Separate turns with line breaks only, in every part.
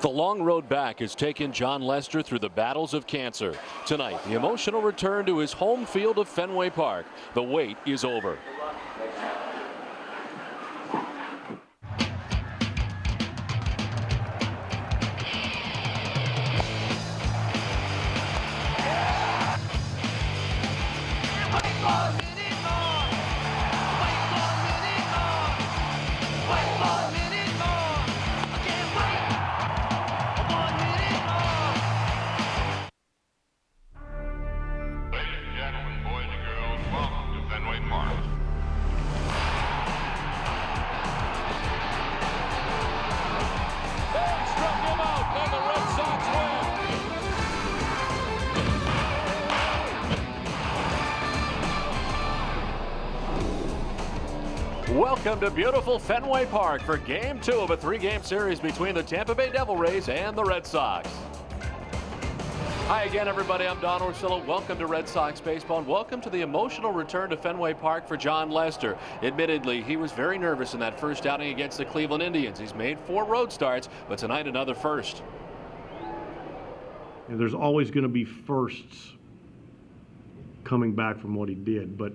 The long road back has taken John Lester through the battles of cancer. Tonight, the emotional return to his home field of Fenway Park. The wait is over. Welcome to beautiful Fenway Park for Game 2 of a 3-game series between the Tampa Bay Devil Rays and the Red Sox. Hi again, everybody. I'm Don Orsillo. Welcome to Red Sox Baseball, and welcome to the emotional return to Fenway Park for John Lester. Admittedly, he was very nervous in that first outing against the Cleveland Indians. He's made 4 road starts, but tonight another first.
And there's always going to be firsts coming back from what he did, but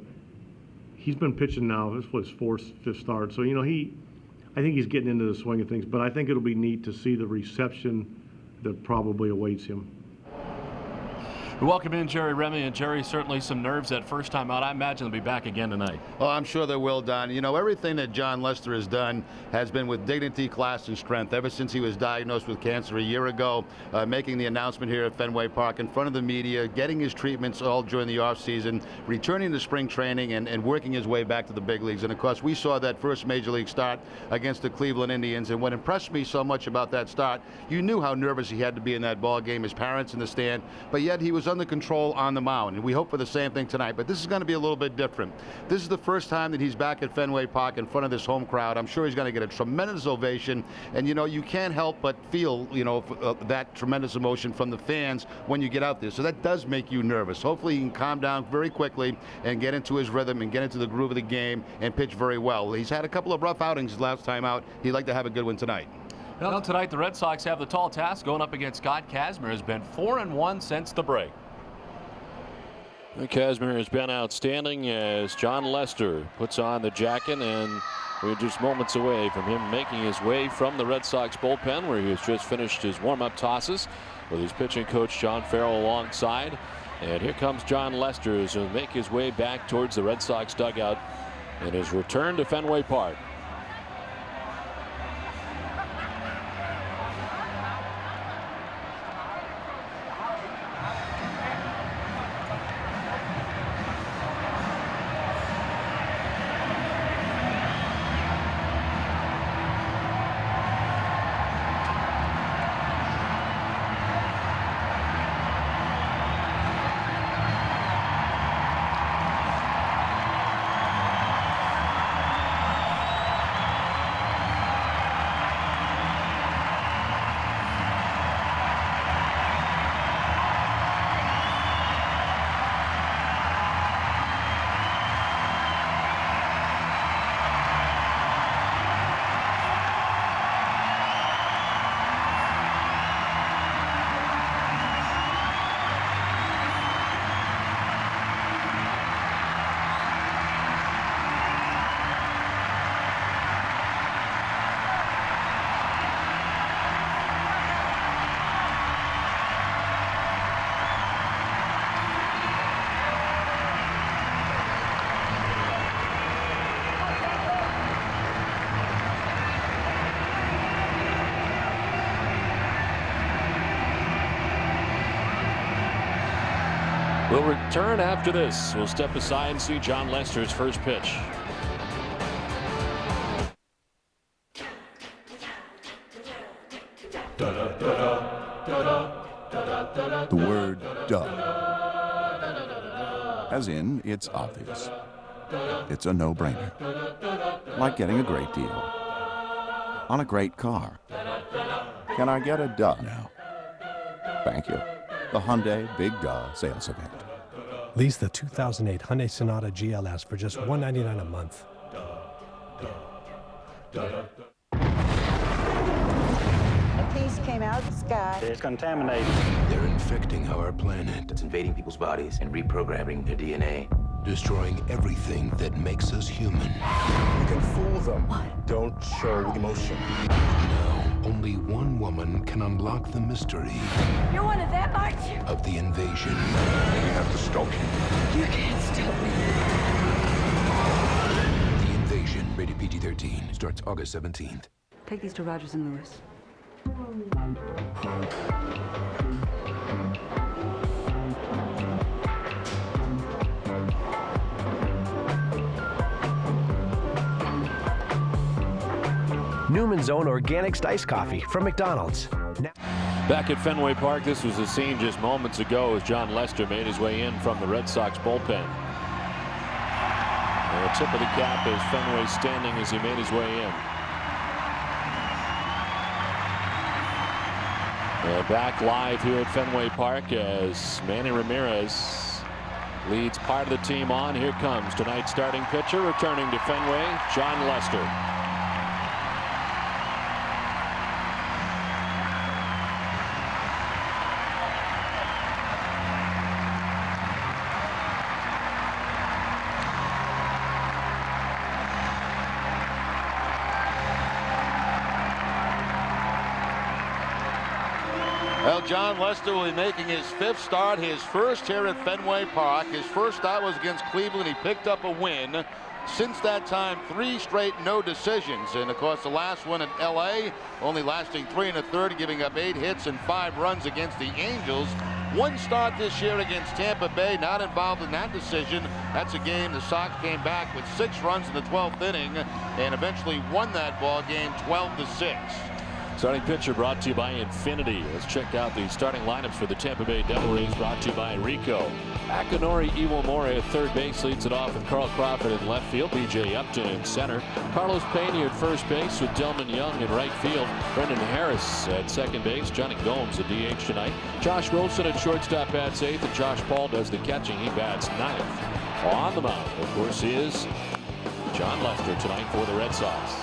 he's been pitching now. This was his 4th, 5th start. So, you know, I think he's getting into the swing of things, but I think it'll be neat to see the reception that probably awaits him.
Welcome in Jerry Remy, and Jerry, certainly some nerves that first time out. I imagine they'll be back again tonight.
Oh, I'm sure they will, Don. You know, everything that John Lester has done has been with dignity, class, and strength ever since he was diagnosed with cancer a year ago, making the announcement here at Fenway Park in front of the media, getting his treatments all during the offseason, returning to spring training, and working his way back to the big leagues. And, of course, we saw that first Major League start against the Cleveland Indians, and what impressed me so much about that start, you knew how nervous he had to be in that ball game, his parents in the stand, but yet he was under control on the mound, and we hope for the same thing tonight. But this is going to be a little bit different. This is the first time that he's back at Fenway Park in front of this home crowd. I'm sure he's going to get a tremendous ovation, and you know, you can't help but feel, you know, that tremendous emotion from the fans when you get out there. So that does make you nervous. Hopefully he can calm down very quickly and get into his rhythm and get into the groove of the game and pitch very well. He's had a couple of rough outings last time out. He'd like to have a good one tonight.
Well, tonight the Red Sox have the tall task going up against Scott Kazmir, who's been 4-1 since the break. Kazmir has been outstanding as John Lester puts on the jacket, and we're just moments away from him making his way from the Red Sox bullpen, where he has just finished his warm-up tosses with his pitching coach John Farrell alongside. And here comes John Lester as he'll make his way back towards the Red Sox dugout in his return to Fenway Park. We'll return after this. We'll step aside and see John Lester's first pitch.
The word duh. As in, it's obvious. It's a no-brainer. Like getting a great deal on a great car. Can I get a duh now? Thank you. The Hyundai Big Duh Sales Event.
Lease the 2008 Hyundai Sonata GLS for just $199 a month.
A piece came out of the sky.
It's contaminated.
They're infecting our planet. It's invading people's bodies and reprogramming their DNA. Destroying everything that makes us human.
You can fool them.
What?
Don't show emotion.
Now, only one woman can unlock the mystery.
You're one of them, aren't you?
Of the invasion.
We have to stop him.
You can't stop me.
The Invasion, rated PG-13, starts August 17th.
Take these to Rogers and Lewis.
Newman's Own Organic Iced Coffee from McDonald's.
Back at Fenway Park, this was a scene just moments ago as John Lester made his way in from the Red Sox bullpen. And the tip of the cap as Fenway standing as he made his way in. And back live here at Fenway Park as Manny Ramirez leads part of the team on. Here comes tonight's starting pitcher returning to Fenway, John Lester.
Well, John Lester will be making his 5th start, his first here at Fenway Park. His first start was against Cleveland. He picked up a win. Since that time, 3 straight no decisions. And, of course, the last one in L.A., only lasting 3 1/3, giving up 8 hits and 5 runs against the Angels. 1 start this year against Tampa Bay, not involved in that decision. That's a game the Sox came back with 6 runs in the 12th inning and eventually won that ball game 12-6.
Starting pitcher brought to you by Infinity. Let's check out the starting lineups for the Tampa Bay Devil Rays, brought to you by Rico. Akinori Iwamori at third base leads it off with Carl Crawford in left field, B.J. Upton in center, Carlos Pena at first base with Delman Young in right field, Brendan Harris at second base, Johnny Gomes at DH tonight, Josh Wilson at shortstop bats 8th, and Josh Paul does the catching. He bats 9th. On the mound, of course, is John Lester tonight for the Red Sox.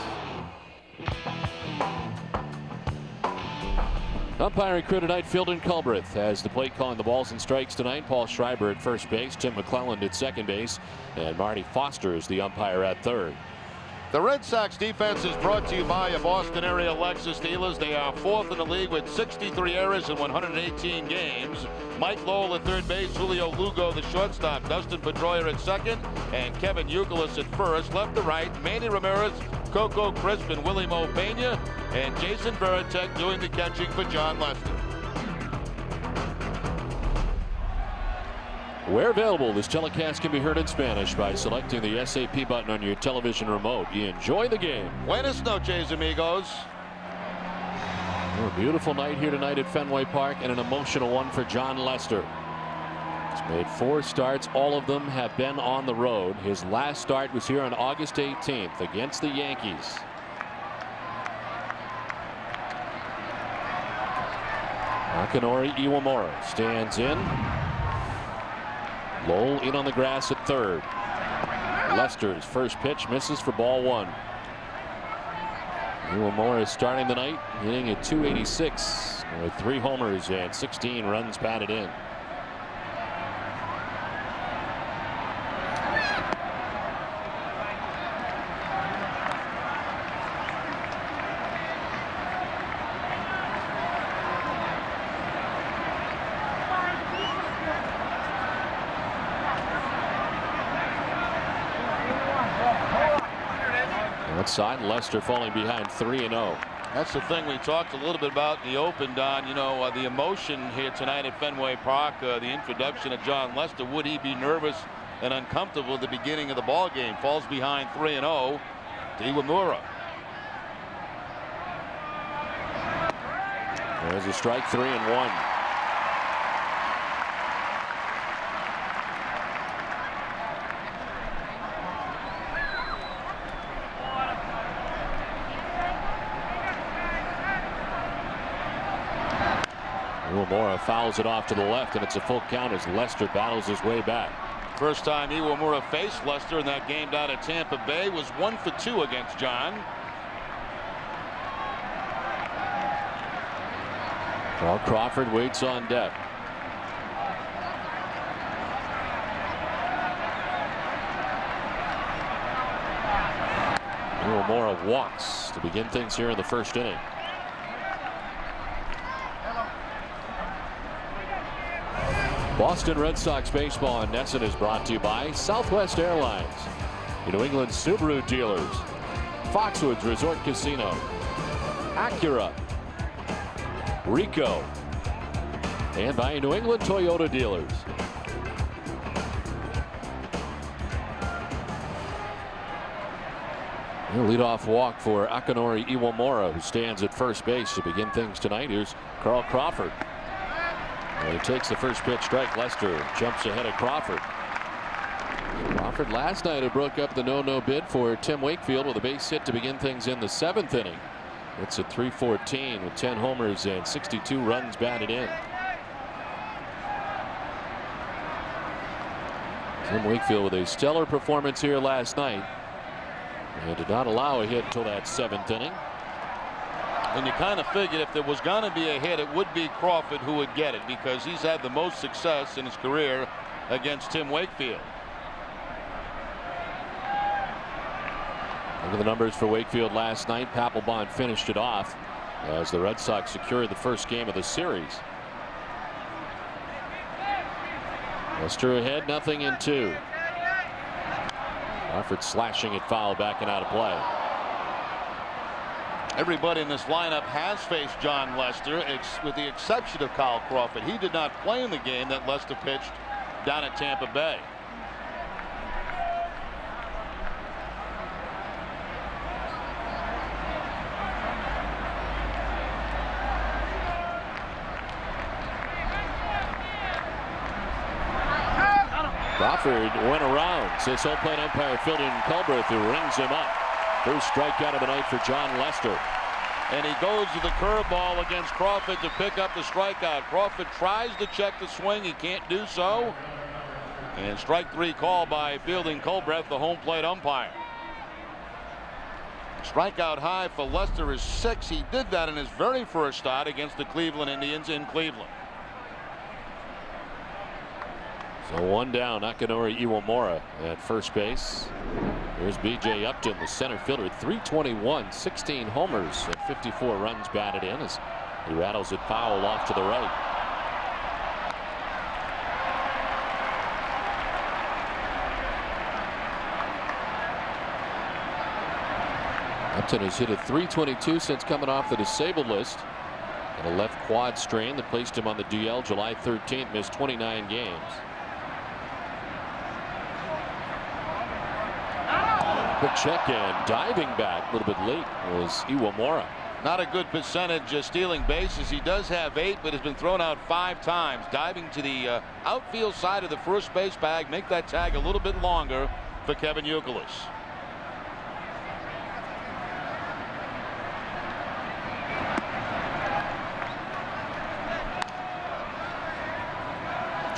Umpiring crew tonight, Philden Culbreth has the plate calling the balls and strikes tonight. Paul Schreiber at first base, Tim McClelland at second base, and Marty Foster is the umpire at third.
The Red Sox defense is brought to you by a Boston area Lexus dealers. They are 4th in the league with 63 errors in 118 games. Mike Lowell at third base, Julio Lugo the shortstop, Dustin Pedroia at second, and Kevin Youkilis at first. Left to right, Manny Ramirez, Coco Crisp, and Willie Mo Pena, and Jason Veritek doing the catching for John Lester.
Where available, this telecast can be heard in Spanish by selecting the SAP button on your television remote. You enjoy the game.
Buenas noches, amigos.
A beautiful night here tonight at Fenway Park, and an emotional one for John Lester. He's made 4 starts. All of them have been on the road. His last start was here on August 18th against the Yankees. Akinori Iwamori stands in. Lowell in on the grass at third. Lester's first pitch misses for ball 1. Iwamori is starting the night, hitting at .286 with 3 homers and 16 runs batted in. Outside, Lester falling behind 3-0.
That's the thing we talked a little bit about in the open, Don. You know, the emotion here tonight at Fenway Park, the introduction of John Lester. Would he be nervous and uncomfortable at the beginning of the ball game? Falls behind 3-0 to Iwamura.
There's a strike, 3-1. Iwamura fouls it off to the left, and it's a full count as Lester battles his way back.
First time Iwamura faced Lester in that game down at Tampa Bay was 1 for 2 against John.
While Crawford waits on deck. Iwamura walks to begin things here in the first inning. Boston Red Sox baseball on NESN is brought to you by Southwest Airlines, New England Subaru dealers, Foxwoods Resort Casino, Acura, Rico, and by New England Toyota dealers. A leadoff walk for Akinori Iwamura, who stands at first base to begin things tonight. Here's Carl Crawford. And he takes the first pitch strike. Lester jumps ahead of Crawford. Crawford last night had broke up the no bid for Tim Wakefield with a base hit to begin things in the 7th inning. It's at .314 with 10 homers and 62 runs batted in. Tim Wakefield with a stellar performance here last night. And did not allow a hit until that 7th inning.
And you kind of figured if there was going to be a hit, it would be Crawford who would get it, because he's had the most success in his career against Tim Wakefield.
Look at the numbers for Wakefield last night. Papelbon finished it off as the Red Sox secured the first game of the series. Lester ahead, 0-2. Crawford slashing it foul, backing out of play.
Everybody in this lineup has faced John Lester, with the exception of Kyle Crawford. He did not play in the game that Lester pitched down at Tampa Bay.
Crawford went around. Says home plate umpire Philden Culbreth, who rings him up. First strikeout of the night for John Lester.
And he goes to the curveball against Crawford to pick up the strikeout. Crawford tries to check the swing. He can't do so. And strike 3 called by Fielding Culbreth, the home plate umpire. Strikeout high for Lester is 6. He did that in his very first start against the Cleveland Indians in Cleveland.
So one down, Akinori Iwamura at first base. Here's B.J. Upton, the center fielder, 321, 16 homers and 54 runs batted in as he rattles it foul off to the right. Upton has hit a .322 since coming off the disabled list. And a left quad strain that placed him on the DL July 13th, missed 29 games. Quick check and diving back a little bit late was Iwamura.
Not a good percentage stealing bases. He does have 8, but has been thrown out 5 times. Diving to the outfield side of the first base bag, make that tag a little bit longer for Kevin Youkilis.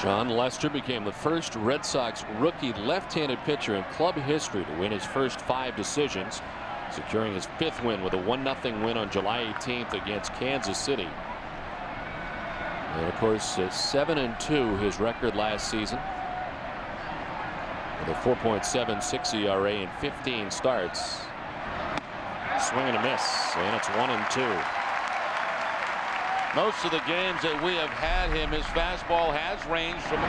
John Lester became the first Red Sox rookie left-handed pitcher in club history to win his first 5 decisions, securing his 5th win with a 1-0 win on July 18th against Kansas City. And of course, 7-2 his record last season, with a 4.76 ERA in 15 starts. Swing and a miss, and it's 1-2.
Most of the games that we have had him, his fastball has ranged from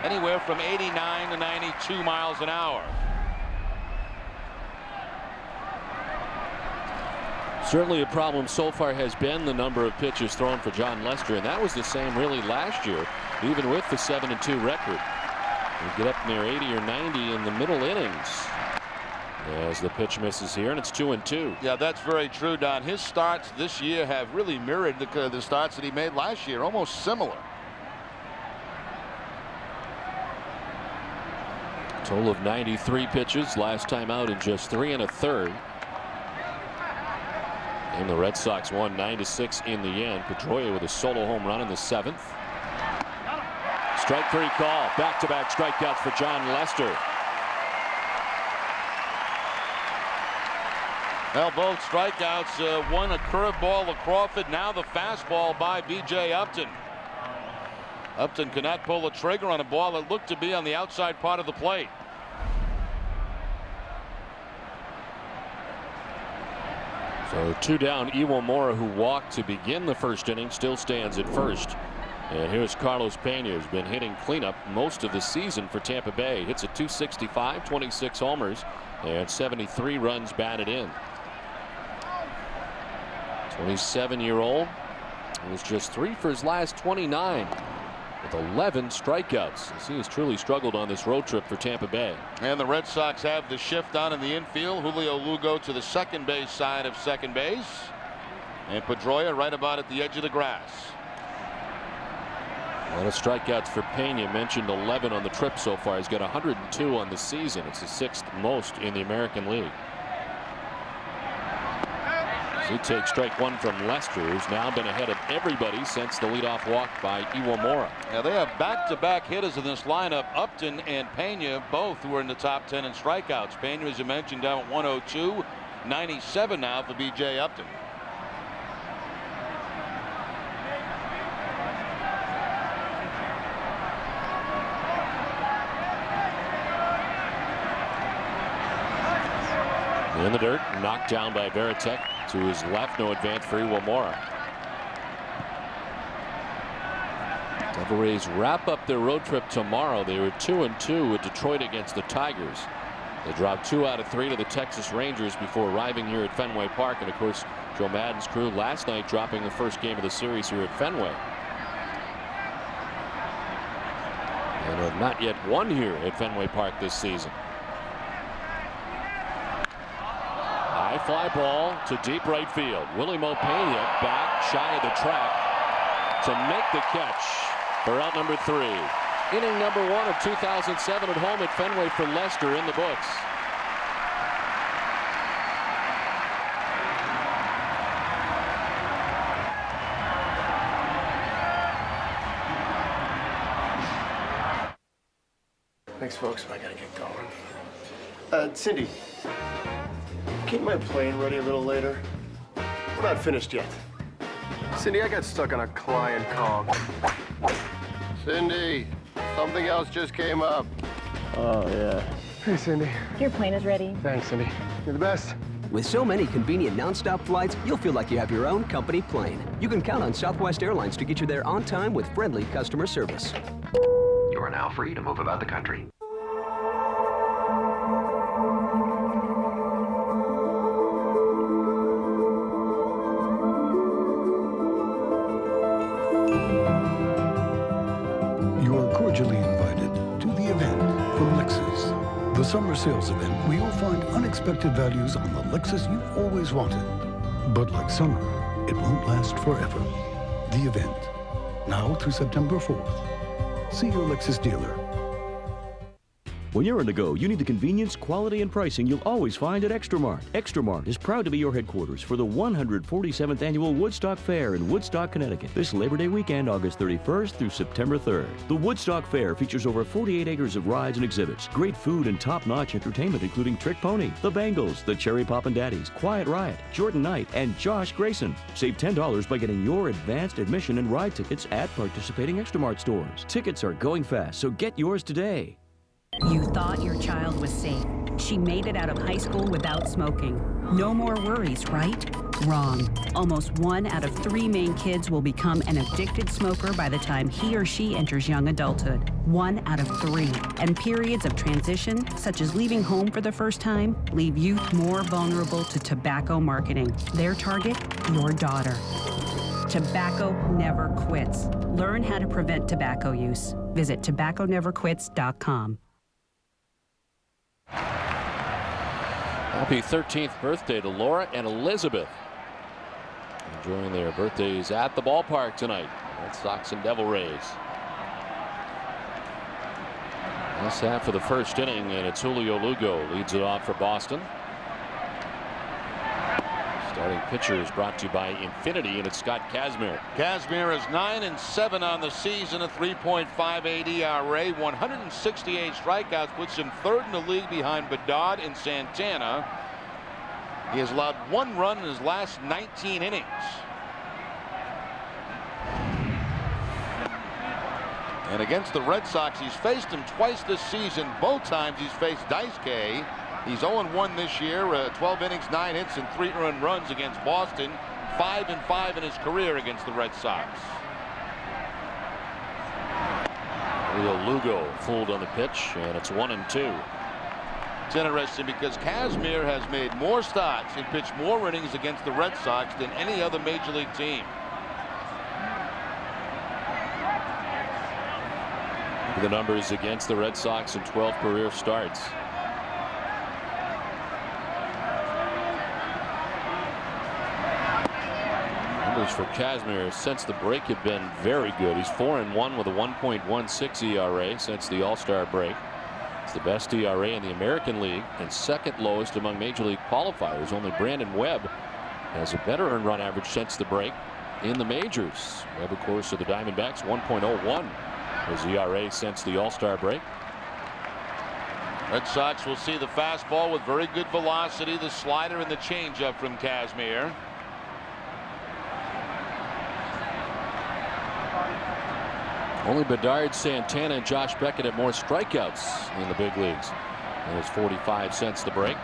anywhere from 89 to 92 miles an hour.
Certainly a problem so far has been the number of pitches thrown for John Lester, and that was the same really last year, even with the 7-2 record. You get up near 80 or 90 in the middle innings as the pitch misses here, and it's 2-2.
Yeah, that's very true, Don. His starts this year have really mirrored the starts that he made last year, almost similar.
Total of 93 pitches, last time out in just 3 1/3. And the Red Sox won 9-6 in the end. Pedroia with a solo home run in the 7th. Strike 3 call. Back-to-back strikeouts for John Lester.
Well, both strikeouts, one a curveball to Crawford, now the fastball by B.J. Upton. Upton could not pull the trigger on a ball that looked to be on the outside part of the plate.
So 2 down. Iwamura, who walked to begin the first inning, still stands at first. And here's Carlos Pena, who's been hitting cleanup most of the season for Tampa Bay. Hits a .265, 26 homers, and 73 runs batted in. 27-year-old was just 3 for his last 29 with 11 strikeouts. He has truly struggled on this road trip for Tampa Bay.
And the Red Sox have the shift on in the infield. Julio Lugo to the second base side of second base, and Pedroia right about at the edge of the grass.
A lot of strikeouts for Pena. Mentioned 11 on the trip so far. He's got 102 on the season. It's the 6th most in the American League. He takes strike 1 from Lester, who's now been ahead of everybody since the leadoff walk by Iwamura.
Now they have back-to-back hitters in this lineup. Upton and Pena, both who are in the top 10 in strikeouts. Pena, as you mentioned, down at 102, 97 now for B.J. Upton.
In the dirt, knocked down by Veritek. To his left, no advance for Iwamura. Devil Rays wrap up their road trip tomorrow. They were 2-2 with Detroit against the Tigers. They dropped 2 out of 3 to the Texas Rangers before arriving here at Fenway Park. And of course, Joe Maddon's crew last night dropping the first game of the series here at Fenway. And have not yet won here at Fenway Park this season. High fly ball to deep right field. Willie Mo Pena back shy of the track to make the catch for out number 3. Inning number 1 of 2007 at home at Fenway for Lester in the books.
Thanks, folks. I gotta get going. Cindy, keep my plane ready a little later. We're not finished yet. Cindy, I got stuck on a client call. Cindy, something else just came up. Oh, yeah. Hey, Cindy.
Your plane is ready.
Thanks, Cindy. You're the best.
With so many convenient nonstop flights, you'll feel like you have your own company plane. You can count on Southwest Airlines to get you there on time with friendly customer service.
You are now free to move about the country.
You are cordially invited to the event from Lexus. The summer sales event where you'll find unexpected values on the Lexus you've always wanted. But like summer, it won't last forever. The event, now through September 4th. See your Lexus dealer.
When you're on the go, you need the convenience, quality, and pricing you'll always find at Extramart. Extramart is proud to be your headquarters for the 147th Annual Woodstock Fair in Woodstock, Connecticut. This Labor Day weekend, August 31st through September 3rd. The Woodstock Fair features over 48 acres of rides and exhibits, great food and top-notch entertainment including Trick Pony, The Bangles, The Cherry Poppin' Daddies, Quiet Riot, Jordan Knight, and Josh Grayson. Save $10 by getting your advanced admission and ride tickets at participating Extramart stores. Tickets are going fast, so get yours today.
You thought your child was safe. She made it out of high school without smoking. No more worries, right? Wrong. Almost 1 out of 3 Maine kids will become an addicted smoker by the time he or she enters young adulthood. 1 out of 3. And periods of transition, such as leaving home for the first time, leave youth more vulnerable to tobacco marketing. Their target? Your daughter. Tobacco never quits. Learn how to prevent tobacco use. Visit tobacconeverquits.com.
Happy 13th birthday to Laura and Elizabeth. Enjoying their birthdays at the ballpark tonight. Red Sox and Devil Rays. Last half of the first inning, and it's Julio Lugo leads it off for Boston. Starting pitcher is brought to you by Infinity, and it's Scott Kazmir.
Kazmir is 9-7 on the season, a 3.58 ERA, 168 strikeouts, puts him 3rd in the league behind Bedard and Santana. He has allowed 1 run in his last 19 innings. And against the Red Sox, he's faced him twice this season. Both times he's faced Daisuke. He's 0-1 this year, 12 innings, 9 hits, and 3 earned runs against Boston. 5-5 in his career against the Red Sox.
Lugo fooled on the pitch, and it's 1-2.
It's interesting because Kazmir has made more starts and pitched more innings against the Red Sox than any other major league team.
The numbers against the Red Sox in 12 career starts. Numbers for Kazmir since the break have been very good. He's 4-1 with a 1.16 ERA since the All-Star break. It's the best ERA in the American League and second lowest among major league qualifiers. Only Brandon Webb has a better earned run average since the break in the majors. Webb, of course, of the Diamondbacks, 1.01 his ERA since the All-Star break.
Red Sox will see the fastball with very good velocity, the slider and the changeup from Kazmir.
Only Bedard, Santana, and Josh Beckett have more strikeouts in the big leagues. And it's 45 since the break.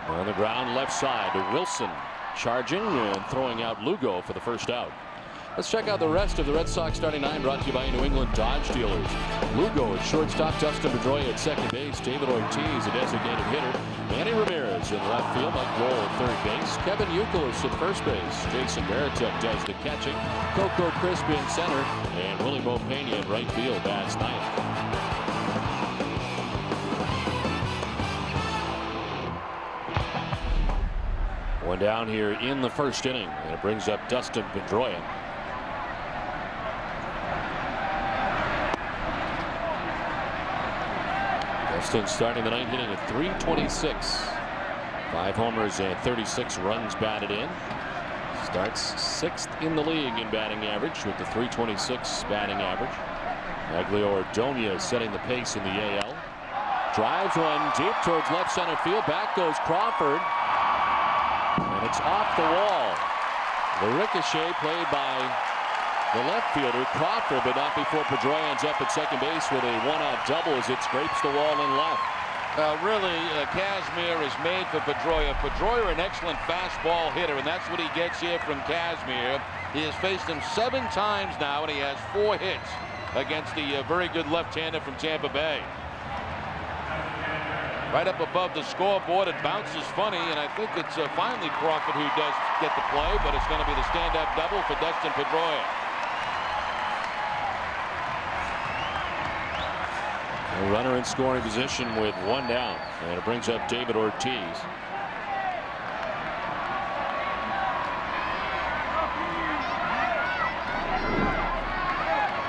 On the ground, left side to Wilson, charging and throwing out Lugo for the first out. Let's check out the rest of the Red Sox starting 9, brought to you by New England Dodge Dealers. Lugo at shortstop, Dustin Pedroia at second base, David Ortiz a designated hitter, Manny Ramirez in left field, Mike Lowell at third base, Kevin Youkilis at first base, Jason Veritek does the catching, Coco Crisp in center, and Willie Mopena in right field bats ninth. One down here in the first inning, and it brings up Dustin Pedroia. Dustin starting the ninth inning at .326. 5 homers and 36 runs batted in. Starts 6th in the league in batting average with the .326 batting average. Maglio Ordonez setting the pace in the AL. Drives one deep towards left center field. Back goes Crawford. And it's off the wall. The ricochet played by the left fielder Crawford, but not before Pedroia ends up at second base with a one-out double as it scrapes the wall in left.
Really, Kazmir is made for Pedroia. Pedroia, an excellent fastball hitter, and that's what he gets here from Kazmir. He has faced him 7 times now, and he has 4 hits against the very good left-hander from Tampa Bay. Right up above the scoreboard, it bounces funny, and I think it's finally Crawford who does get the play, but it's going to be the stand-up double for Dustin Pedroia.
A runner in scoring position with 1 down, and it brings up David Ortiz.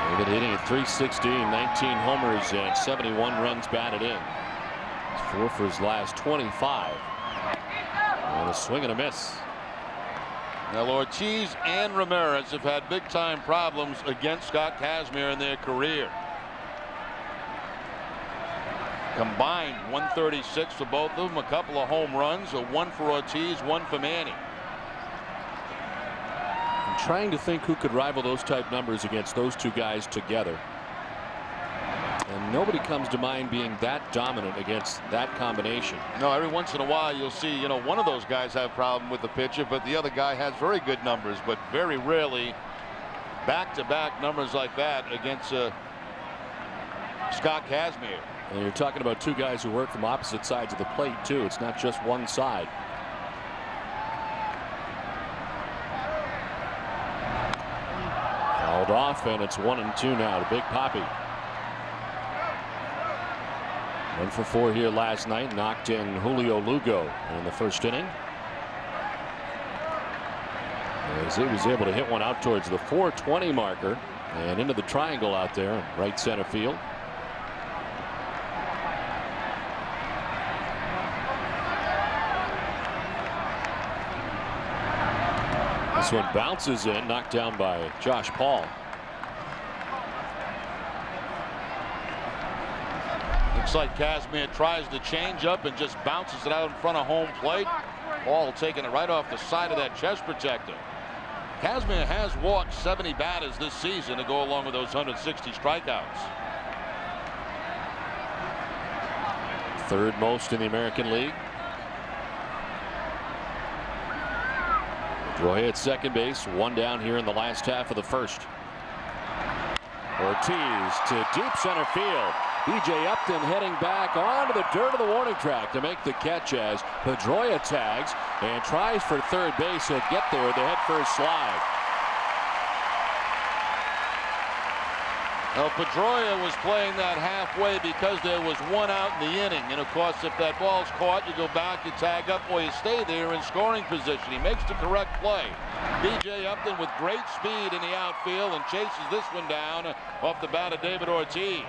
David hitting at .316, 19 homers and 71 runs batted in. 4 for his last 25. And a swing and a miss.
Now Ortiz and Ramirez have had big time problems against Scott Kazmir in their career. Combined 136 for both of them, a couple of home runs, a 1 for Ortiz, 1 for Manny.
I'm trying to think who could rival those type numbers against those 2 guys together. And nobody comes to mind being that dominant against that combination.
No, every once in a while you'll see, one of those guys have a problem with the pitcher, but the other guy has very good numbers, but very rarely back-to-back numbers like that against Scott Kazmir.
And you're talking about 2 guys who work from opposite sides of the plate, too. It's not just one side. Fouled off, and it's 1-2 now to Big Papi. 1 for 4 here last night. Knocked in Julio Lugo in the first inning. As he was able to hit one out towards the .420 marker and into the triangle out there in right center field. This one bounces in, knocked down by Josh Paul.
Looks like Kazmir tries to change up and just bounces it out in front of home plate. Ball taking it right off the side of that chest protector. Kazmir has walked 70 batters this season to go along with those 160 strikeouts.
Third most in the American League. Pedroia at second base, one down here in the last half of the first. Ortiz to deep center field. B.J. Upton heading back onto the dirt of the warning track to make the catch as Pedroia tags and tries for third base. He'll get there with the head first slide.
Well, Pedroia was playing that halfway because there was one out in the inning. And of course, if that ball's caught, you go back, you tag up, or you stay there in scoring position. He makes the correct play. B.J. Upton with great speed in the outfield and chases this one down off the bat of David Ortiz.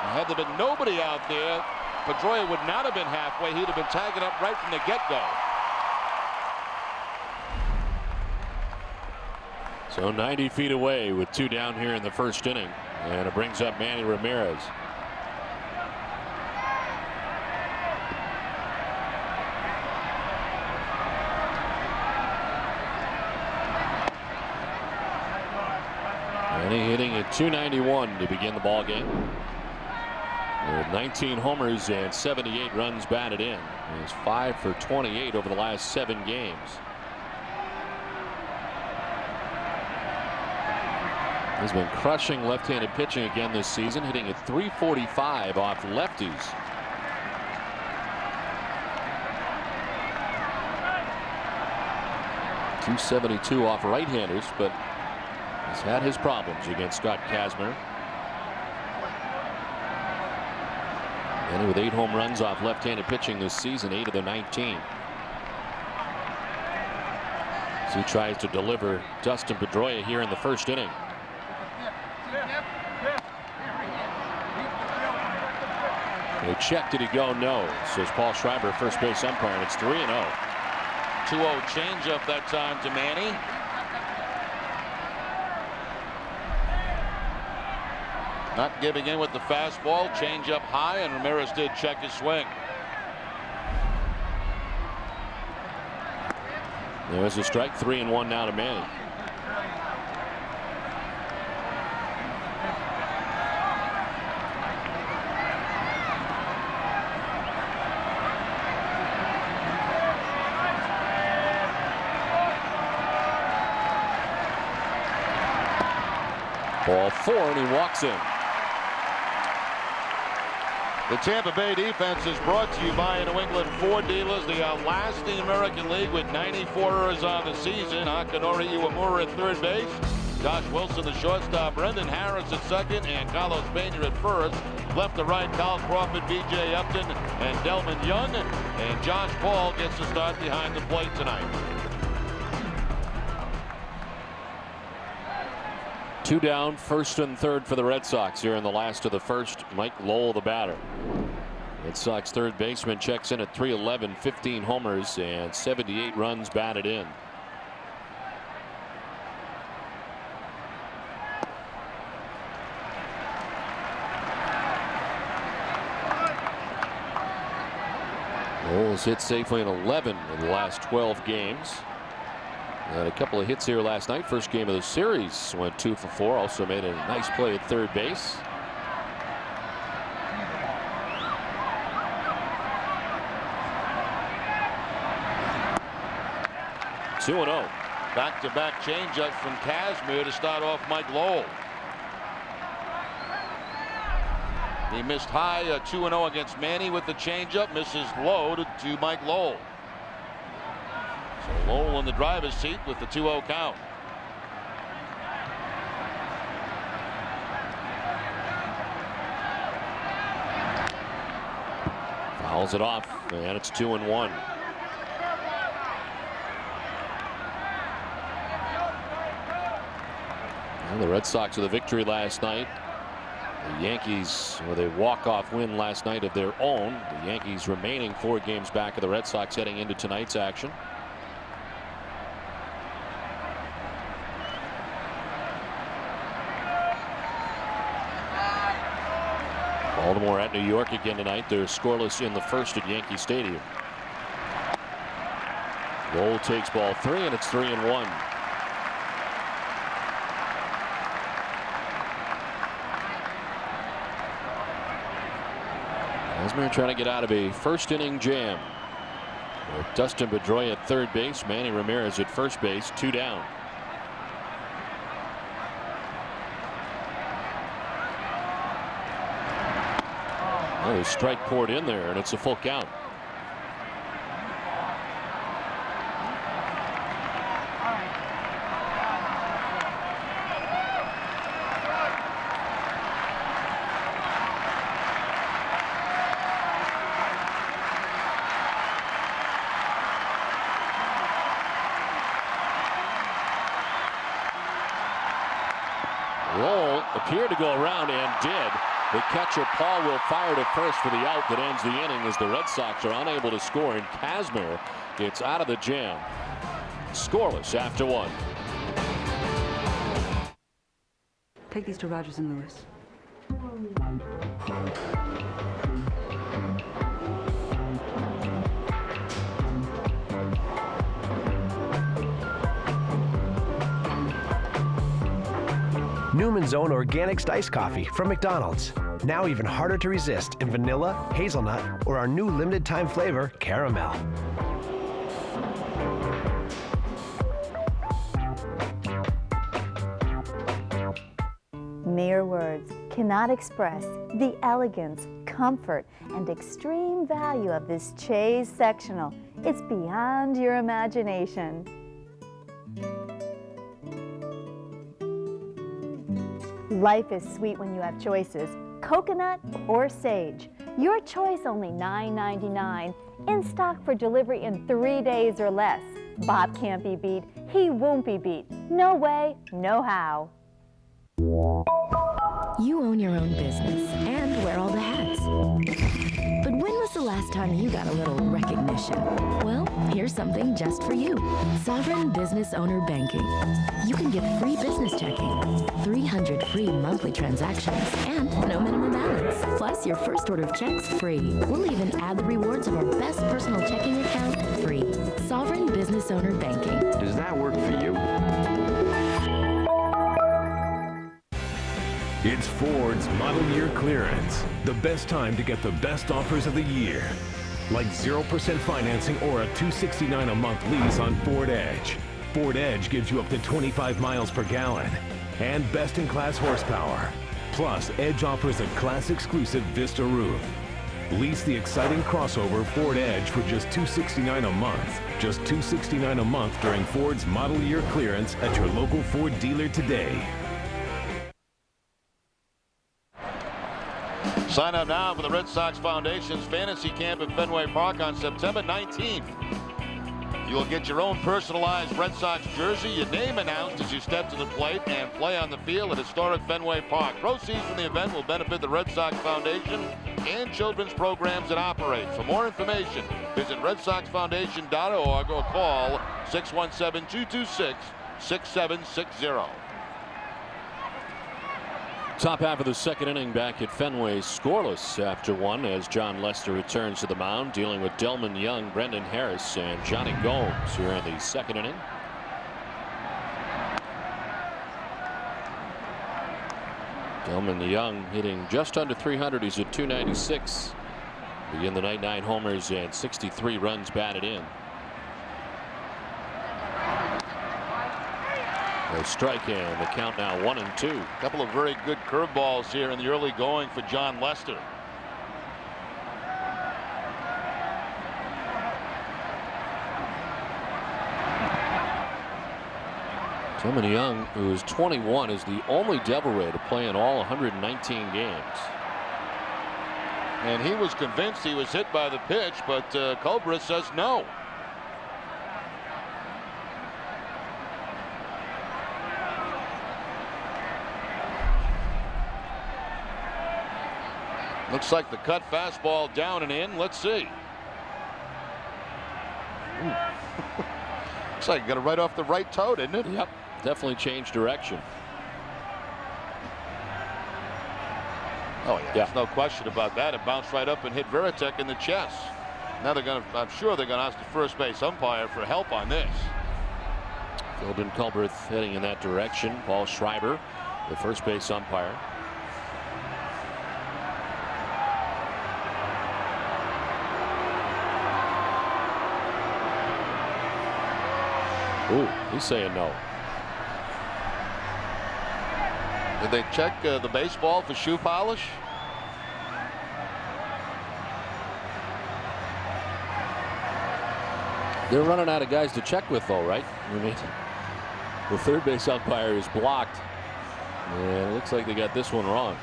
Had there been nobody out there, Pedroia would not have been halfway. He'd have been tagging up right from the get-go.
So 90 feet away with two down here in the first inning. And it brings up Manny Ramirez. Manny hitting at .291 to begin the ball game. With 19 homers and 78 runs batted in. He's 5 for 28 over the last 7 games. He's been crushing left-handed pitching again this season, hitting at .345 off lefties. .272 off right-handers, but he's had his problems against Scott Kazmir. And with 8 home runs off left-handed pitching this season, 8 of the 19. So he tries to deliver Dustin Pedroia here in the first inning. A check, did he go? No, says Paul Schreiber, first base umpire, and it's 3-0.
2-0 changeup that time to Manny. Not giving in with the fastball, changeup high, and Ramirez did check his swing.
There's a strike, 3-1 now to Manny. Ball 4, and he walks in.
The Tampa Bay defense is brought to you by New England Ford dealers. They are last in the American League with 94 errors on the season. Akinori Iwamura at third base. Josh Wilson, the shortstop. Brendan Harris at second. And Carlos Pena at first. Left to right, Kyle Crawford, B.J. Upton, and Delman Young. And Josh Paul gets to start behind the plate tonight.
2 down, first and third for the Red Sox here in the last of the first. Mike Lowell, the batter. Red Sox third baseman checks in at .311, 15 homers and 78 runs batted in. Lowell has hit safely in 11 in the last 12 games. And a couple of hits here last night. First game of the series, went 2 for 4. Also made a nice play at third base. Two 2-0.
Back-to-back changeup from Kazmir to start off Mike Lowell. He missed high, 2-0 against Manny with the changeup. Misses low to Mike Lowell. So Lowell in the driver's seat with the 2-0 count.
Fouls it off, and it's 2-1. And the Red Sox with a victory last night. The Yankees with a walk-off win last night of their own. The Yankees remaining 4 games back of the Red Sox heading into tonight's action. Baltimore at New York again tonight. They're scoreless in the first at Yankee Stadium. Lowell takes ball 3, and it's 3-1. Kazmir trying to get out of a first inning jam. With Dustin Pedroia at third base, Manny Ramirez at first base, 2 down. Oh, the strike poured in there, and it's a full count. Lowell appeared to go around and did. The catcher, Paul, will fire to first for the out that ends the inning as the Red Sox are unable to score, and Kazmir gets out of the jam. Scoreless after 1.
Take these to Rogers and Lewis.
Newman's Own Organic Iced Coffee from McDonald's. Now even harder to resist in vanilla, hazelnut, or our new limited time flavor, caramel.
Mere words cannot express the elegance, comfort, and extreme value of this Chase sectional. It's beyond your imagination. Life is sweet when you have choices, coconut or sage. Your choice only $9.99. In stock for delivery in 3 days or less. Bob can't be beat. He won't be beat. No way, no how.
You own your own business and wear all the hats. But when was the last time you got a little recognition? Well, here's something just for you. Sovereign Business Owner Banking. You can get free business checking, 300 free monthly transactions, and no minimum balance. Plus, your first order of checks free. We'll even add the rewards of our best personal checking account free. Sovereign Business Owner Banking.
Does that work for you?
It's Ford's model year clearance. The best time to get the best offers of the year. Like 0% financing or a $269 a month lease on Ford Edge. Ford Edge gives you up to 25 miles per gallon and best-in-class horsepower. Plus, Edge offers a class-exclusive Vista roof. Lease the exciting crossover Ford Edge for just $269 a month. Just $269 a month during Ford's model year clearance at your local Ford dealer today.
Sign up now for the Red Sox Foundation's Fantasy Camp at Fenway Park on September 19th. You will get your own personalized Red Sox jersey, your name announced as you step to the plate, and play on the field at historic Fenway Park. Proceeds from the event will benefit the Red Sox Foundation and children's programs it operates. For more information, visit redsoxfoundation.org or call 617-226-6760.
Top half of the second inning back at Fenway, scoreless after 1 as John Lester returns to the mound, dealing with Delman Young, Brendan Harris, and Johnny Gomes here in the second inning. Delman Young hitting just under 300. He's at 296. Begin the night, 9 homers and 63 runs batted in. A strike, and the count now 1-2.
A couple of very good curveballs here in the early going for John Lester.
Delman Young, who is 21, is the only Devil Ray to play in all 119 games.
And he was convinced he was hit by the pitch, but Cobra says no. Looks like the cut fastball down and in. Let's see. Looks like it got it right off the right toe, didn't it?
Yep, definitely changed direction.
Oh, yeah. There's no question about that. It bounced right up and hit Veritek in the chest. Now I'm sure they're going to ask the first base umpire for help on this.
Philden Culberth heading in that direction. Paul Schreiber, the first base umpire. Ooh, he's saying no.
Did they check the baseball for shoe polish?
They're running out of guys to check with, though, right? I mean, the third base umpire is blocked. And it looks like they got this one wrong.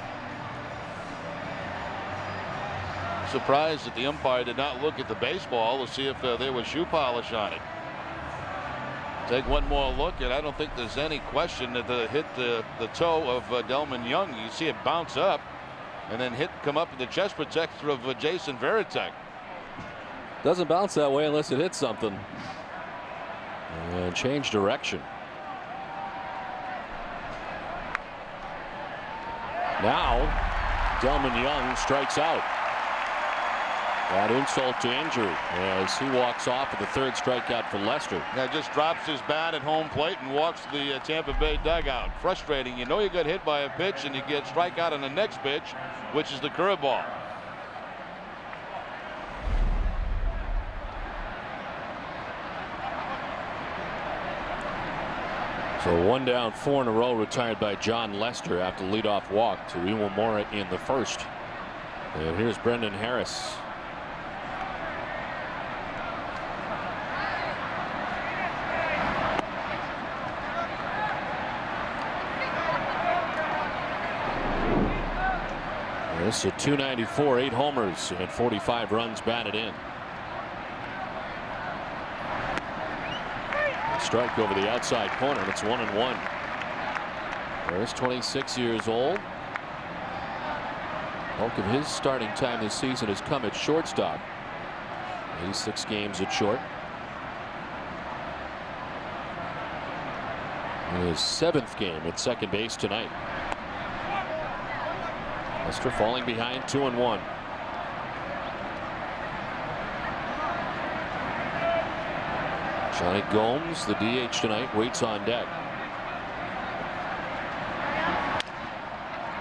Surprised that the umpire did not look at the baseball to see if there was shoe polish on it. Take one more look, and I don't think there's any question that it hit the toe of Delman Young. You see it bounce up and then come up in the chest protector of Jason Veritek.
Doesn't bounce that way unless it hits something. And change direction. Now, Delman Young strikes out. That insult to injury as he walks off with the third strikeout for Lester.
Now just drops his bat at home plate and walks the Tampa Bay dugout. Frustrating. You know you got hit by a pitch and you get strikeout on the next pitch, which is the curveball.
So one down, 4 in a row, retired by John Lester after leadoff walk to Iwamura in the first. And here's Brendan Harris. This is a .294, 8 homers, and 45 runs batted in. Strike over the outside corner, and it's 1-1. Harris, 26 years old. Bulk of his starting time this season has come at shortstop. 86 games at short. In his 7th game at second base tonight. Lester falling behind, 2-1. Johnny Gomes, the DH tonight, waits on deck.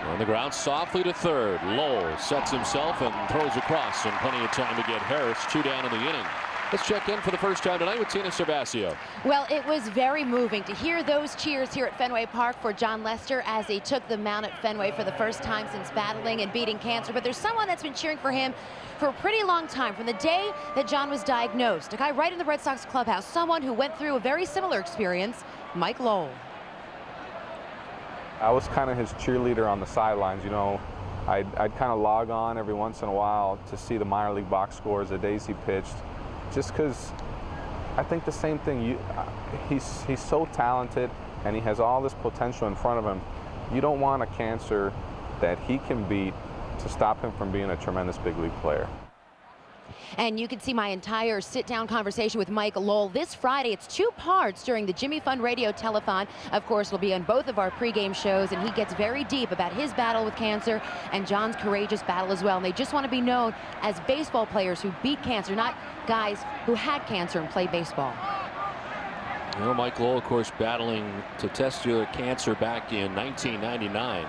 On the ground, softly to third. Lowell sets himself and throws across, and plenty of time to get Harris 2 down in the inning. Let's check in for the first time tonight with Tina Cervasio.
Well, it was very moving to hear those cheers here at Fenway Park for John Lester as he took the mound at Fenway for the first time since battling and beating cancer. But there's someone that's been cheering for him for a pretty long time, from the day that John was diagnosed. A guy right in the Red Sox clubhouse, someone who went through a very similar experience, Mike Lowell.
I was kind of his cheerleader on the sidelines. You know, I'd kind of log on every once in a while to see the minor league box scores, the days he pitched, just because I think the same thing. He's so talented and he has all this potential in front of him. You don't want a cancer that he can beat to stop him from being a tremendous big league player.
And you can see my entire sit-down conversation with Mike Lowell this Friday. It's 2 parts during the Jimmy Fund Radio Telethon. Of course, will be on both of our pregame shows, and he gets very deep about his battle with cancer and John's courageous battle as well. And they just want to be known as baseball players who beat cancer, not guys who had cancer and played baseball.
You know, Mike Lowell, of course, battling testicular cancer back in 1999.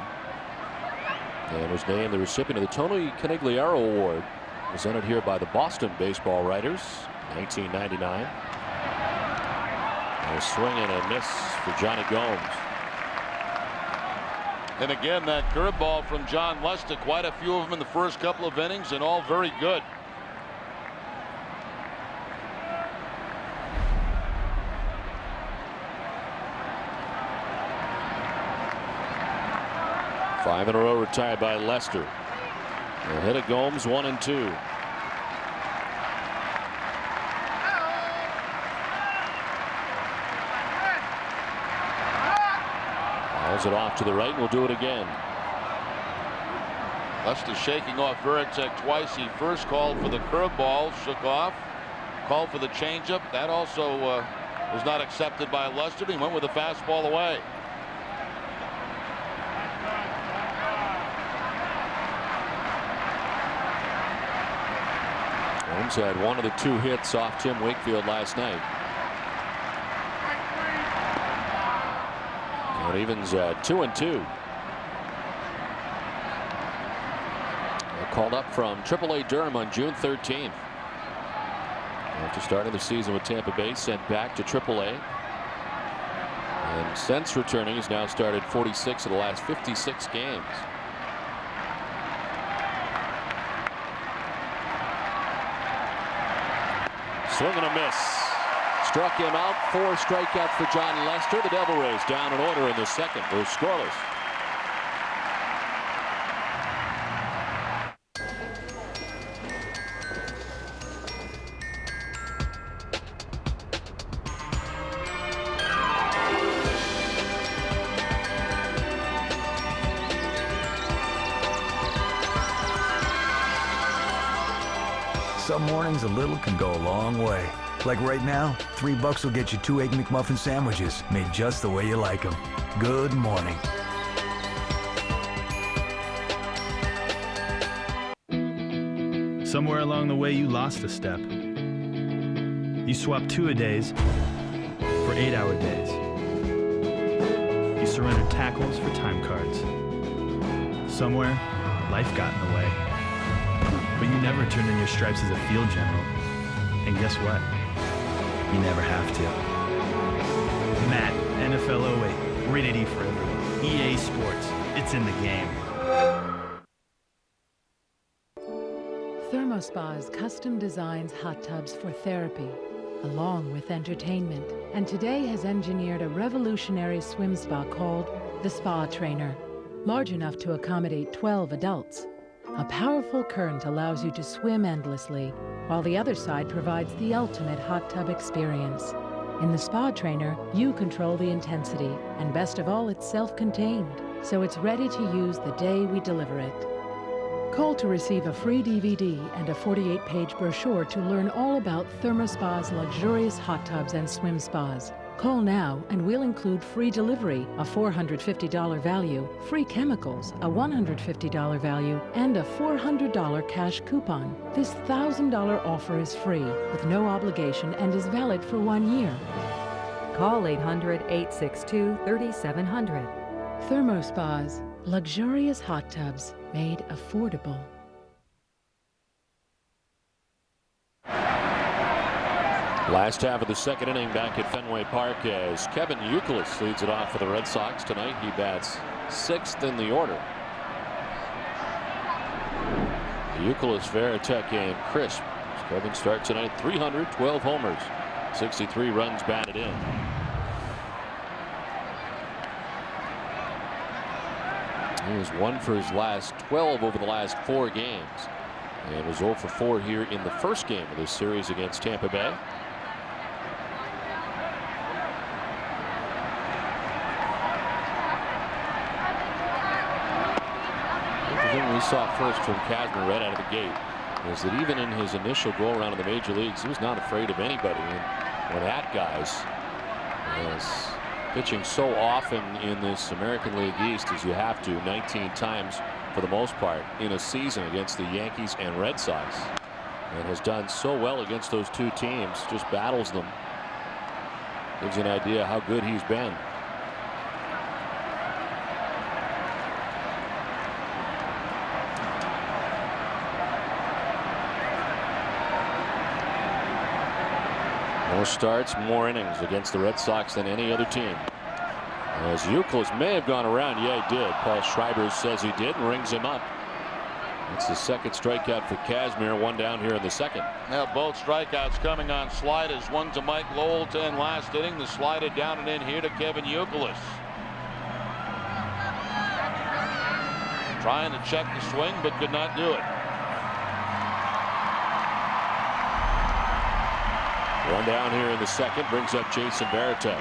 And was named the recipient of the Tony Canigliaro Award, presented here by the Boston Baseball Writers, 1999. A swing and a miss for Johnny Gomes.
And again, that curveball from John Lester, quite a few of them in the first couple of innings, and all very good.
Five in a row retired by Lester. Ahead of Gomes, 1-2. Fouls it off to the right, and we'll do it again.
Lester shaking off Veritek twice. He first called for the curveball, shook off. Called for the changeup. That also was not accepted by Lester. He went with the fastball away.
Holmes had one of the 2 hits off Tim Wakefield last night. It evens at 2-2. Called up from AAA Durham on June 13th. After starting the season with Tampa Bay, sent back to AAA. And since returning, he's now started 46 of the last 56 games. Swing and a miss. Struck him out. 4 strikeouts for John Lester. The Devil Rays down an order in the second. They're scoreless.
Some mornings a little can go a long way. Like right now, $3 will get you 2 Egg McMuffin sandwiches made just the way you like them. Good morning.
Somewhere along the way, you lost a step. You swapped 2-a-days for 8-hour days. You surrendered tackles for time cards. Somewhere, life got in the way. But you never turned in your stripes as a field general. And guess what? You never have to. Matt, NFL 08, rated E for everyone. EA Sports, it's in the game.
ThermoSpas custom designs hot tubs for therapy, along with entertainment, and today has engineered a revolutionary swim spa called the Spa Trainer, large enough to accommodate 12 adults. A powerful current allows you to swim endlessly, while the other side provides the ultimate hot tub experience. In the Spa Trainer, you control the intensity, and best of all, it's self-contained, so it's ready to use the day we deliver it. Call to receive a free DVD and a 48-page brochure to learn all about ThermoSpa's luxurious hot tubs and swim spas. Call now and we'll include free delivery, a $450 value, free chemicals, a $150 value, and a $400 cash coupon. This $1,000 offer is free, with no obligation, and is valid for 1 year.
Call 800-862-3700.
ThermoSpas, luxurious hot tubs made affordable.
Last half of the second inning back at Fenway Park as Kevin Youkilis leads it off for the Red Sox. Tonight he bats 6th in the order. Youkilis, Veritek, and Crisp. Kevin starts tonight 300, 12 homers, 63 runs batted in. He was 1 for his last 12 over the last 4 games, and was 0 for 4 here in the first game of this series against Tampa Bay. The thing we saw first from Kazmir right out of the gate is that even in his initial go around in the major leagues, he was not afraid of anybody. And when at guys, pitching so often in this American League East as you have to, 19 times for the most part in a season against the Yankees and Red Sox, and has done so well against those 2 teams, just battles them. Gives you an idea how good he's been. More starts, more innings against the Red Sox than any other team. As Youkilis may have gone around. Yeah, he did. Paul Schreiber says he did and rings him up. It's the second strikeout for Kazmir. 1 down here in the second.
Now both strikeouts coming on sliders. One to Mike Lowell to end last inning. The slider down and in here to Kevin Youkilis. Trying to check the swing, but could not do it.
1 down here in the second brings up Jason Veritek.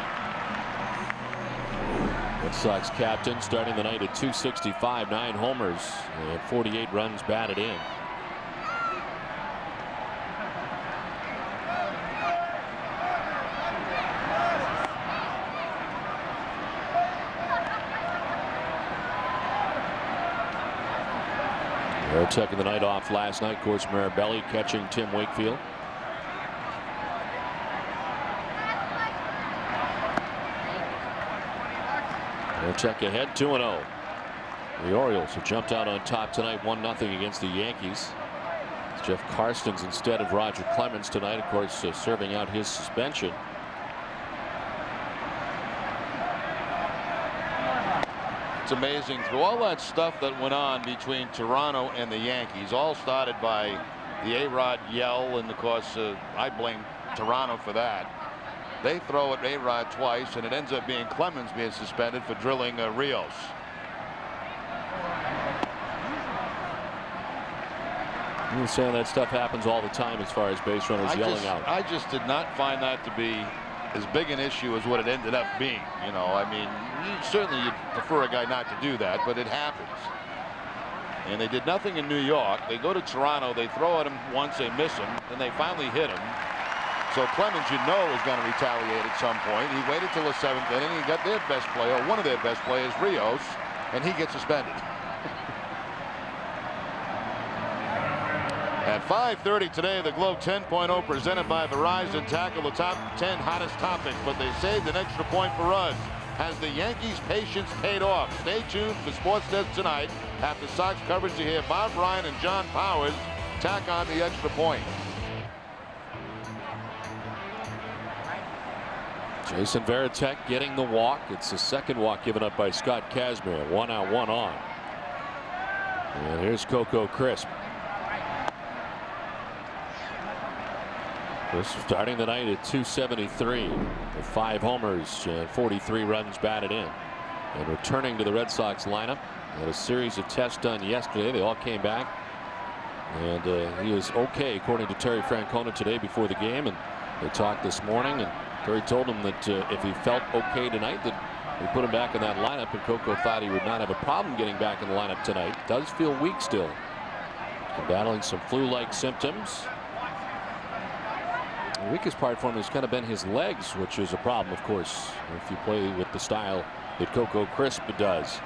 Red Sox captain starting the night at 265, 9 homers, and 48 runs batted in. They're taking the night off last night. Of course, Marabelli catching Tim Wakefield. They'll check ahead 2-0. The Orioles have jumped out on top tonight 1-0 against the Yankees. It's Jeff Karstens instead of Roger Clemens tonight, of course, serving out his suspension.
It's amazing through all that stuff that went on between Toronto and the Yankees, all started by the A-Rod yell, and of course I blame Toronto for that. They throw at A-Rod twice, and it ends up being Clemens being suspended for drilling Rios.
You're saying that stuff happens all the time as far as base runners yelling out.
I just did not find that to be as big an issue as what it ended up being. You know, I mean, certainly you'd prefer a guy not to do that, but it happens. And they did nothing in New York. They go to Toronto, they throw at him once, they miss him, and they finally hit him. So Clemens, you know, is going to retaliate at some point. He waited till the 7th inning. He got their best player, one of their best players, Rios, and he gets suspended. At 5:30 today, the Globe 10.0 presented by Verizon tackle the top 10 hottest topics, but they saved an extra point for us. Has the Yankees' patience paid off? Stay tuned for Sports Desk tonight. After Sox coverage, you hear Bob Ryan and John Powers tack on the extra point.
Jason Varitek getting the walk. It's the second walk given up by Scott Kazmir. 1 out, 1 on. And here's Coco Crisp. Starting the night at 273 with 5 homers and 43 runs batted in. And returning to the Red Sox lineup. Had a series of tests done yesterday. They all came back. And he is okay, according to Terry Francona today before the game. And they talked this morning. And Terry told him that if he felt okay tonight, that we put him back in that lineup. And Coco thought he would not have a problem getting back in the lineup tonight. Does feel weak still. And battling some flu-like symptoms. The weakest part for him has kind of been his legs, which is a problem, of course, if you play with the style that Coco Crisp does.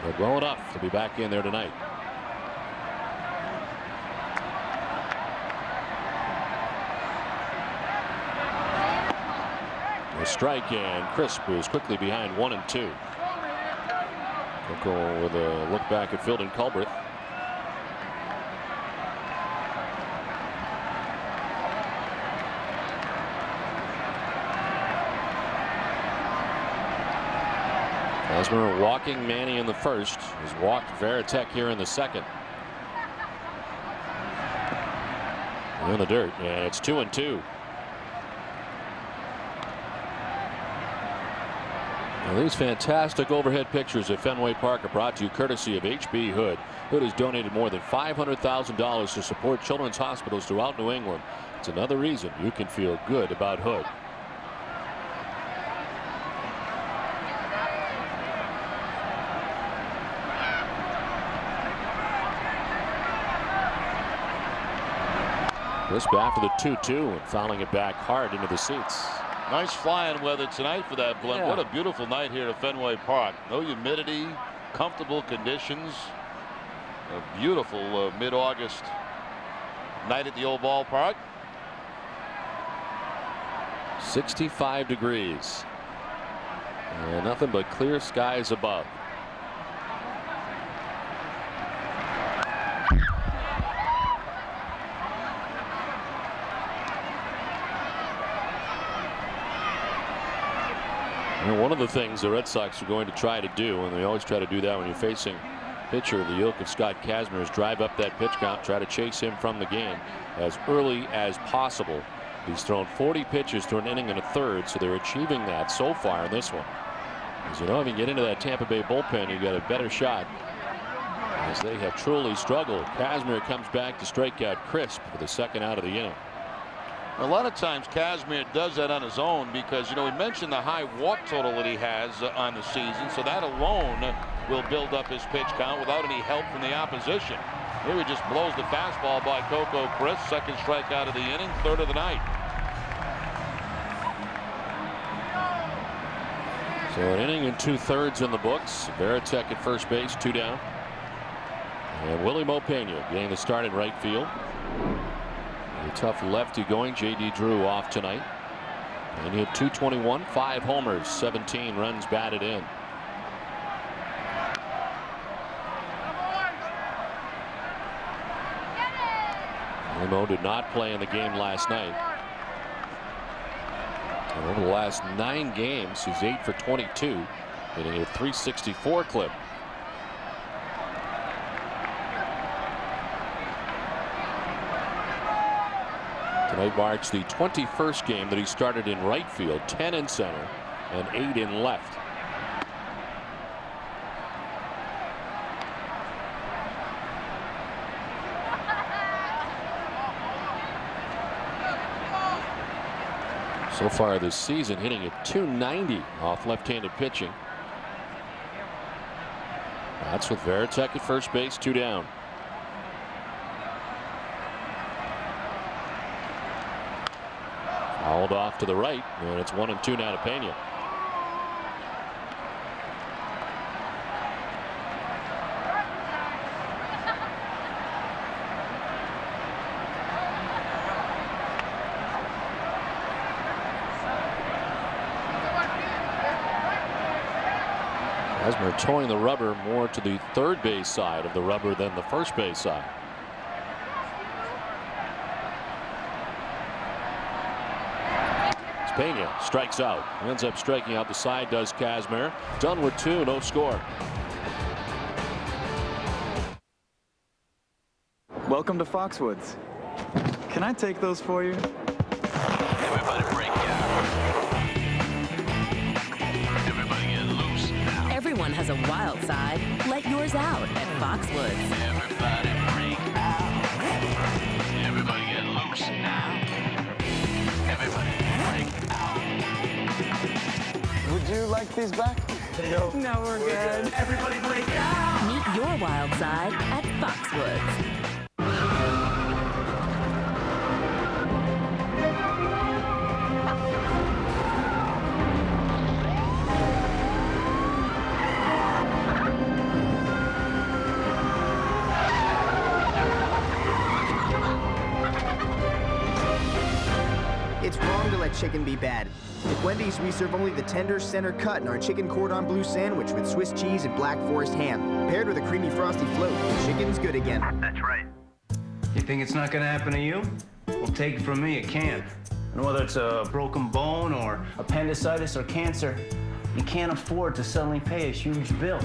But well enough to be back in there tonight. A strike, and Crisp is quickly behind 1-2. Coco with a look back at Fielding Culbreth. Kazmir walking Manny in the first. Has walked Varitek here in the second. In the dirt, and it's 2-2. Now, these fantastic overhead pictures of Fenway Park are brought to you courtesy of H.B. Hood. Hood has donated more than $500,000 to support children's hospitals throughout New England. It's another reason you can feel good about Hood. Crisp after the 2-2 and fouling it back hard into the seats.
Nice flying weather tonight for that blunt.
Yeah.
What a beautiful night here at Fenway Park. No humidity, comfortable conditions. A beautiful mid-August night at the old ballpark.
65 degrees. And nothing but clear skies above. And one of the things the Red Sox are going to try to do, and they always try to do that when you're facing pitcher of the ilk of Scott Kazmir, is drive up that pitch count, try to chase him from the game as early as possible. He's thrown 40 pitches through an inning and a third, so they're achieving that so far in this one. As you know, if you get into that Tampa Bay bullpen, you got a better shot, as they have truly struggled. Kazmir comes back to strike out Crisp for the second out of the inning.
A lot of times Kazmir does that on his own because, you know, we mentioned the high walk total that he has on the season, so that alone will build up his pitch count without any help from the opposition. Here he just blows the fastball by Coco Crisp. Second strikeout of the inning, third of the night. So an inning and 2/3 in the books. Varitek at first base, 2 down.
And Willie Mopena getting the start in right field. A tough lefty going. J.D. Drew off tonight. And he had 221, 5 homers, 17 runs batted in. Willie did not play in the game last night. And over the last 9 games, he's 8 for 22, hitting a .364 clip. Tonight marks the 21st game that he started in right field, 10 in center and 8 in left. So far this season, hitting at .290 off left-handed pitching. That's with Varitek at first base, 2 down. Fouled off to the right, and it's 1-2 now to Pena. Kazmir towing the rubber more to the third base side of the rubber than the first base side. Pena strikes out. Ends up striking out the side, does Kazmir. Done with 2, no score.
Welcome to Foxwoods. Can I take those for you?
Everybody break out. Everybody get loose now.
Everyone has a wild side. Let yours out at Foxwoods.
Everybody break out. Everybody get loose now. Everybody break out.
Would you like these back? No.
No, we're good.
Everybody break out.
Meet your wild side at Foxwoods.
It's wrong to let chicken be bad. At Wendy's, we serve only the tender center cut in our chicken cordon bleu sandwich with Swiss cheese and Black Forest ham, paired with a creamy frosty float. Chicken's good again.
That's right. You think it's not gonna happen to you? Well, take it from me, it can. And whether it's a broken bone or appendicitis or cancer, you can't afford to suddenly pay a huge bill.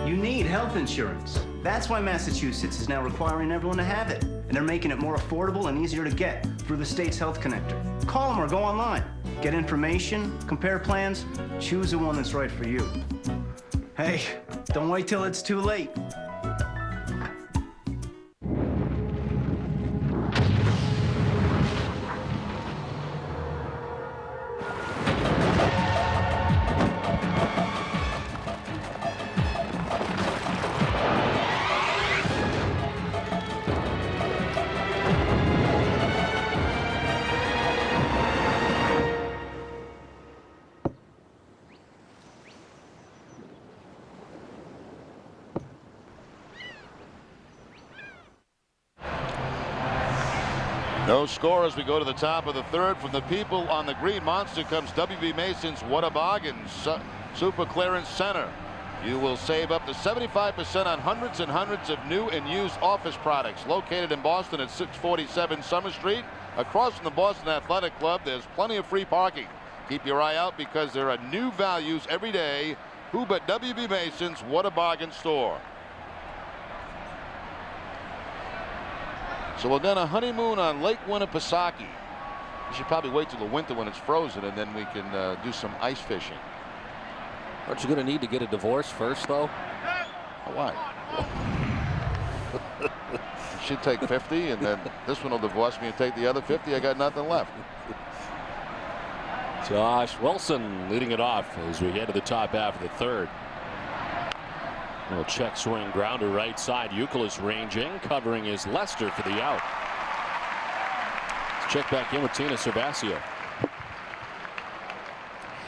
You need health insurance. That's why Massachusetts is now requiring everyone to have it. And they're making it more affordable and easier to get through the state's health connector. Call them or go online. Get information, compare plans, choose the one that's right for you. Hey, don't wait till it's too late.
No score as we go to the top of the third. From the people on the Green Monster comes WB Mason's Whataburger Super Clearance Center. You will save up to 75% on hundreds and hundreds of new and used office products. Located in Boston at 647 Summer Street. Across from the Boston Athletic Club, there's plenty of free parking. Keep your eye out because there are new values every day. Who but WB Mason's Whataburger store. So we're going to honeymoon on Lake Winnipesaukee. We should probably wait till the winter when it's frozen, and then we can do some ice fishing.
Aren't you going to need to get a divorce first, though?
Why? You should take 50, and then this one will divorce me and take the other 50. I got nothing left.
Josh Wilson leading it off as we head to the top half of the third. A check swing grounder right side. Youkilis ranging, covering is Lester for the out. Let's check back in with Tina Cervasio.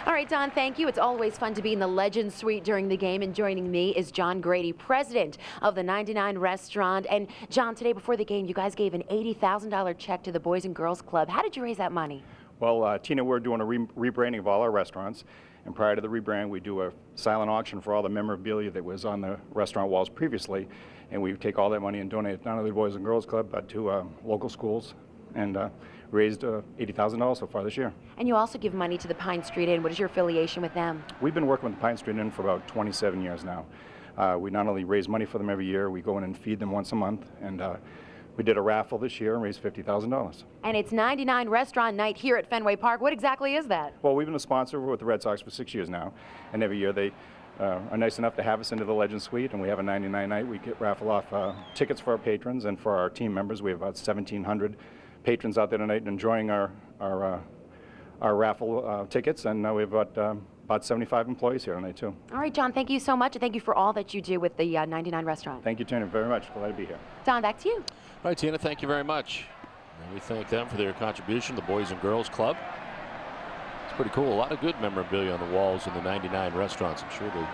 All right, Don, thank you. It's always fun to be in the Legends Suite during the game, and joining me is John Grady, president of the 99 Restaurant. And John, today before the game, you guys gave an $80,000 check to the Boys and Girls Club. How did you raise that money?
Well, Tina, we're doing a rebranding of all our restaurants, and prior to the rebrand, we do a silent auction for all the memorabilia that was on the restaurant walls previously, and we take all that money and donate it not only to the Boys and Girls Club, but to local schools, and raised $80,000 so far this year.
And you also give money to the Pine Street Inn. What is your affiliation with them?
We've been working with the Pine Street Inn for about 27 years now. We not only raise money for them every year, we go in and feed them once a month, and we did a raffle this year and raised $50,000.
And it's 99 Restaurant Night here at Fenway Park. What exactly is that?
Well, we've been a sponsor with the Red Sox for 6 years now, and every year they are nice enough to have us into the Legends Suite, and we have a 99 night. We raffle off tickets for our patrons and for our team members. We have about 1,700 patrons out there tonight enjoying our raffle tickets, and we have about 75 employees here tonight too.
All right, John, thank you so much, and thank you for all that you do with the 99 Restaurant.
Thank you, Tina, very much. Glad to be here.
Don, back to you.
All right, Tina, thank you very much. And we thank them for their contribution, the Boys and Girls Club. It's pretty cool. A lot of good memorabilia on the walls in the 99 Restaurants. I'm sure they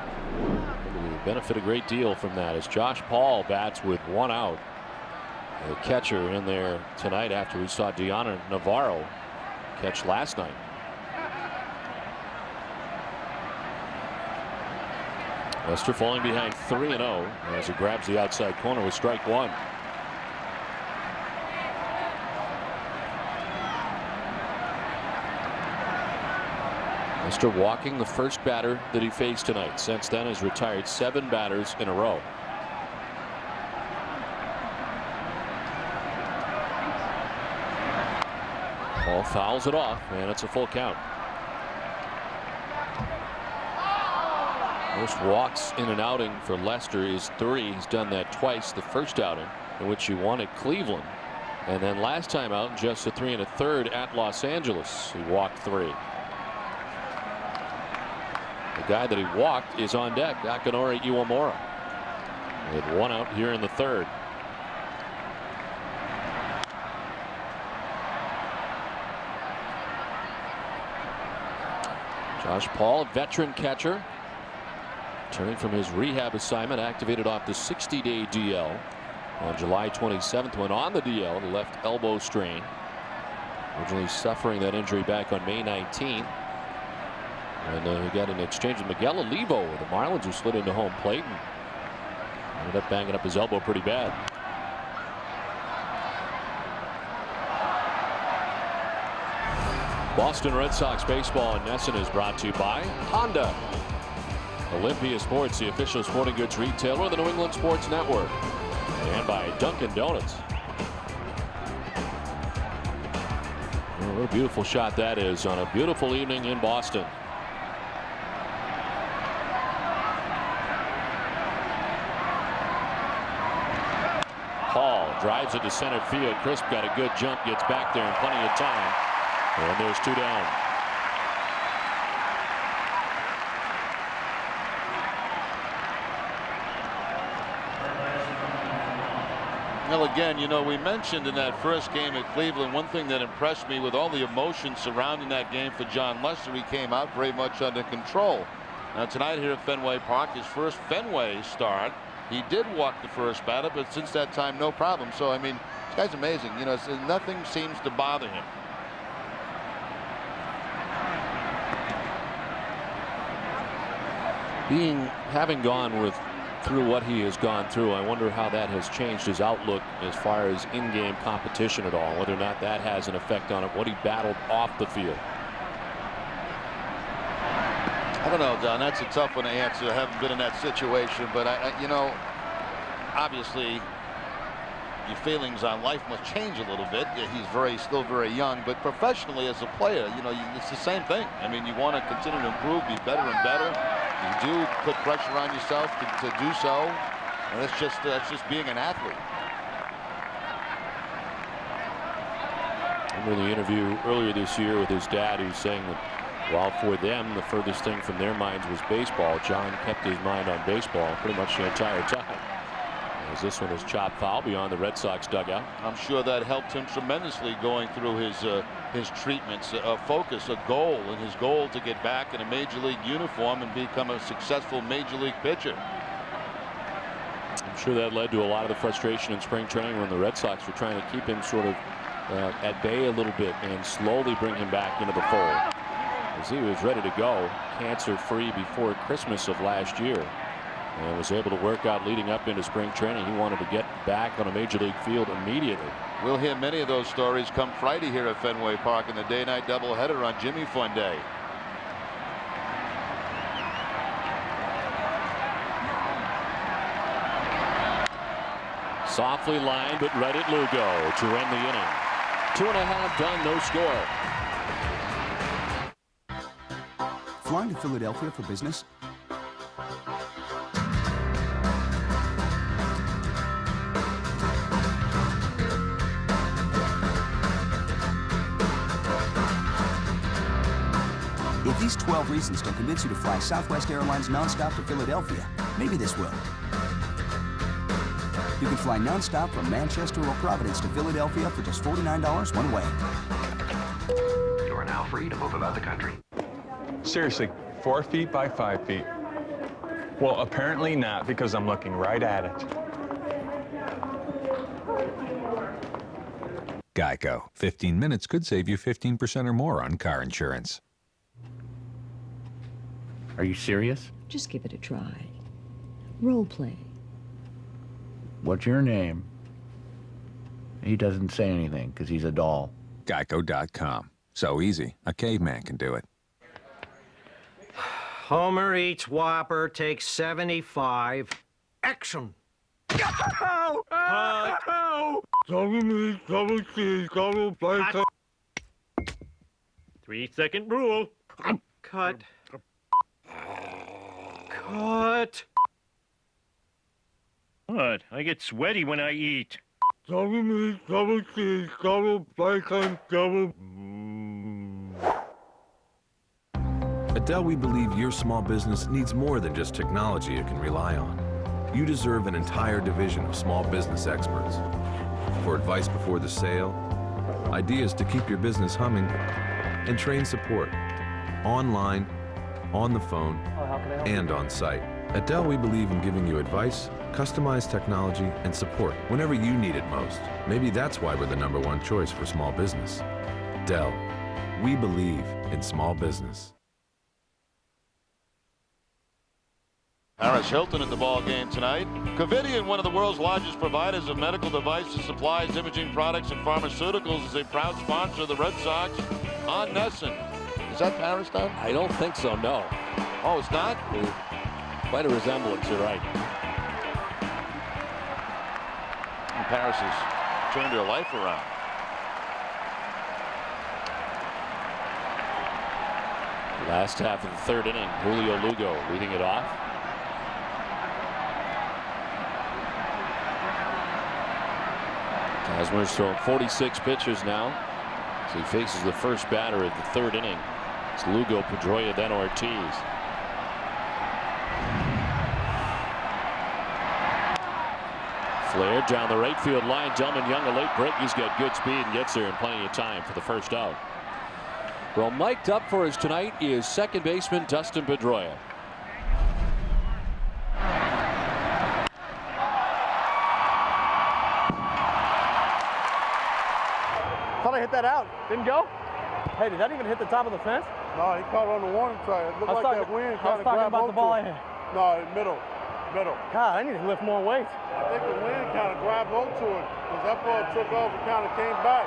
benefit a great deal from that as Josh Paul bats with one out. The catcher in there tonight after we saw Deanna Navarro catch last night. Lester falling behind 3-0 as he grabs the outside corner with strike one. Lester walking the first batter that he faced tonight. Since then has retired 7 batters in a row. Paul fouls it off, and it's a full count. Most walks in an outing for Lester is 3. He's done that twice. The first outing in which he won at Cleveland, and then last time out just a 3 1/3 at Los Angeles. He walked 3. The guy that he walked is on deck, Akinori Iwamura, with 1 out here in the 3rd. Josh Paul, veteran catcher, returning from his rehab assignment, activated off the 60-day DL on July 27th, went on the DL, the left elbow strain, originally suffering that injury back on May 19th. And he got an exchange with Miguel Olivo with the Marlins, who slid into home plate and ended up banging up his elbow pretty bad. Boston Red Sox baseball in Nesson is brought to you by Honda. Olympia Sports, the official sporting goods retailer of the New England Sports Network. And by Dunkin' Donuts. Oh, what a beautiful shot that is on a beautiful evening in Boston. Paul drives it to center field. Crisp got a good jump, gets back there in plenty of time. And there's 2 down. Well, again, you know, we mentioned in that first game at Cleveland, one thing that impressed me with all the emotion surrounding that game for John Lester, he came out very much under control. Now tonight here at Fenway Park, his first Fenway start, he did walk the first batter, but since that time, no problem. So, I mean, this guy's amazing. You know, nothing seems to bother him. Having gone through what he has gone through, I wonder how that has changed his outlook as far as in-game competition at all, whether or not that has an effect on it, what he battled off the field.
I don't know, Don. That's a tough one to answer. I haven't been in that situation, but you know, obviously your feelings on life must change a little bit. He's still very young, but professionally as a player, you know, it's the same thing. I mean, you want to continue to improve, be better and better. You do put pressure on yourself to do so, and that's just being an athlete.
I remember the interview earlier this year with his dad, who's saying that while for them the furthest thing from their minds was baseball, John kept his mind on baseball pretty much the entire time.
as this one is chopped foul beyond the Red Sox dugout.
I'm sure that helped him tremendously going through his treatments. A focus, a goal, and his goal to get back in a major league uniform and become a successful major league pitcher.
I'm sure that led to a lot of the frustration in spring training when the Red Sox were trying to keep him sort of at bay a little bit and slowly bring him back into the fold, as he was ready to go, cancer-free before Christmas of last year, and was able to work out leading up into spring training. He wanted to get back on a major league field immediately.
We'll hear many of those stories come Friday here at Fenway Park in the day-night doubleheader on Jimmy Fun Day.
Softly lined, but right at Lugo to end the inning. 2.5 done, no score.
Flying to Philadelphia for business? If these 12 reasons don't convince you to fly Southwest Airlines nonstop to Philadelphia, maybe this will. You can fly nonstop from Manchester or Providence to Philadelphia for just $49 one way.
You are now free to move about the country.
Seriously, 4 feet by 5 feet. Well, apparently not, because I'm looking right at it.
Geico. 15 minutes could save you 15% or more on car insurance.
Are you serious?
Just give it a try. Role play.
What's your name? He doesn't say anything because he's a doll.
Geico.com. So easy, a caveman can do it.
Homer eats Whopper, takes 75. Action!
Double meat, double cheese, double bacon.
3-second rule. Cut. Cut.
What? I get sweaty when I eat. Double meat, double cheese, double bacon, double...
At Dell, we believe your small business needs more than just technology it can rely on. You deserve an entire division of small business experts. For advice before the sale, ideas to keep your business humming, and trained support, online, on the phone, and on site. At Dell, we believe in giving you advice, customized technology, and support whenever you need it most. Maybe that's why we're the #1 choice for small business. Dell, we believe in small business.
Paris Hilton in the ball game tonight. Covidien, one of the world's largest providers of medical devices, supplies, imaging products, and pharmaceuticals, is a proud sponsor of the Red Sox on Nesson. Is that Paris done?
I don't think so, no.
Oh, it's not?
Quite a resemblance, you're right.
And Paris has turned her life around.
Last half of the third inning, Julio Lugo leading it off. Kazmir's thrown 46 pitches now as he faces the first batter of the third inning. It's Lugo, Pedroia, then Ortiz. Flair down the right field line. Delman Young, a late break. He's got good speed and gets there in plenty of time for the first out. Well, mic'd up for us tonight is second baseman Dustin Pedroia.
Thought I hit that out. Didn't go? Hey, did that even hit the top of the fence?
No, he caught it on the warning track. It looked like that wind kind of grabbed
about the ball I hit.
No, middle.
God, I need to lift more weight.
I think the wind kind of grabbed onto it because that ball took off and kind of came back.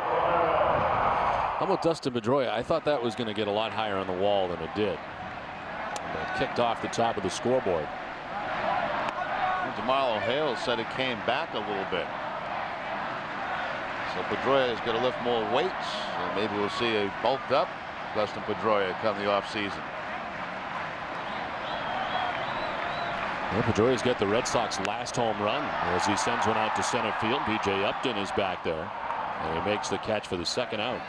How about Dustin Pedroia? I thought that was going to get a lot higher on the wall than it did. And it kicked off the top of the scoreboard.
DeMarlo Hale said it came back a little bit. So Pedroia is going to lift more weights, and maybe we'll see a bulked up Dustin Pedroia come the offseason.
Well, Pedroia's got the Red Sox last home run as he sends one out to center field. B.J. Upton is back there, and he makes the catch for the second out.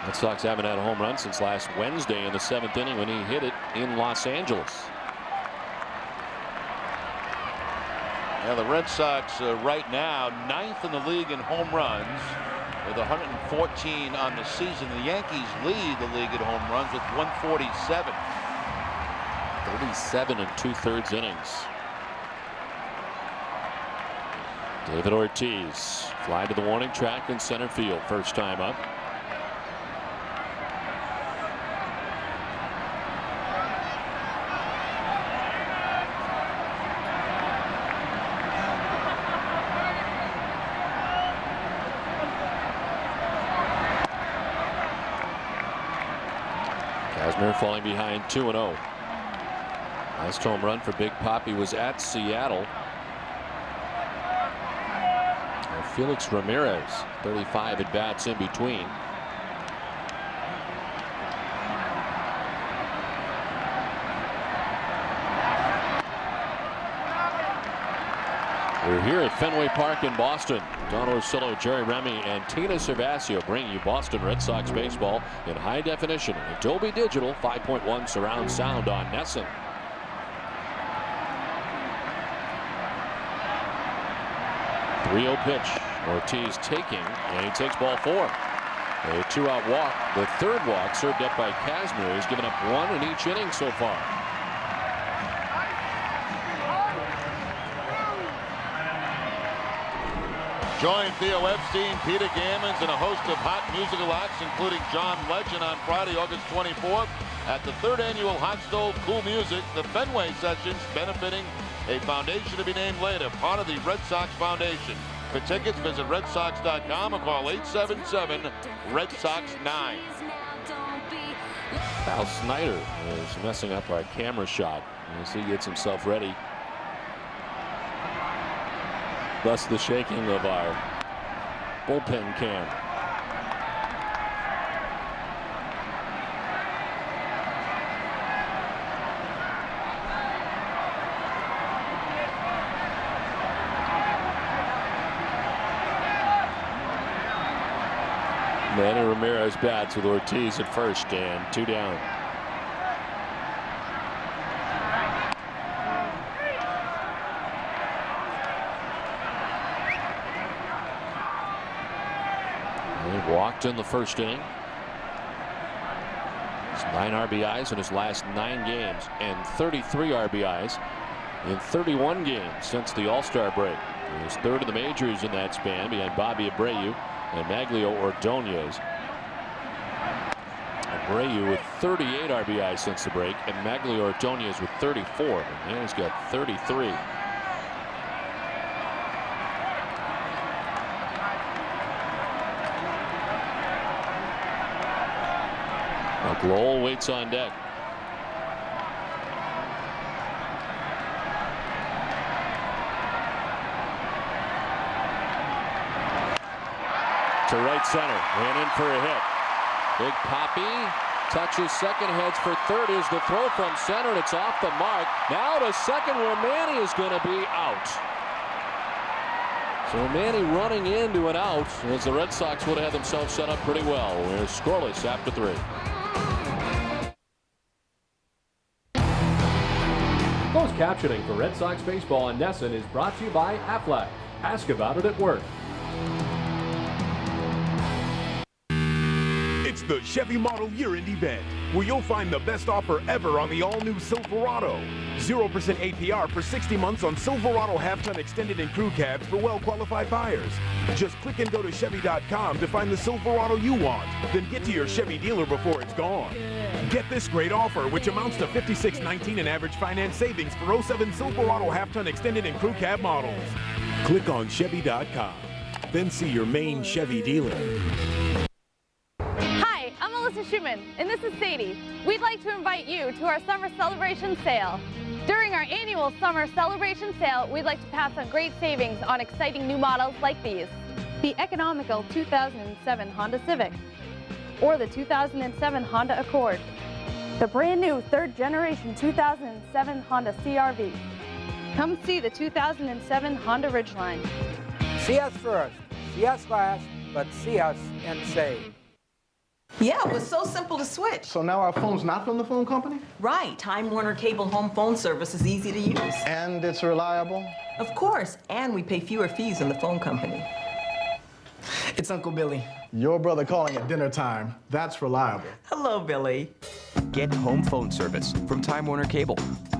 Red Sox haven't had a home run since last Wednesday in the 7th inning when he hit it in Los Angeles.
Yeah, the Red Sox right now 9th in the league in home runs with 114 on the season. The Yankees lead the league in home runs with 147.
37 2/3 innings. David Ortiz fly to the warning track in center field. First time up. Kazmir falling behind 2-0. Last home run for Big Papi was at Seattle. And Felix Ramirez, 35 at bats in between. We're here at Fenway Park in Boston. Don Orsillo, Jerry Remy, and Tina Cervasio bringing you Boston Red Sox baseball in high definition. Dolby Digital 5.1 surround sound on NESN. 3-0 pitch. Ortiz taking, and he takes ball 4. A 2-out walk. The third walk served up by Kazmir. He's given up 1 in each inning so far.
Join Theo Epstein, Peter Gammons, and a host of hot musical acts, including John Legend, on Friday, August 24th at the 3rd annual Hot Stove Cool Music, the Fenway Sessions, benefiting a foundation to be named later, part of the Red Sox Foundation. For tickets, visit redsox.com or call 877-RED-SOX-9.
Kyle Snyder is messing up our camera shot as he gets himself ready. Thus the shaking of our bullpen cam. Manny Ramirez bats with Ortiz at first and 2 down. He walked in the first inning. It's 9 RBIs in his last 9 games and 33 RBIs in 31 games since the All-Star break. He was 3rd in the majors in that span behind Bobby Abreu and Maglio Ordonez. Abreu with 38 RBIs since the break, and Maglio Ordonez with 34. And he's got 33. Lowell waits on deck. To right center, ran in for a hit. Big Papi touches second, heads for third. Is the throw from center, and it's off the mark. Now to second, where Manny is going to be out. So Manny running into an out, as the Red Sox would have had themselves set up pretty well. We're scoreless after 3. Closed captioning for Red Sox baseball on NESN is brought to you by Aflac. Ask about it at work.
It's the Chevy Model Year-End event, where you'll find the best offer ever on the all-new Silverado. 0% APR for 60 months on Silverado half-ton extended and crew cabs for well-qualified buyers. Just click and go to Chevy.com to find the Silverado you want, then get to your Chevy dealer before it's gone. Get this great offer, which amounts to $56.19 in average finance savings for 07 Silverado half-ton extended and crew cab models. Click on Chevy.com, then see your main Chevy dealer.
Hi, I'm Melissa Schumann, and this is Sadie. We'd like to invite you to our Summer Celebration Sale. During our annual Summer Celebration Sale, we'd like to pass on great savings on exciting new models like these. The economical 2007 Honda Civic, or the 2007 Honda Accord. The brand new 3rd generation 2007 Honda CR-V. Come see the 2007 Honda Ridgeline.
See us first, see us last, but see us and save.
Yeah, it was so simple to switch.
So now our phone's not from the phone company?
Right. Time Warner Cable Home Phone Service is easy to use.
And it's reliable?
Of course. And we pay fewer fees than the phone company.
It's Uncle Billy. Your brother calling at dinner time. That's reliable.
Hello, Billy.
Get home phone service from Time Warner Cable.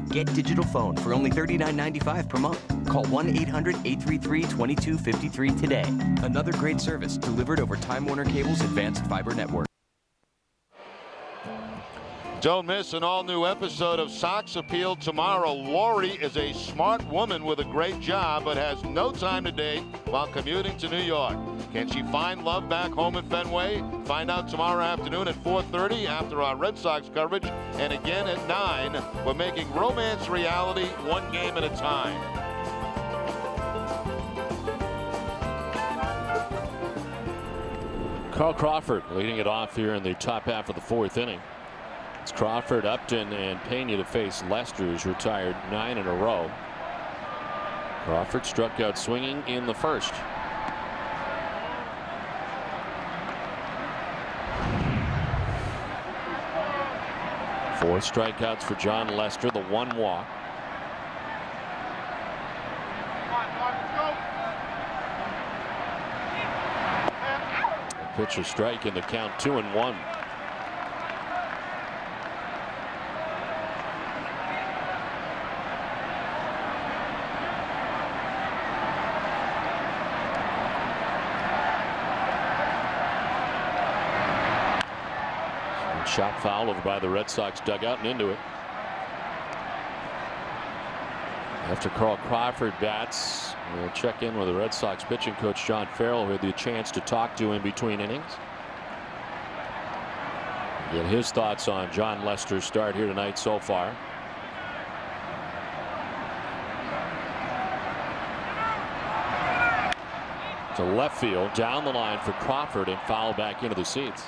Get digital phone for only $39.95 per month. Call 1-800-833-2253 today. Another great service delivered over Time Warner Cable's advanced fiber network.
Don't miss an all-new episode of Sox Appeal tomorrow. Lori is a smart woman with a great job but has no time to date while commuting to New York. Can she find love back home in Fenway? Find out tomorrow afternoon at 4:30 after our Red Sox coverage, and again at 9. We're making romance reality one game at a time.
Carl Crawford leading it off here in the top half of the 4th inning. It's Crawford, Upton, and Pena to face Lester, who's retired 9 in a row. Crawford struck out swinging in the first. Four strikeouts for John Lester, the 1 walk. Pitcher strike in the count, 2-1. Shot foul over by the Red Sox dugout and into it. After Carl Crawford bats, we'll check in with the Red Sox pitching coach John Farrell, who had the chance to talk to in between innings. Get his thoughts on John Lester's start here tonight so far. To left field, down the line for Crawford, and foul back into the seats.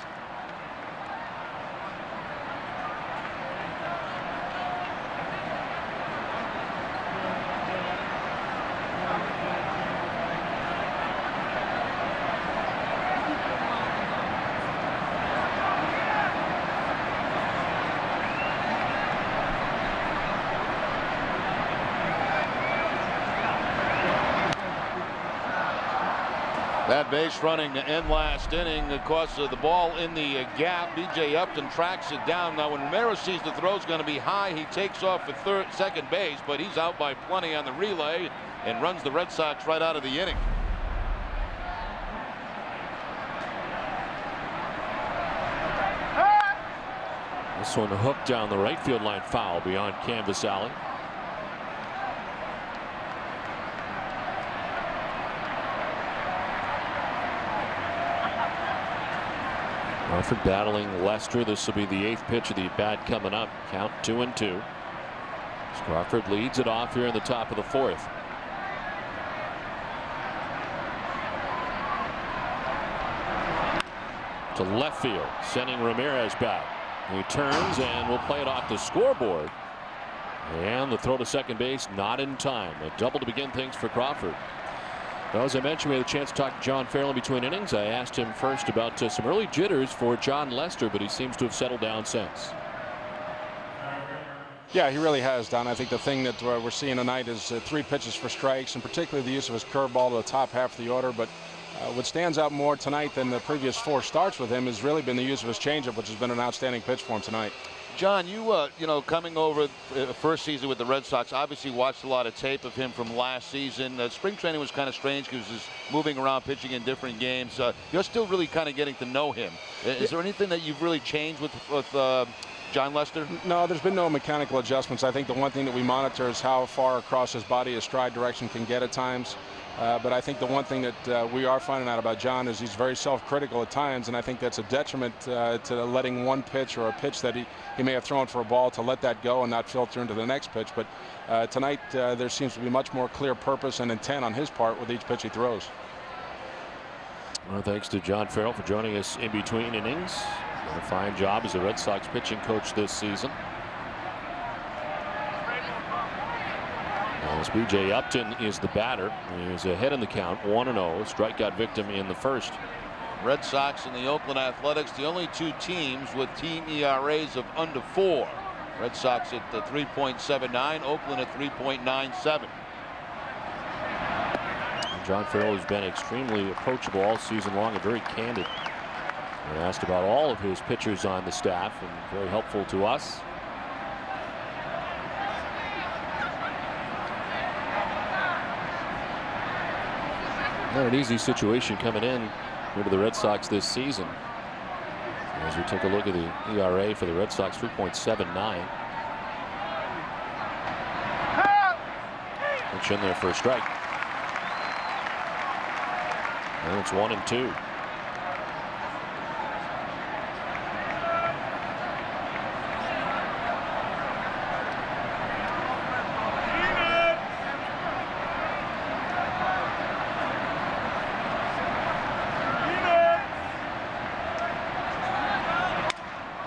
That base running to end last inning because of the ball in the gap. B.J. Upton tracks it down. Now when Ramirez sees the throw's going to be high, he takes off for second base, but he's out by plenty on the relay and runs the Red Sox right out of the inning.
This one hooked down the right field line, foul beyond Canvas Alley. Crawford battling Lester. This will be the 8th pitch of the bat coming up. Count 2-2. Crawford leads it off here in the top of the 4th. To left field, sending Ramirez back. He turns and will play it off the scoreboard. And the throw to second base, not in time. A double to begin things for Crawford. Well, as I mentioned, we had a chance to talk to John Farrell in between innings. I asked him first about some early jitters for John Lester, but he seems to have settled down since.
Yeah, he really has, Don. I think the thing that we're seeing tonight is 3 pitches for strikes, and particularly the use of his curveball to the top half of the order. But what stands out more tonight than the previous 4 starts with him has really been the use of his changeup, which has been an outstanding pitch for him tonight.
John, you know, coming over first season with the Red Sox, obviously watched a lot of tape of him from last season. Spring training was kind of strange because he was moving around, pitching in different games. You're still really kind of getting to know him. Is there anything that you've really changed with John Lester?
No, there's been no mechanical adjustments. I think the one thing that we monitor is how far across his body his stride direction can get at times. But I think the one thing that we are finding out about John is he's very self-critical at times, and I think that's a detriment to letting one pitch or a pitch that he may have thrown for a ball to let that go and not filter into the next pitch. But tonight there seems to be much more clear purpose and intent on his part with each pitch he throws.
Well, thanks to John Farrell for joining us in between innings. Done a fine job as a Red Sox pitching coach this season. As B.J. Upton is the batter. He is ahead in the count, 1-0, strikeout victim in the first.
Red Sox and the Oakland Athletics, the only two teams with team ERAs of under 4. Red Sox at 3.79, Oakland at 3.97.
John Farrell has been extremely approachable all season long and very candid. And asked about all of his pitchers on the staff and very helpful to us. Not an easy situation coming in into the Red Sox this season. As we take a look at the ERA for the Red Sox, 3.79. Pitch in there for a strike. And it's 1-2.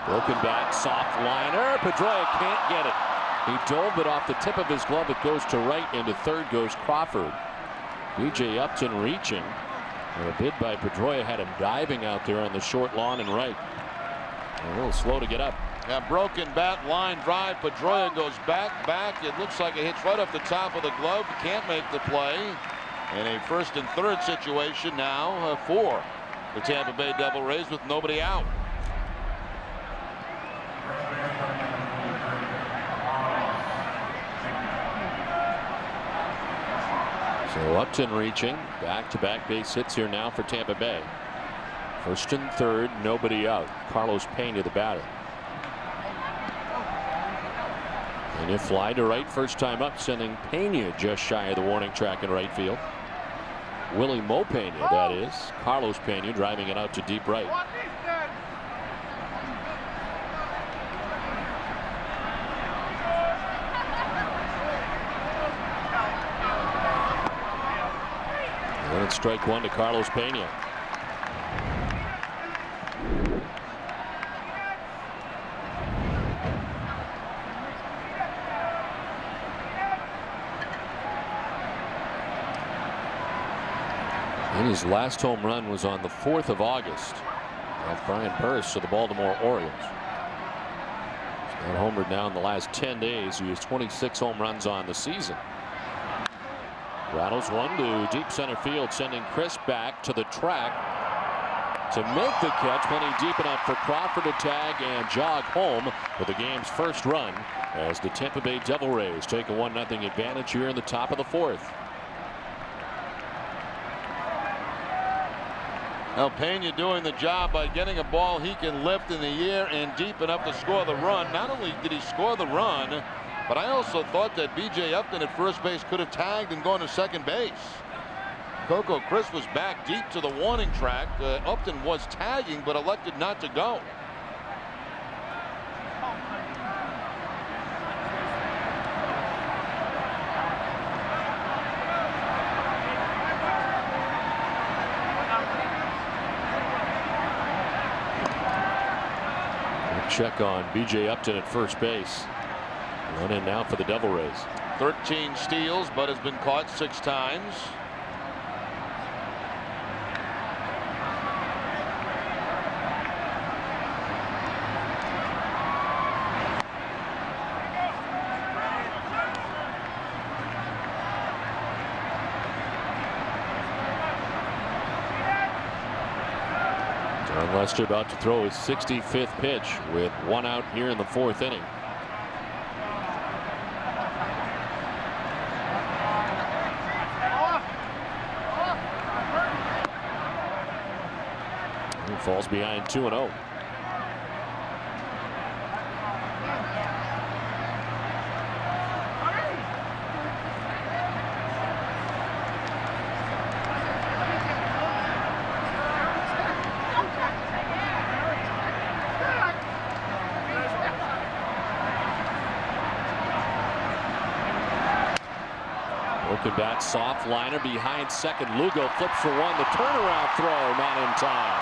Broken back, soft liner. Pedroia can't get it. He dove it off the tip of his glove. It goes to right, into third goes Crawford. B.J. Upton reaching. And a bid by Pedroia had him diving out there on the short lawn and right. A little slow to get up.
Yeah, broken bat, line drive. Pedroia goes back. It looks like it hits right off the top of the glove. Can't make the play. And a first and third situation now for the Tampa Bay Devil Rays with nobody out.
So Upton reaching, back-to-back base hits here now for Tampa Bay. First and third, nobody out. Carlos Pena, the batter. Pena fly to right, first time up, sending Pena just shy of the warning track in right field. Willie Mo Pena, that is. Carlos Pena driving it out to deep right. And it's strike one to Carlos Pena. And his last home run was on the 4th of August off Brian Burris of the Baltimore Orioles. He's not homered now in the last 10 days. He has 26 home runs on the season. Rattles one to deep center field, sending Chris back to the track to make the catch. Plenty deep enough for Crawford to tag and jog home for the game's first run as the Tampa Bay Devil Rays take a 1-0 advantage here in the top of the 4th.
Now Pena doing the job by getting a ball he can lift in the air and deep enough to score the run. Not only did he score the run, but I also thought that B.J. Upton at first base could have tagged and gone to second base. Coco Chris was back deep to the warning track. Upton was tagging but elected not to go.
Check on B.J. Upton at first base. Run in now for the Devil Rays.
13 steals, but has been caught 6 times.
John Lester about to throw his 65th pitch with 1 out here in the 4th inning. He falls behind 2-0. Broken bat, soft liner behind second. Lugo flips for one. The turnaround throw not in time.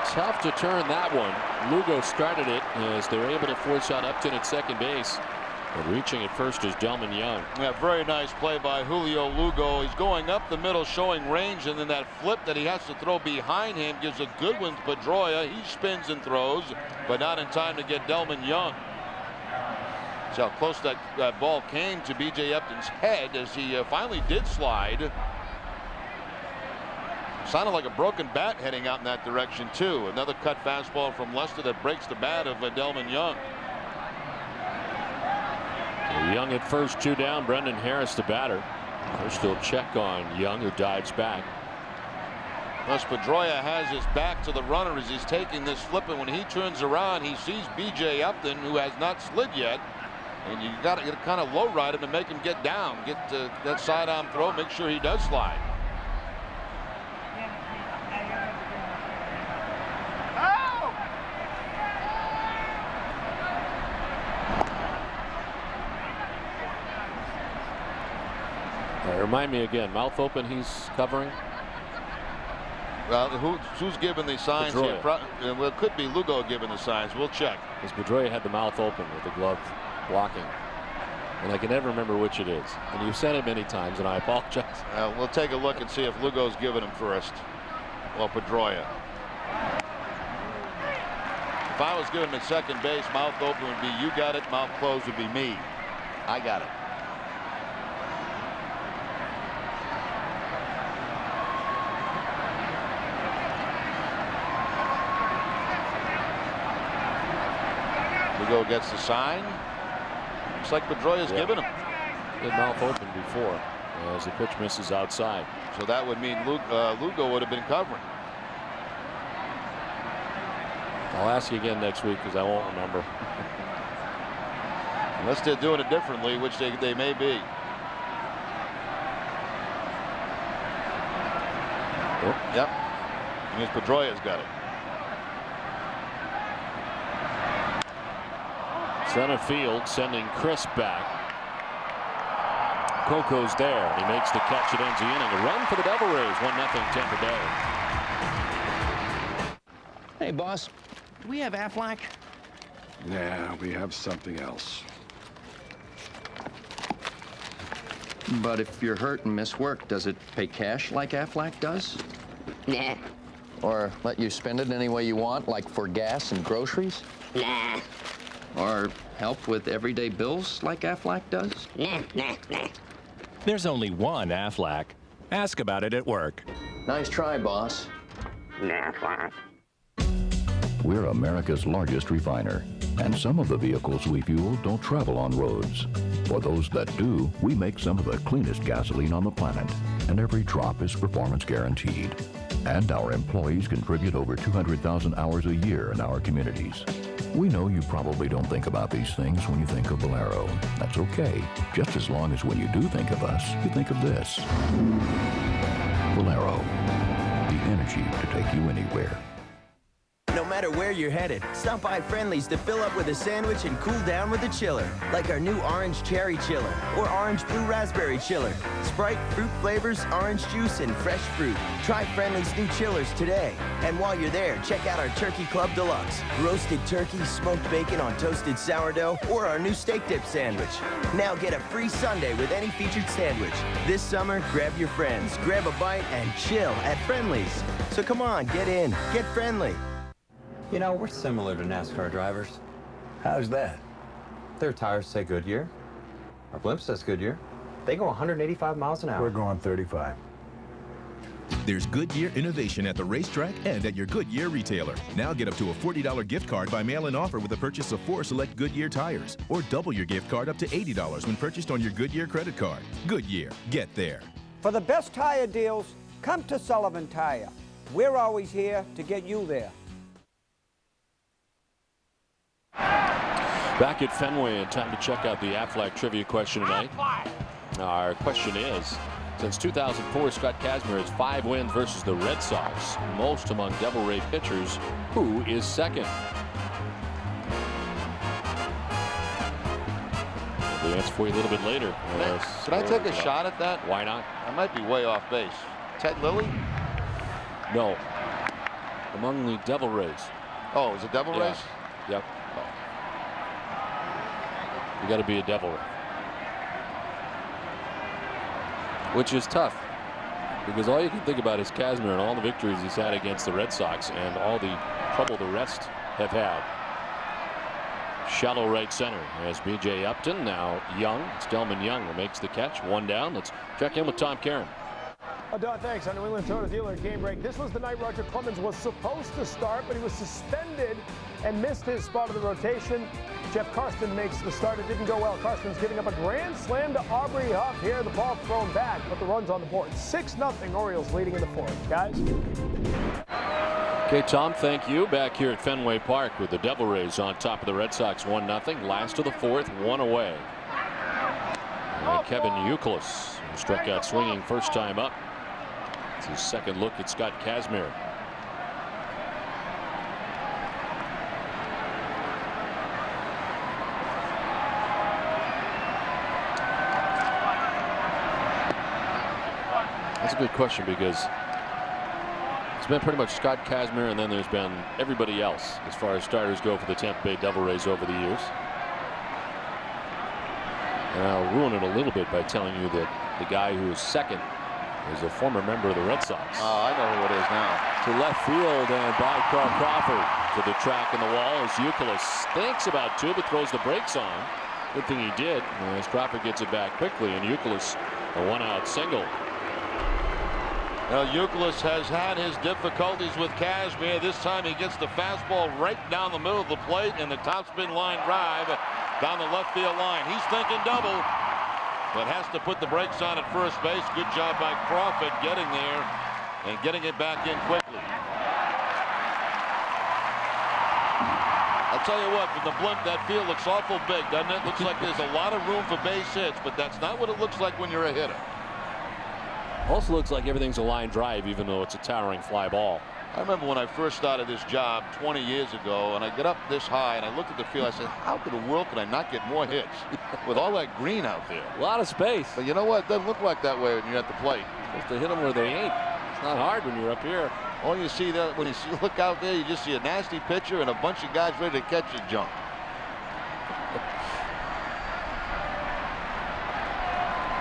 Tough to turn that one. Lugo started it as they were able to force out Upton at second base. And reaching at first is Delman Young.
Yeah, very nice play by Julio Lugo. He's going up the middle, showing range, and then that flip that he has to throw behind him gives a good one to Pedroia. He spins and throws, but not in time to get Delman Young. See how close that ball came to B.J. Upton's head as he finally did slide. Sounded like a broken bat heading out in that direction, too. Another cut fastball from Lester that breaks the bat of Delman Young.
Young at first, 2 down. Brendan Harris, the batter. There's still check on Young, who dives back.
Thus Pedroia has his back to the runner as he's taking this flip, and when he turns around, he sees B.J. Upton, who has not slid yet. And you got to kind of low ride him to make him get down, get that sidearm throw, make sure he does slide.
Remind me again, mouth open, he's covering.
Well, who's giving the signs here? Well, it could be Lugo giving the signs. We'll check.
Because Pedroia had the mouth open with the glove blocking. And I can never remember which it is. And you've said it many times, and I apologize.
We'll take a look and see if Lugo's giving him first. Well, Pedroia. If I was giving him at second base, mouth open would be you got it, mouth closed would be me. I got it. Lugo gets the sign. Looks like Pedroia's giving him.
He had mouth open before as the pitch misses outside.
So that would mean Lugo would have been covering.
I'll ask you again next week because I won't remember.
Unless they're doing it differently, which they may be. Yep. And Pedroia's got it.
Center field sending Chris back. Coco's there. He makes the catch. It ends the inning. A run for the Devil Rays. 1-0 Tampa Bay.
Hey, boss. Do we have Aflac?
Nah, we have something else.
But if you're hurt and miss work, does it pay cash like Aflac does?
Nah.
Or let you spend it any way you want, like for gas and groceries?
Nah.
Or help with everyday bills like Aflac does?
Nah.
There's only one Aflac. Ask about it at work.
Nice try, boss.
Nah.
We're America's largest refiner, and some of the vehicles we fuel don't travel on roads. For those that do, we make some of the cleanest gasoline on the planet, and every drop is performance guaranteed. And our employees contribute over 200,000 hours a year in our communities. We know you probably don't think about these things when you think of Valero. That's okay, just as long as when you do think of us, you think of this. Valero, the energy to take you anywhere.
No matter where you're headed, stop by Friendly's to fill up with a sandwich and cool down with a chiller, like our new Orange Cherry Chiller or Orange Blue Raspberry Chiller. Sprite, fruit flavors, orange juice, and fresh fruit. Try Friendly's new chillers today. And while you're there, check out our Turkey Club Deluxe. Roasted turkey, smoked bacon on toasted sourdough, or our new steak dip sandwich. Now get a free sundae with any featured sandwich. This summer, grab your friends, grab a bite, and chill at Friendly's. So come on, get in, get friendly.
You know, we're similar to NASCAR drivers.
How's that?
Their tires say Goodyear. Our blimp says Goodyear. They go 185 miles an hour.
We're going 35.
There's Goodyear innovation at the racetrack and at your Goodyear retailer. Now get up to a $40 gift card by mail-in offer with the purchase of 4 select Goodyear tires. Or double your gift card up to $80 when purchased on your Goodyear credit card. Goodyear, get there.
For the best tire deals, come to Sullivan Tire. We're always here to get you there.
Back at Fenway, and time to check out the Aflac trivia question tonight. Our question is, since 2004, Scott Kazmir has 5 wins versus the Red Sox, most among Devil Ray pitchers. Who is second? The answer for you a little bit later.
Can I take a shot at that?
Why not?
I might be way off base. Ted Lilly?
No. Among the Devil Rays.
Oh, is it Devil Rays?
Yep. you got to be a Devil Ray. Which is tough, because all you can think about is Kazmir and all the victories he's had against the Red Sox and all the trouble the rest have had. Shallow right center as B.J. Upton, now Young. It's Delman Young who makes the catch. One down. Let's check in with Tom Caron.
Don, thanks. On New England Toyota dealer game break. This was the night Roger Clemens was supposed to start, but he was suspended and missed his spot of the rotation. Jeff Karsten makes the start. It didn't go well. Karsten's giving up a grand slam to Aubrey Huff. Here, the ball thrown back, but the run's on the board. 6-0 Orioles leading in the fourth. Guys?
Okay, Tom, thank you. Back here at Fenway Park with the Devil Rays on top of the Red Sox 1-0. Last of the fourth, one away. And Kevin Youkilis, who struck out swinging first time up. It's his second look at Scott Kazmir. That's a good question, because it's been pretty much Scott Kazmir, and then there's been everybody else as far as starters go for the Tampa Bay Devil Rays over the years. And I'll ruin it a little bit by telling you that the guy who is second is a former member of the Red Sox.
Oh, I know who it is now.
To left field, and by Carl Crawford to the track in the wall as Youkilis thinks about two, but throws the brakes on. Good thing he did, as Crawford gets it back quickly, and Youkilis a one-out single.
Well, Youkilis has had his difficulties with Kazmir. This time he gets the fastball right down the middle of the plate and the topspin line drive down the left field line. He's thinking double, but has to put the brakes on at first base. Good job by Crawford getting there and getting it back in quickly. I'll tell you what, from the blimp, that field looks awful big, doesn't it? Looks like there's a lot of room for base hits, but that's not what it looks like when you're a hitter.
Also looks like everything's a line drive, even though it's a towering fly ball.
I remember when I first started this job 20 years ago, and I get up this high, and I looked at the field. I said, how in the world could I not get more hits with all that green out there?
A lot of space.
But you know what? It doesn't look like that way when you're at the plate.
Supposed to hit them where they ain't. It's not hard when you're up here.
All you see there, when you look out there, you just see a nasty pitcher and a bunch of guys ready to catch your junk.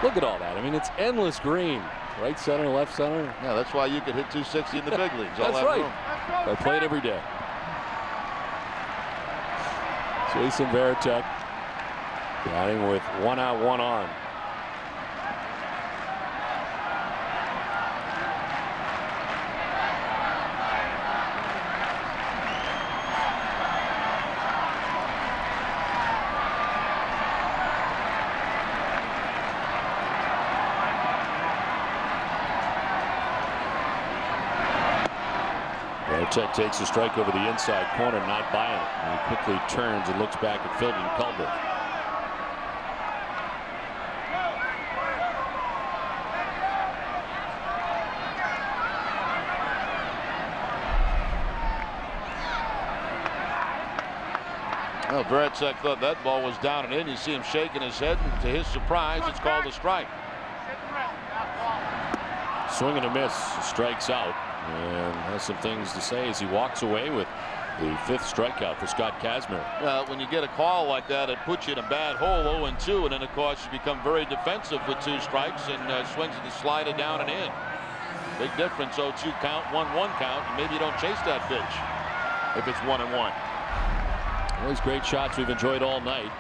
Look at all that. I mean, it's endless green. Right center, left center.
Yeah, that's why you could hit 260 in the big leagues.
That's right. I play it every day. Jason Varitek batting with one out, one on. Varitek takes a strike over the inside corner, not by it. And he quickly turns and looks back at Philbin Culver.
Well, Varitek thought that ball was down and in. You see him shaking his head, and to his surprise, it's called a strike.
Swing and a miss, strikes out, and has some things to say as he walks away with the fifth strikeout for Scott Kazmir.
Well, when you get a call like that, it puts you in a bad hole, 0-2, and then, of course, you become very defensive with two strikes and swings the slider down and in. Big difference, 0-2 count, 1-1 count, and maybe you don't chase that pitch if it's 1-1.
Always great shots we've enjoyed all night.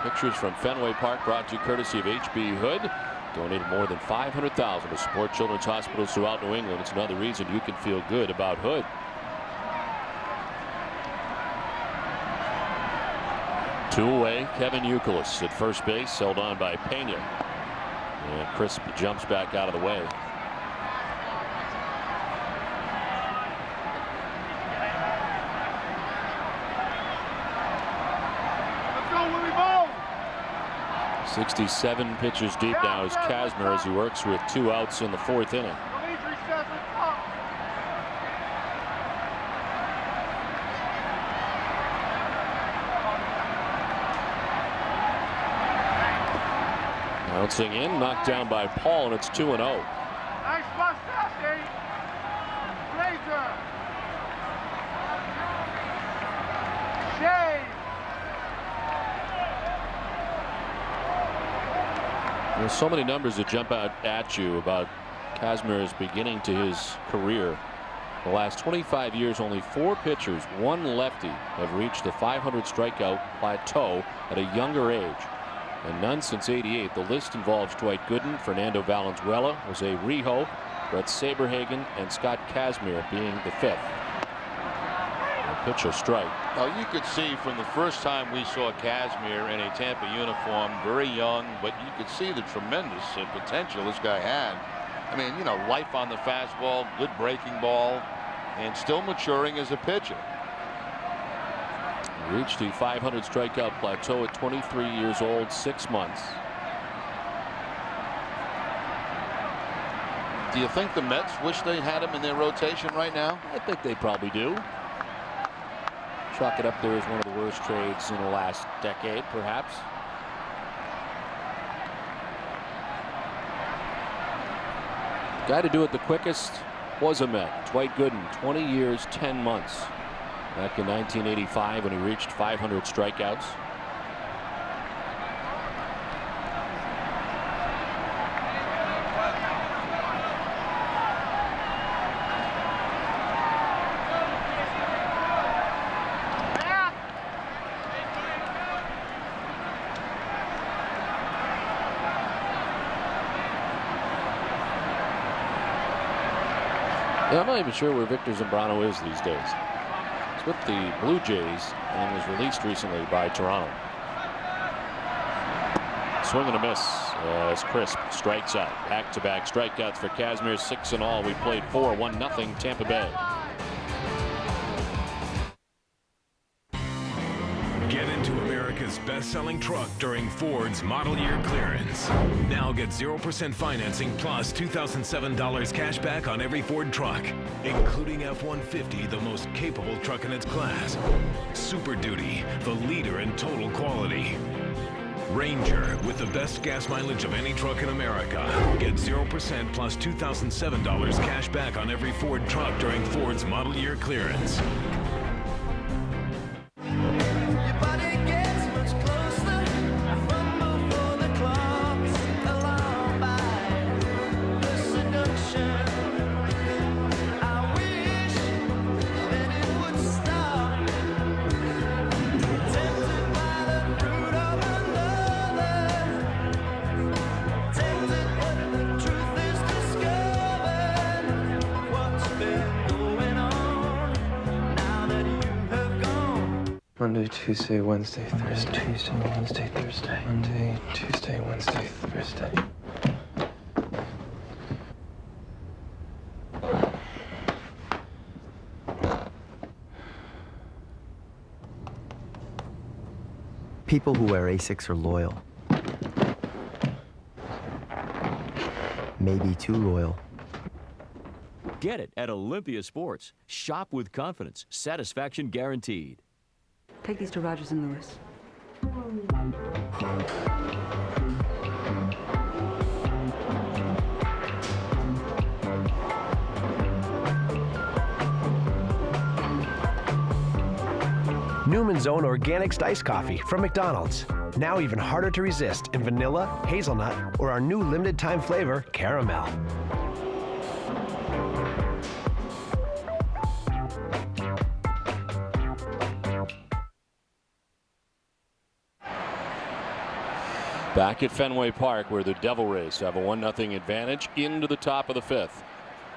Pictures from Fenway Park brought to you courtesy of H.B. Hood. Donated more than $500,000 to support children's hospitals throughout New England. It's another reason you can feel good about Hood. Two away, Kevin Youkilis at first base, held on by Pena. And Crisp jumps back out of the way.
Let's go, Willie Ball!
67 pitches deep now is Kazmir as he works with 2 outs in the 4th inning. Bouncing in, knocked down by Paul, and it's 2-0.
Nice mustache, Dave. Razor. Shave.
There's so many numbers that jump out at you about Kazmir's beginning to his career. The last 25 years, only 4 pitchers, 1 lefty, have reached the 500 strikeout plateau at a younger age, and none since '88. The list involves Dwight Gooden, Fernando Valenzuela, Jose Rijo, Brett Saberhagen, and Scott Kazmir being the 5th. A pitch, a strike.
Well, you could see from the first time we saw Kazmir in a Tampa uniform, very young, but you could see the tremendous potential this guy had. I mean, you know, life on the fastball, good breaking ball, and still maturing as a pitcher.
Reached the 500 strikeout plateau at 23 years old, 6 months.
Do you think the Mets wish they had him in their rotation right now?
I think they probably do. Chalk it up there as one of the worst trades in the last decade, perhaps. Guy to do it the quickest was a Met, Dwight Gooden, 20 years, 10 months. Back in 1985 when he reached 500 strikeouts. Yeah, I'm not even sure where Victor Zambrano is these days. He's with the Blue Jays and was released recently by Toronto. Swing and a miss as Crisp strikes out. Back-to-back strikeouts for Kazmir, 6 in all. We played 4, 1-0 Tampa Bay.
Get into America's best-selling truck during Ford's model year clearance. Now get 0% financing plus $2,007 cash back on every Ford truck, including F-150, the most capable truck in its class. Super Duty, the leader in total quality. Ranger, with the best gas mileage of any truck in America. Get 0% plus $2,007 cash back on every Ford truck during Ford's model year clearance.
Monday, Tuesday, Wednesday, Thursday. Tuesday, Wednesday, Thursday. Monday, Tuesday, Wednesday, Thursday.
People who wear Asics are loyal. Maybe too loyal.
Get it at Olympia Sports. Shop with confidence. Satisfaction guaranteed.
Take these to Rogers and Lewis.
Newman's Own Organic Iced Coffee from McDonald's. Now even harder to resist in vanilla, hazelnut, or our new limited time flavor, caramel.
Back at Fenway Park, where the Devil Rays have a 1-0 advantage into the top of the 5th.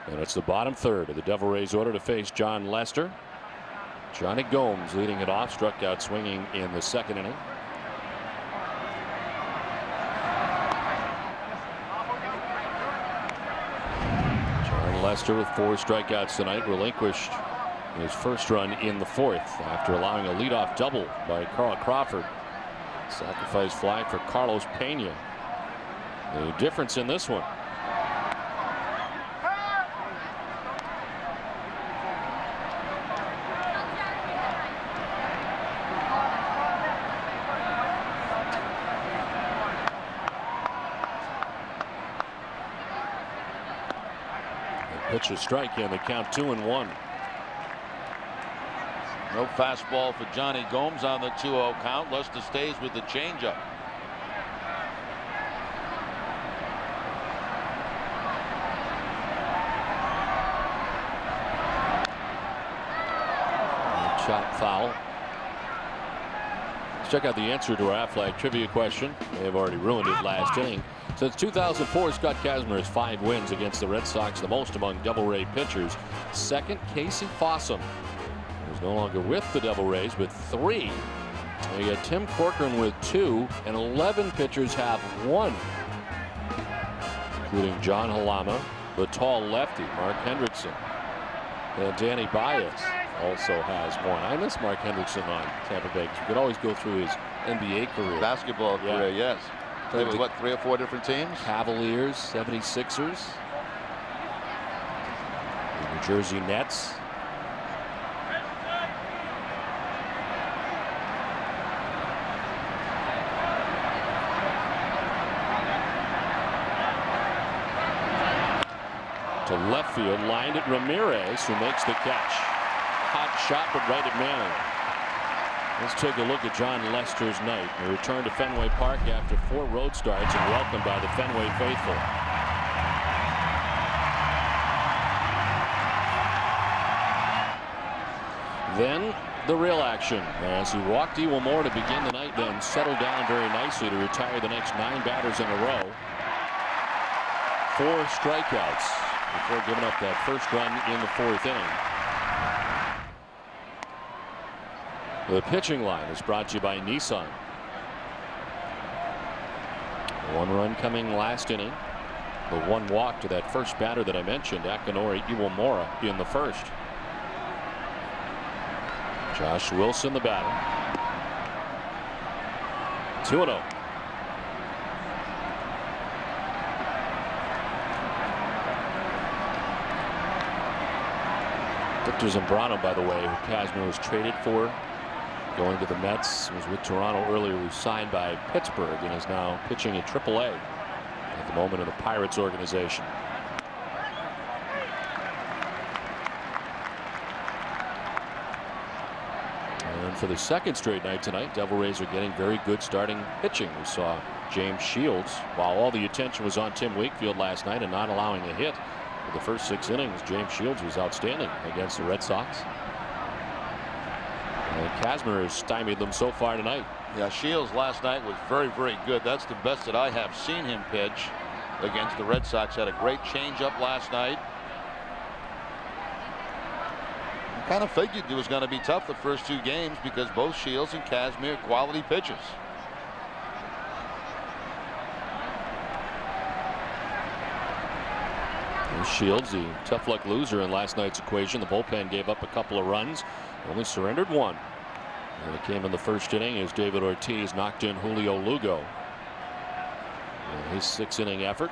And it's the bottom third of the Devil Rays order to face John Lester. Johnny Gomes leading it off, struck out swinging in the 2nd inning. John Lester with 4 strikeouts tonight, relinquished his first run in the 4th after allowing a leadoff double by Carl Crawford. Sacrifice fly for Carlos Pena. The difference in this one. The pitch a strike and the count 2-1.
No fastball for Johnny Gomes on the 2-0 count. Lester stays with the changeup.
Chop foul. Let's check out the answer to our Aflac trivia question. They have already ruined it last inning. Since 2004, Scott Kazmir has 5 wins against the Red Sox, the most among Devil-Ray pitchers. Second, Casey Fossum, who's no longer with the Devil Rays, with 3. You got Tim Corcoran with 2, and 11 pitchers have 1, including John Halama, the tall lefty, Mark Hendrickson, and Danny Baez also has 1. I miss Mark Hendrickson on Tampa Bay because we could always go through his NBA career.
Basketball career, yes. Played with, what, 3 or 4 different teams?
Cavaliers, 76ers, the New Jersey Nets. To left field, lined at Ramirez, who makes the catch. Hot shot, but right at Manning. Let's take a look at John Lester's night. He returned to Fenway Park after 4 road starts and welcomed by the Fenway faithful. Then the real action as he walked Iwamor to begin the night, then settled down very nicely to retire the next 9 batters in a row. 4 strikeouts before giving up that first run in the 4th inning. The pitching line is brought to you by Nissan. 1 run coming last inning. The 1 walk to that first batter that I mentioned, Akinori Iwamura, in the first. Josh Wilson, the batter. 2-0. Victor Zambrano, by the way, who Kazmir was traded for, going to the Mets, was with Toronto earlier, was signed by Pittsburgh and is now pitching at AAA at the moment in the Pirates organization. And for the second straight night tonight, Devil Rays are getting very good starting pitching. We saw James Shields, while all the attention was on Tim Wakefield last night and not allowing a hit. For the first 6 innings, James Shields was outstanding against the Red Sox. And Kazmir has stymied them so far tonight.
Yeah, Shields last night was very, very good. That's the best that I have seen him pitch against the Red Sox. Had a great changeup last night. I kind of figured it was going to be tough the first 2 games because both Shields and Kazmir are quality pitchers.
Shields, the tough luck loser in last night's equation. The bullpen gave up a couple of runs, only surrendered 1. And it came in the first inning as David Ortiz knocked in Julio Lugo in his 6th inning effort.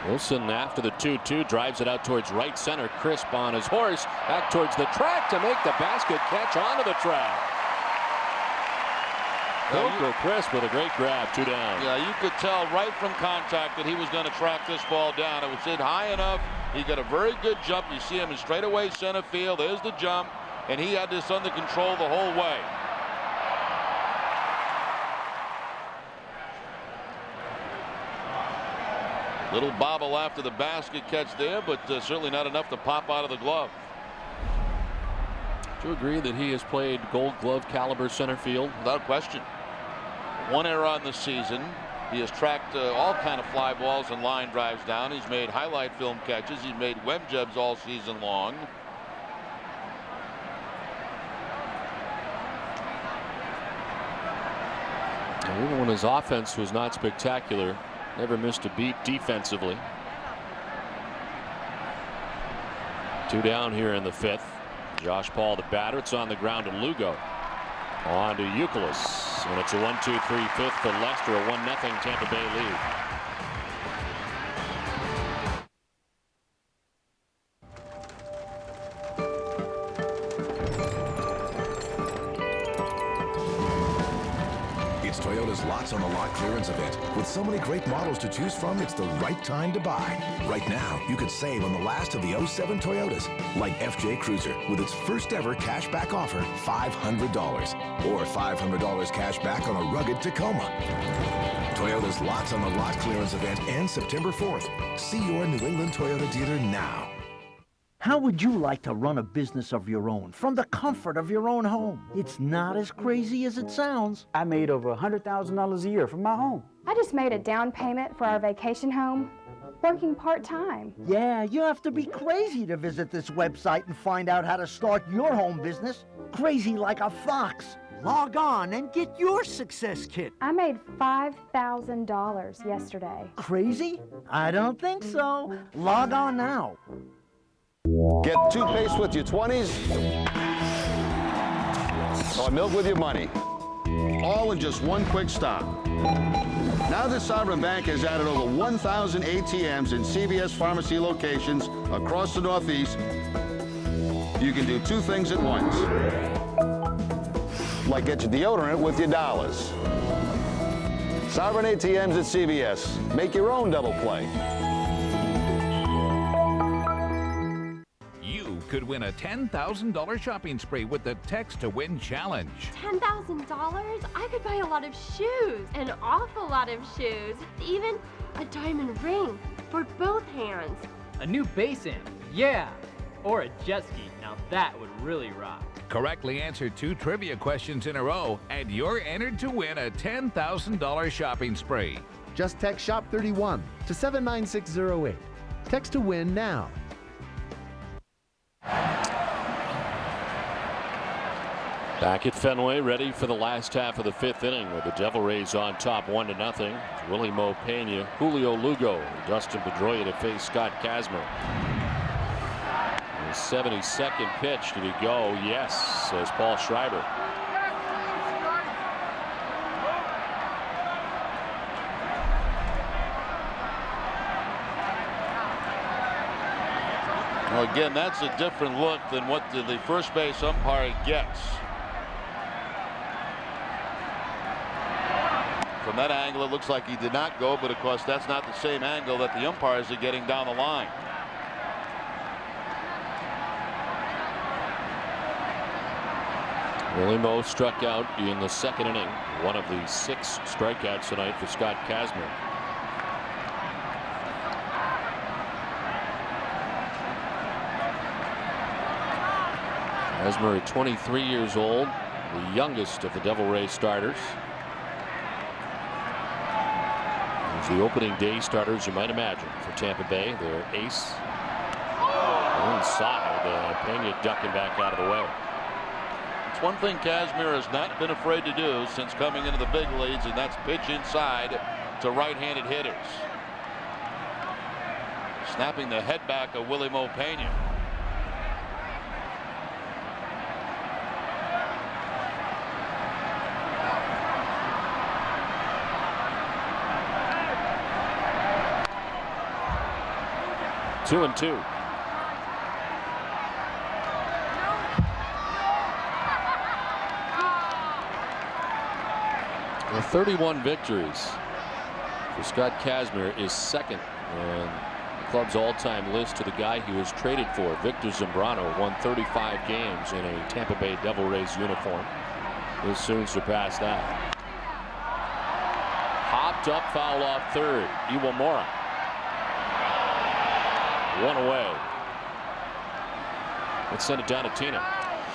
Wilson, after the 2-2, drives it out towards right center. Crisp on his horse, back towards the track to make the basket catch onto the track. Hilker Crisp with a great grab, 2 down.
Yeah, you could tell right from contact that he was going to track this ball down. It was hit high enough. He got a very good jump. You see him in straightaway center field. There's the jump, and he had this under control the whole way. Little bobble after the basket catch there, but certainly not enough to pop out of the glove.
Do you agree that he has played Gold Glove caliber center field?
Without question. 1 error on the season. He has tracked all kind of fly balls and line drives down. He's made highlight film catches. He's made web jabs all season long.
And even when his offense was not spectacular, never missed a beat defensively. 2 down here in the 5th. Josh Paul, the batter. It's on the ground to Lugo. On to Youkilis. And it's a 1-2-3 5th for Lester. A 1-0 Tampa Bay lead.
It's Toyota's Lots on the Lot clearance event. With so many great models to choose from, it's the right time to buy. Right now, you could save on the last of the 07 Toyotas, like FJ Cruiser, with its first ever cash back offer, $500. Or $500 cash back on a rugged Tacoma. Toyota's Lots on the Lot clearance event ends September 4th. See your New England Toyota dealer now.
How would you like to run a business of your own from the comfort of your own home? It's not as crazy as it sounds.
I made over $100,000 a year from my home.
I just made a down payment for our vacation home, working part-time.
Yeah, you have to be crazy to visit this website and find out how to start your home business. Crazy like a fox. Log on and get your success kit.
I made $5,000 yesterday.
Crazy? I don't think so. Log on now.
Get toothpaste with your 20s or milk with your money. All in just one quick stop. Now that Sovereign Bank has added over 1,000 ATMs in CVS pharmacy locations across the Northeast, you can do two things at once. Like get your deodorant with your dollars. Sovereign ATMs at CVS. Make your own double play.
Could win a $10,000 shopping spree with the Text to Win challenge.
$10,000? I could buy a lot of shoes, an awful lot of shoes, even a diamond ring for both hands.
A new bass amp, yeah, or a jet ski. Now that would really rock.
Correctly answer 2 trivia questions in a row, and you're entered to win a $10,000 shopping spree.
Just text SHOP31 to 79608. Text to win now.
Back at Fenway, ready for the last half of the 5th inning with the Devil Rays on top 1-0. Willie Mo Pena, Julio Lugo, and Dustin Pedroia to face Scott Kazmir. The 72nd pitch. Did he go? Yes, says Paul Schreiber.
Well, again, that's a different look than what the first base umpire gets. From that angle, it looks like he did not go, but of course, that's not the same angle that the umpires are getting down the line.
Willie Mo struck out in the 2nd inning, one of the 6 strikeouts tonight for Scott Kazmir. Kazmir at 23 years old, the youngest of the Devil Rays starters. He's the opening day starters, you might imagine, for Tampa Bay. Their ace inside, Pena ducking back out of the way.
It's one thing Kazmir has not been afraid to do since coming into the big leagues, and that's pitch inside to right-handed hitters. Snapping the head back of Willie Mo Pena.
Two and two. The 31 victories for Scott Kazmir is 2nd on the club's all-time list to the guy he was traded for. Victor Zambrano won 35 games in a Tampa Bay Devil Rays uniform. He'll soon surpass that. Hopped up, foul off 3rd. Iwamura. One away. Let's send it down to Tina.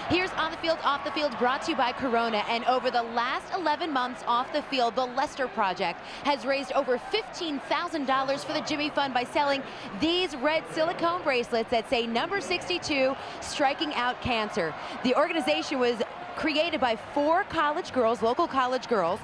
Here's On the Field, Off the Field, brought to you by Corona. And over the last 11 months off the field, the Lester Project has raised over $15,000 for the Jimmy Fund by selling these red silicone bracelets that say number 62, striking out cancer. The organization was created by 4 college girls, local college girls,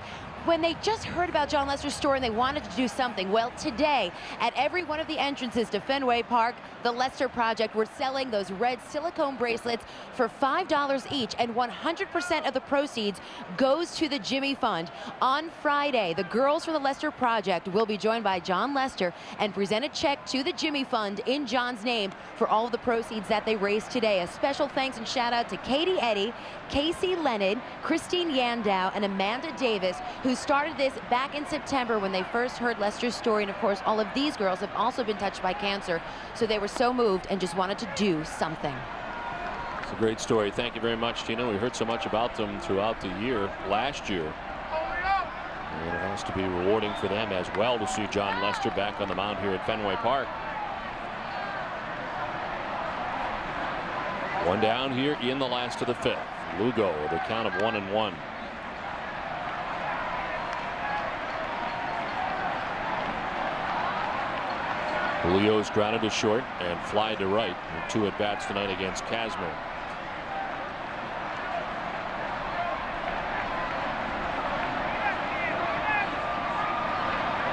when they just heard about John Lester's store and they wanted to do something. Well, today, at every one of the entrances to Fenway Park, the Lester Project, we're selling those red silicone bracelets for $5 each, and 100% of the proceeds goes to the Jimmy Fund. On Friday, the girls from the Lester Project will be joined by John Lester and present a check to the Jimmy Fund in John's name for all of the proceeds that they raised today. A special thanks and shout out to Katie Eddy, Casey Leonard, Christine Yandow, and Amanda Davis, who who started this back in September when they first heard Lester's story. And of course, all of these girls have also been touched by cancer, so they were so moved and just wanted to do something.
It's a great story. Thank you very much, Tina. We heard so much about them throughout the year, last year. And it has to be rewarding for them as well to see John Lester back on the mound here at Fenway Park. One down here in the last of the fifth. Lugo with a count of 1-1. Julio's grounded to short and fly to right. And 2 at bats tonight against Kazmir.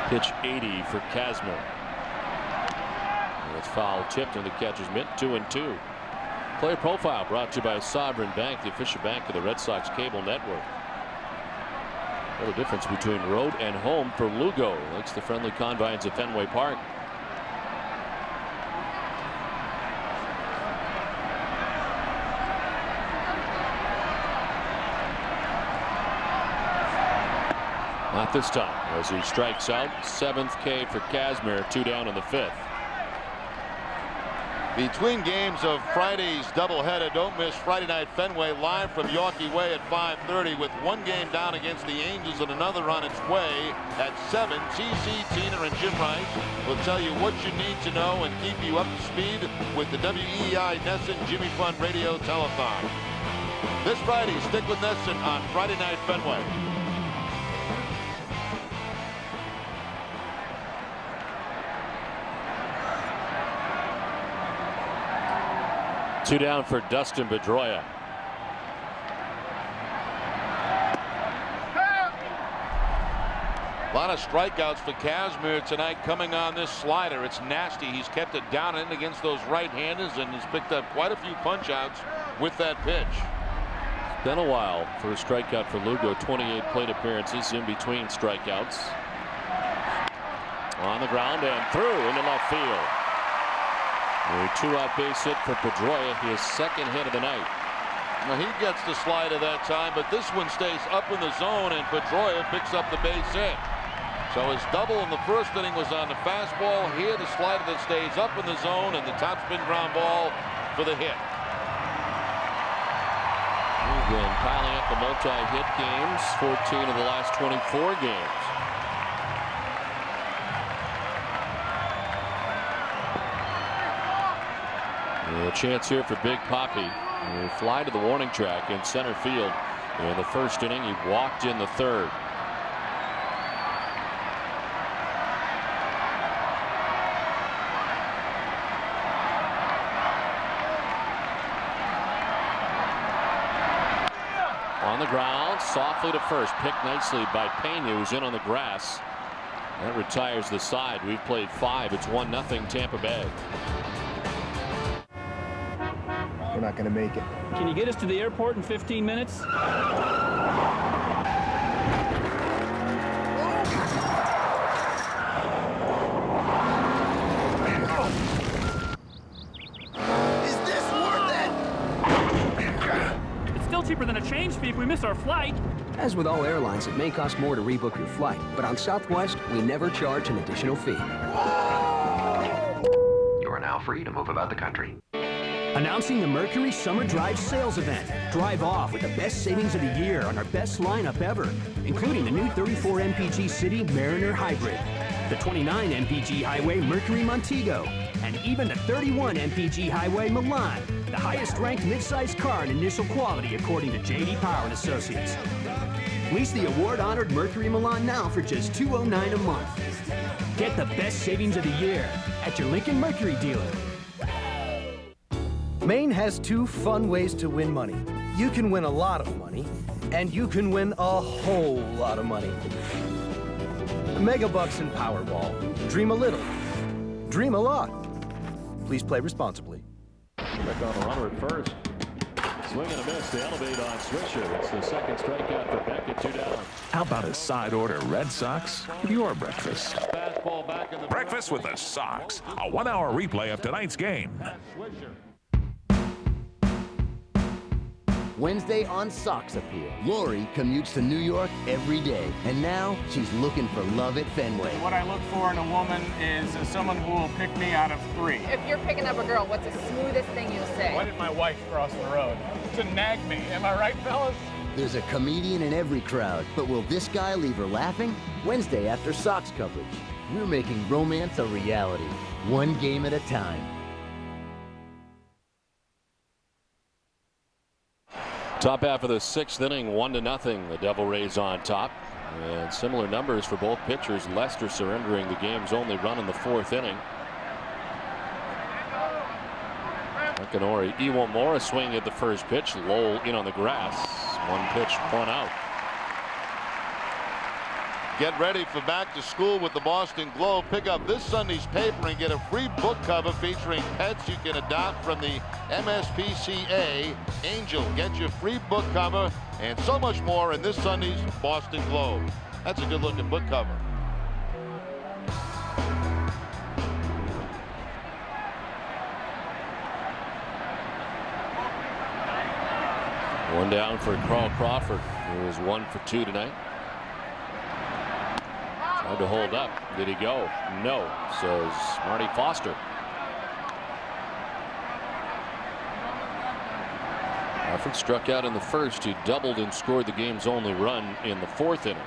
Pitch 80 for Kazmir. And it's foul tipped in the catcher's mitt. 2-2. Player profile brought to you by Sovereign Bank, the official bank of the Red Sox cable network. What a difference between road and home for Lugo. Likes the friendly confines of Fenway Park. Not this time as he strikes out. 7th K for Kazmir. 2 down in the 5th.
Between games of Friday's doubleheader, don't miss Friday Night Fenway live from Yorkie Way at 5:30 with one game down against the Angels and another on its way at 7. TC, Tina, and Jim Rice will tell you what you need to know and keep you up to speed with the WEEI Nesson Jimmy Fund Radio Telethon. This Friday, stick with Nesson on Friday Night Fenway.
Two down for Dustin Pedroia.
A lot of strikeouts for Kazmir tonight coming on this slider. It's nasty. He's kept it down and in against those right-handers and has picked up quite a few punch-outs with that pitch.
It's been a while for a strikeout for Lugo. 28 plate appearances in between strikeouts. On the ground and through into left field. A 2-out base hit for Pedroia, his 2nd hit of the night.
Now he gets the slider that time, but this one stays up in the zone, and Pedroia picks up the base hit. So his double in the 1st inning was on the fastball. Here the slider that stays up in the zone, and the topspin ground ball for the hit.
He's been piling up the multi-hit games, 14 of the last 24 games. A chance here for Big Poppy. He fly to the warning track in center field. In the 1st inning, he walked in the 3rd. On the ground, softly to first. Picked nicely by Pena, who's in on the grass. That retires the side. We've played 5. It's 1-0 Tampa Bay.
We're not going to make it.
Can you get us to the airport in 15 minutes?
Is this worth it?
It's still cheaper than a change fee if we miss our flight.
As with all airlines, it may cost more to rebook your flight, but on Southwest, we never charge an additional fee.
You are now free to move about the country.
Announcing the Mercury Summer Drive Sales Event. Drive off with the best savings of the year on our best lineup ever, including the new 34 MPG City Mariner Hybrid, the 29 MPG Highway Mercury Montego, and even the 31 MPG Highway Milan, the highest-ranked midsize car in initial quality according to J.D. Power & Associates. Lease the award-honored Mercury Milan now for just $209 a month. Get the best savings of the year at your Lincoln Mercury dealer.
Maine has 2 fun ways to win money. You can win a lot of money, and you can win a whole lot of money. Megabucks and Powerball. Dream a little. Dream a lot. Please play responsibly.
Back on the runner at first. Swing and a miss to elevate on Swisher. It's the 2nd strikeout for Beckett. 2 down.
How about a side order Red Sox with your breakfast? Breakfast with the Sox. A 1-hour replay of tonight's game.
Wednesday on Sox Appeal. Lori commutes to New York every day, and now she's looking for love at Fenway.
What I look for in a woman is someone who will pick me out of 3.
If you're picking up a girl, what's the smoothest thing you'll say?
Why did my wife cross the road? To nag me. Am I right, fellas?
There's a comedian in every crowd, but will this guy leave her laughing? Wednesday after Sox coverage. We're making romance a reality, one game at a time.
Top half of the 6th inning, 1-0. The Devil Rays on top. And similar numbers for both pitchers. Lester surrendering the game's only run in the 4th inning. Akinori, Iwamura swinging at the first pitch. Lowell in on the grass. 1 pitch, 1 out.
Get ready for back to school with the Boston Globe. Pick up this Sunday's paper and get a free book cover featuring pets you can adopt from the MSPCA. Angel, get your free book cover and so much more in this Sunday's Boston Globe. That's a good looking book cover.
One down for Carl Crawford, who was 1 for 2 tonight. Tried to hold up. Did he go? No, says Marty Foster. Crawford struck out in the 1st. He doubled and scored the game's only run in the 4th inning.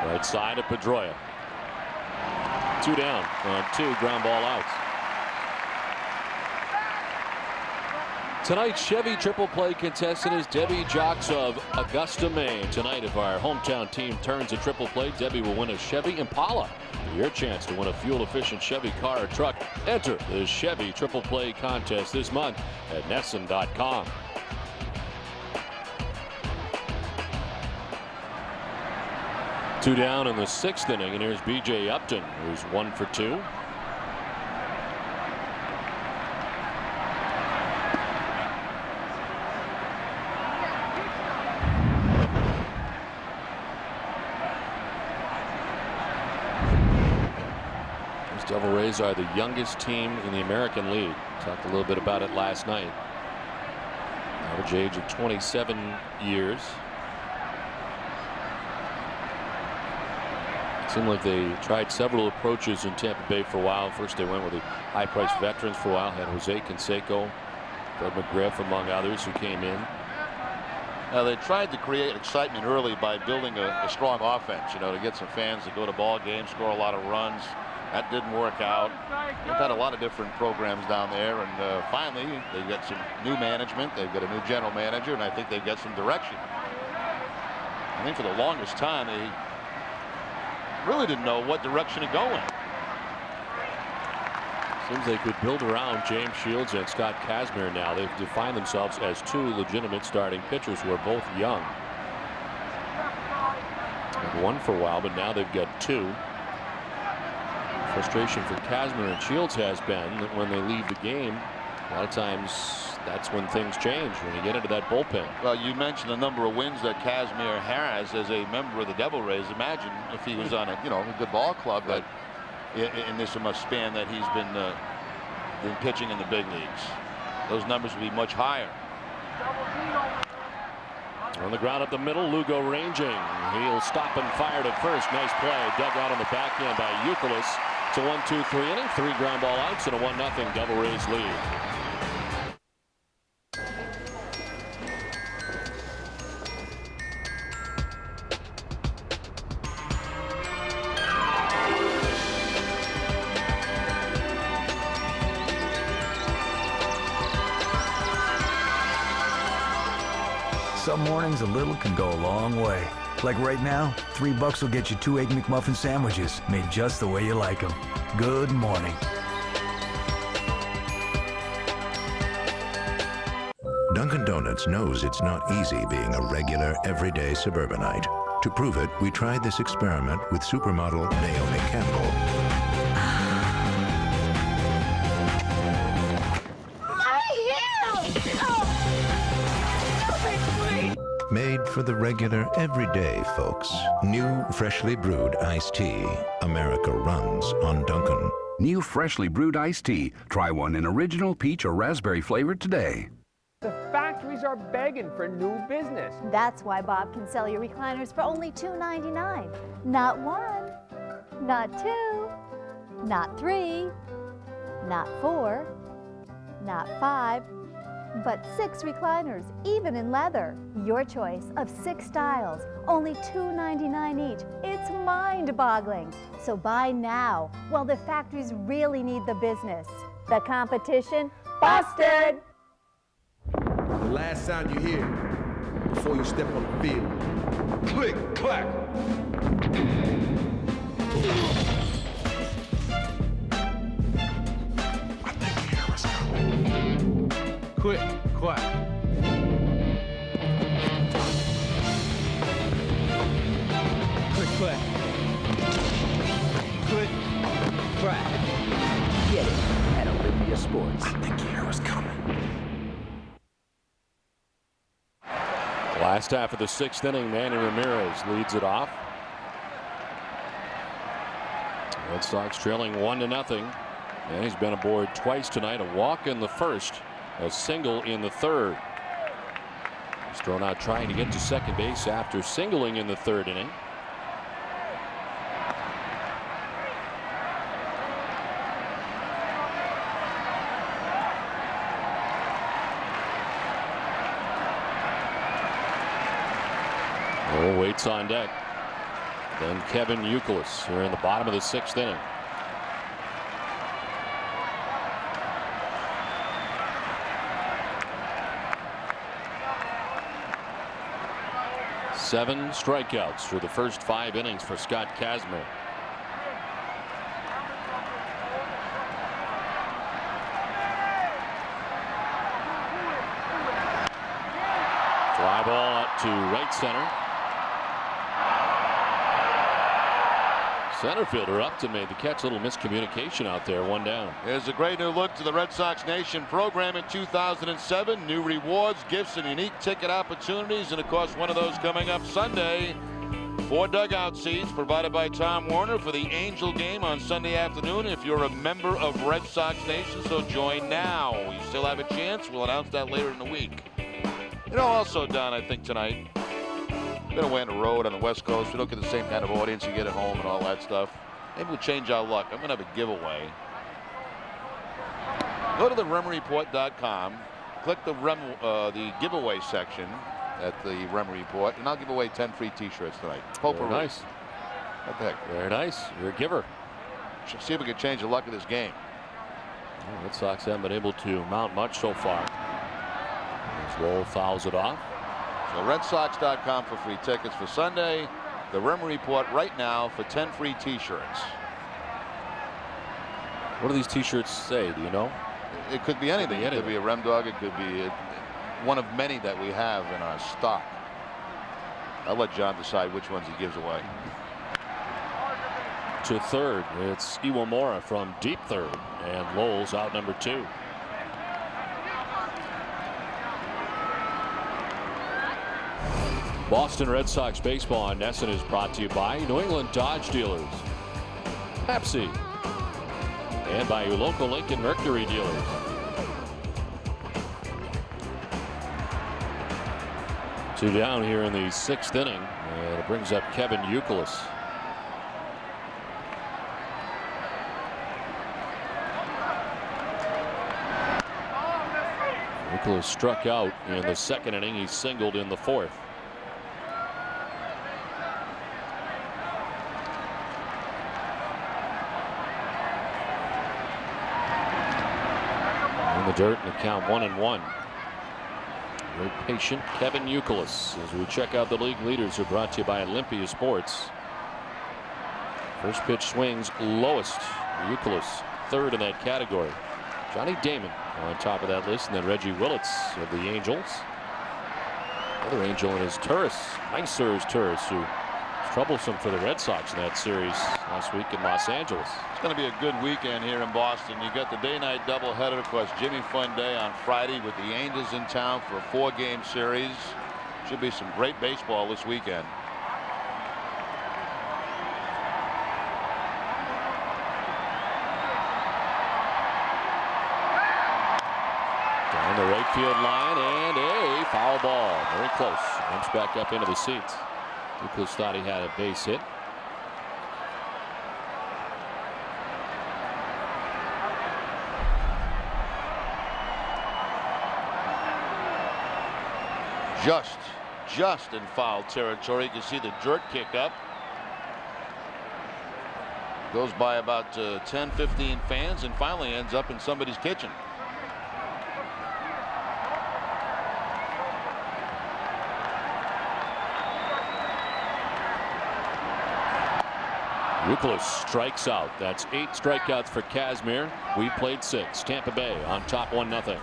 Right side of Pedroia. 2 down on 2 ground ball outs. Tonight's Chevy Triple Play contestant is Debbie Jocks of Augusta, Maine. Tonight, if our hometown team turns a triple play, Debbie will win a Chevy Impala. For your chance to win a fuel-efficient Chevy car or truck, enter the Chevy Triple Play contest this month at Nesson.com. Two down in the 6th inning, and here's B.J. Upton, who's 1 for 2. These Devil Rays are the youngest team in the American League. Talked a little bit about it last night. Average age of 27 years. Seemed like they tried several approaches in Tampa Bay for a while. First they went with the high-priced veterans for a while. Had Jose Canseco, Fred McGriff, among others, who came in.
They tried to create excitement early by building a strong offense, you know, to get some fans to go to ball games, score a lot of runs. That didn't work out. They've had a lot of different programs down there, and finally they've got some new management. They've got a new general manager, and I think they've got some direction. I think for the longest time they really didn't know what direction to go in.
Seems they could build around James Shields and Scott Kazmir now. They've defined themselves as 2 legitimate starting pitchers who are both young. Had 1 for a while, but now they've got 2. Frustration for Kazmir and Shields has been that when they leave the game, a lot of times that's when things change, when you get into that bullpen.
Well, you mentioned the number of wins that Kazmir has as a member of the Devil Rays. Imagine if he was on a good ball club that in this span that he's been pitching in the big leagues. Those numbers would be much higher.
On the ground up the middle, Lugo ranging. He'll stop and fire to first. Nice play. Dug out on the backhand by Youkilis. It's a 1-2-3 inning. 3 ground ball outs and a 1-0 Devil Rays lead.
Some mornings a little can go a long way. Like right now, $3 will get you 2 Egg McMuffin sandwiches, made just the way you like them. Good morning.
Dunkin' Donuts knows it's not easy being a regular, everyday suburbanite. To prove it, we tried this experiment with supermodel Naomi Campbell. Made for the regular, everyday folks. New, freshly brewed iced tea. America runs on Dunkin'.
New freshly brewed iced tea. Try one in original peach or raspberry flavor today.
The factories are begging for new business.
That's why Bob can sell you recliners for only $2.99. Not one, not two, not three, not four, not five, but 6 recliners, even in leather. Your choice of 6 styles, only $2.99 each. It's mind-boggling. So buy now while the factories really need the business. The competition, busted!
The last sound you hear before you step on the field. Click, clack. I think the air is coming. Click, clack.
Click, clack. Click, clack.
Get it at Olympia Sports.
I think the air is coming.
Last half of the 6th inning, Manny Ramirez leads it off. Red Sox trailing 1-0. And he's been aboard twice tonight. A walk in the first, a single in the third. He's thrown out trying to get to second base after singling in the 3rd inning. Waits on deck. Then Kevin Youkilis here in the bottom of the 6th inning. Seven strikeouts through the first 5 innings for Scott Kazmir. Fly ball up to right center. Center fielder Upton made the catch. A little miscommunication out there. 1 down.
Here's a great new look to the Red Sox Nation program in 2007. New rewards, gifts, and unique ticket opportunities. And of course, one of those coming up Sunday. 4 dugout seats provided by Tom Werner for the Angel game on Sunday afternoon if you're a member of Red Sox Nation. So join now. You still have a chance. We'll announce that later in the week. You know, also, Don, I think tonight, been away on the road on the West Coast. We don't get the same kind of audience you get at home and all that stuff. Maybe we'll change our luck. I'm going to have a giveaway. Go to the RemReport.com. Click the giveaway section at the Rem Report, and I'll give away 10 free T-shirts tonight.
Very nice.
What the heck?
Very nice. You're a giver.
Should see if we can change the luck of this game.
The Red Sox haven't been able to mount much so far. As Lowell fouls it off.
So RedSox.com for free tickets for Sunday. The Rem Report right now for 10 free T-shirts.
What do these T-shirts say? Do you know?
It could be anything. It could be a Rem Dog. It could be one of many that we have in our stock. I'll let John decide which ones he gives away.
To third, it's Iwamura from deep third, and Lowell's out number 2. Boston Red Sox baseball on NESN is brought to you by New England Dodge Dealers, Pepsi, and by your local Lincoln Mercury dealers. Two down here in the 6th inning, and it brings up Kevin Youkilis. Youkilis struck out in the 2nd inning. He singled in the 4th. In the dirt, and the count 1-1. Very patient Kevin Youkilis as we check out the league leaders are brought to you by Olympia Sports. First pitch swings lowest. Youkilis third in that category. Johnny Damon on top of that list, and then Reggie Willits of the Angels. Another Angel in his Turris, Nicer's Turris, who was troublesome for the Red Sox in that series last week in Los Angeles.
It's going to be a good weekend here in Boston. You got the day-night doubleheader, of course, Jimmy Fun Day on Friday with the Angels in town for a 4-game series.
Should be some great baseball this weekend.
Down the right field line, and a foul ball. Very close. Jumps back up into the seats. Duclos thought he had a base hit.
Just in foul territory. You can see the dirt kick up. Goes by about 10-15 fans and finally ends up in somebody's kitchen.
Duclos strikes out. That's 8 strikeouts for Kazmir. We played 6. Tampa Bay on top 1-0.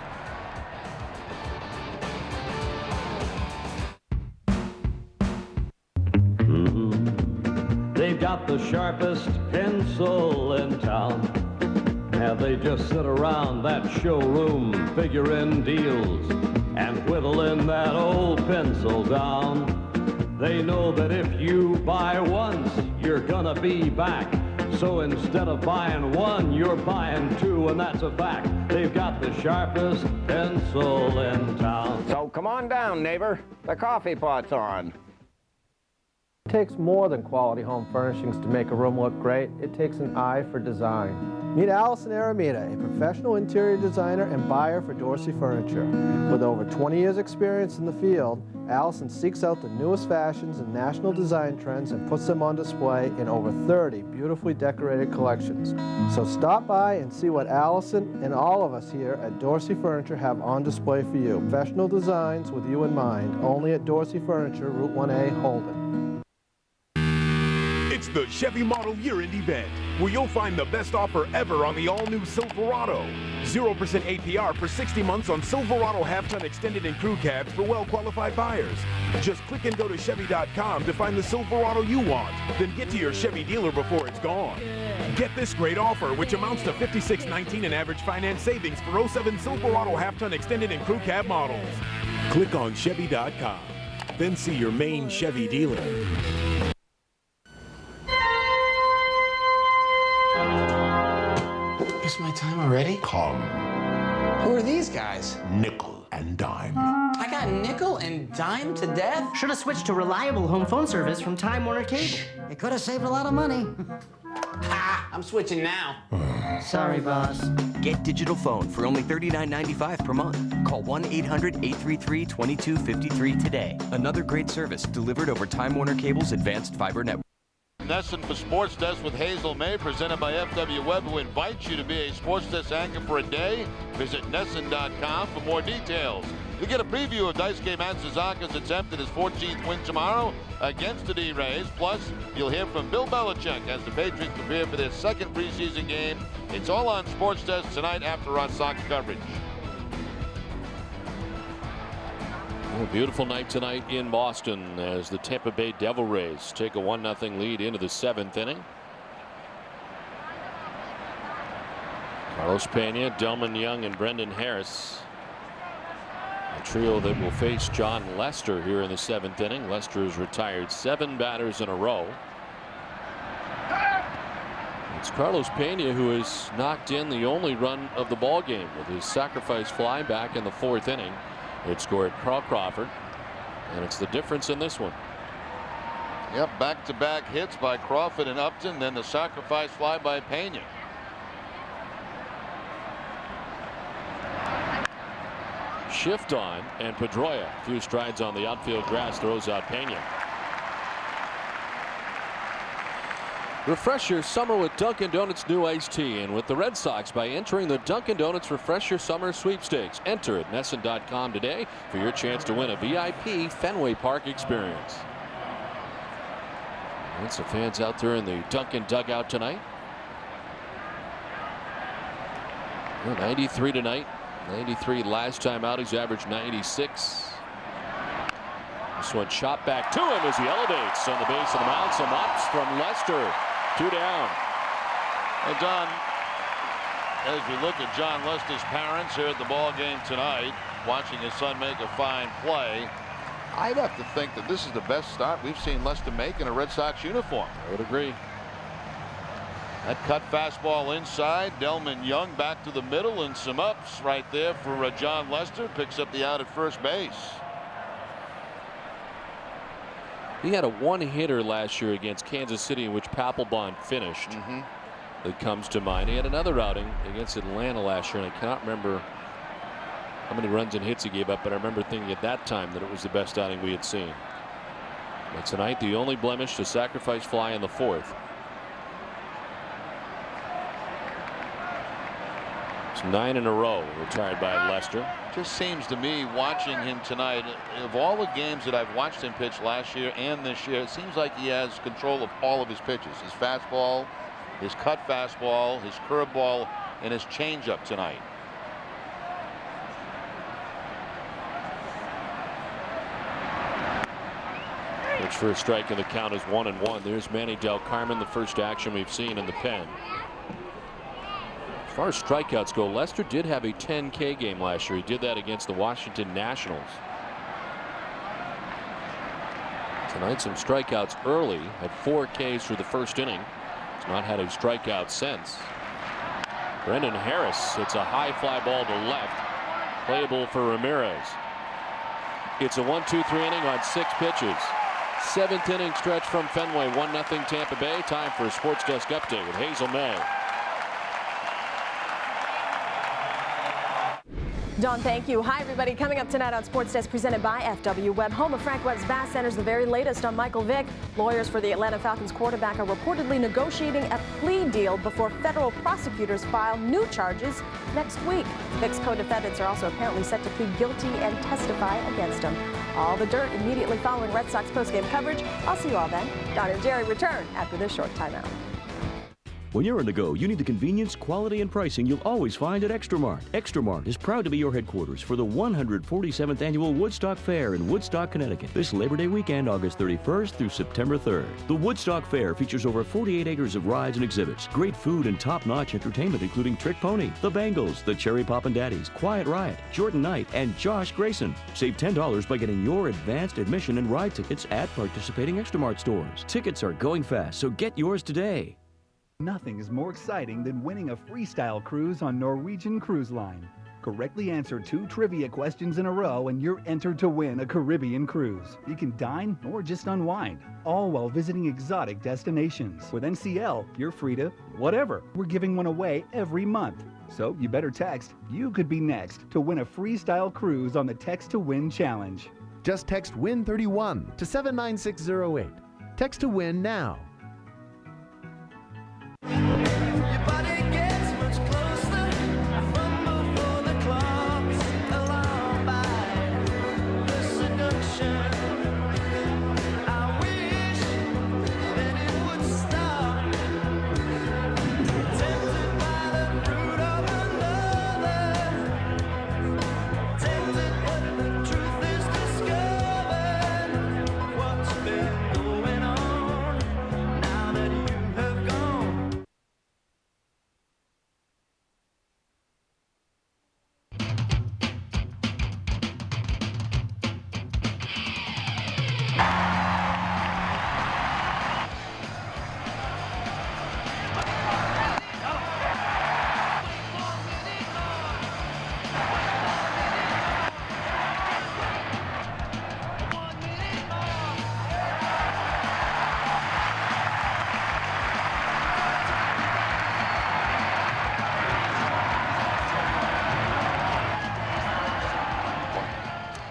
They've got the sharpest pencil in town. And they just sit around that showroom figuring deals and whittling that old pencil down. They know that if you buy once, you're gonna be back. So instead of buying one, you're buying 2, and that's a fact. They've got the sharpest pencil in town.
So come on down, neighbor. The coffee pot's on.
It takes more than quality home furnishings to make a room look great. It takes an eye for design. Meet Allison Aramita, a professional interior designer and buyer for Dorsey Furniture. With over 20 years experience in the field, Allison seeks out the newest fashions and national design trends and puts them on display in over 30 beautifully decorated collections. So stop by and see what Allison and all of us here at Dorsey Furniture have on display for you. Professional designs with you in mind, only at Dorsey Furniture, Route 1A, Holden.
It's the Chevy Model Year-End event, where you'll find the best offer ever on the all-new Silverado. 0% APR for 60 months on Silverado half-ton extended and crew cabs for well-qualified buyers. Just click and go to Chevy.com to find the Silverado you want, then get to your Chevy dealer before it's gone. Get this great offer, which amounts to $56.19 in average finance savings for 07 Silverado half-ton extended and crew cab models. Click on Chevy.com, then see your main Chevy dealer.
It's my time already?
Come.
Who are these guys?
Nickel and dime.
I got nickel and dime to death?
Should have switched to reliable home phone service from Time Warner Cable.
It could have saved a lot of money.
Ha! I'm switching now.
Sorry, boss.
Get digital phone for only $39.95 per month. Call 1-800-833-2253 today. Another great service delivered over Time Warner Cable's advanced fiber network.
Nesson for Sports Desk with Hazel May, presented by FW Webb, who invites you to be a Sports Desk anchor for a day. Visit Nesson.com for more details. You get a preview of dice game Matsuzaka's attempt at his 14th win tomorrow against the D-Rays. Plus, you'll hear from Bill Belichick as the Patriots prepare for their second preseason game. It's all on Sports Desk tonight after our Sox coverage.
A beautiful night tonight in Boston as the Tampa Bay Devil Rays take a 1-0 lead into the 7th inning. Carlos Pena, Delman Young, and Brendan Harris. A trio that will face John Lester here in the 7th inning. Lester has retired 7 batters in a row. It's Carlos Pena who has knocked in the only run of the ball game with his sacrifice fly back in the 4th inning. It scored Carl Crawford, and it's the difference in this one.
Yep, back-to-back hits by Crawford and Upton, then the sacrifice fly by Pena.
Shift on, and Pedroia, a few strides on the outfield grass, throws out Pena. Refresh your summer with Dunkin' Donuts new iced tea, and with the Red Sox by entering the Dunkin' Donuts Refresh Your Summer sweepstakes. Enter at Nesson.com today for your chance to win a VIP Fenway Park experience. Lots of fans out there in the Dunkin' dugout tonight. 93 tonight. 93 last time out. He's averaged 96. This one shot back to him as he elevates on the base of the mound. Some ups from Lester. 2 down.
Well, Don, as we look at John Lester's parents here at the ball game tonight, watching his son make a fine play,
I'd have to think that this is the best start we've seen Lester make in a Red Sox uniform.
I would agree. That cut fastball inside. Delman Young back to the middle, and some ups right there for John Lester. Picks up the out at first base.
He had a one-hitter last year against Kansas City in which Papelbon finished. That comes to mind. He had another outing against Atlanta last year, and I cannot remember how many runs and hits he gave up, but I remember thinking at that time that it was the best outing we had seen. But tonight, the only blemish, to sacrifice fly in the fourth. It's 9 in a row retired by Lester.
Just seems to me, watching him tonight, of all the games that I've watched him pitch last year and this year, it seems like he has control of all of his pitches. His fastball, his cut fastball, his curveball, and his changeup tonight.
Which for a strike, and the count is 1-1. There's Manny Del Carmen, the first action we've seen in the pen. As far as strikeouts go, Lester did have a 10K game last year. He did that against the Washington Nationals. Tonight, some strikeouts early. Had 4 Ks through the first inning. He's not had a strikeout since. Brendan Harris hits a high fly ball to left. Playable for Ramirez. It's a 1-2-3 inning on 6 pitches. 7th inning stretch from Fenway. 1-0 Tampa Bay. Time for a Sports Desk update with Hazel May.
Dawn, thank you. Hi, everybody. Coming up tonight on Sports Desk, presented by FW Webb. Home of Frank Webb's Bass Centers, the very latest on Michael Vick. Lawyers for the Atlanta Falcons quarterback are reportedly negotiating a plea deal before federal prosecutors file new charges next week. Vick's co-defendants are also apparently set to plead guilty and testify against him. All the dirt immediately following Red Sox postgame coverage. I'll see you all then. Don and Jerry return after this short timeout.
When you're on the go, you need the convenience, quality, and pricing you'll always find at Extra Mart. Extra Mart is proud to be your headquarters for the 147th Annual Woodstock Fair in Woodstock, Connecticut, this Labor Day weekend, August 31st through September 3rd. The Woodstock Fair features over 48 acres of rides and exhibits, great food, and top-notch entertainment, including Trick Pony, The Bangles, The Cherry Poppin' Daddies, Quiet Riot, Jordan Knight, and Josh Grayson. Save $10 by getting your advanced admission and ride tickets at participating Extra Mart stores. Tickets are going fast, so get yours today.
Nothing is more exciting than winning a freestyle cruise on Norwegian Cruise Line. Correctly answer 2 trivia questions in a row and you're entered to win a Caribbean cruise. You can dine or just unwind, all while visiting exotic destinations. With NCL, you're free to whatever. We're giving one away every month. So you better text "You could be next" to win a freestyle cruise on the Text to Win Challenge.
Just text WIN31 to 79608. Text to WIN now.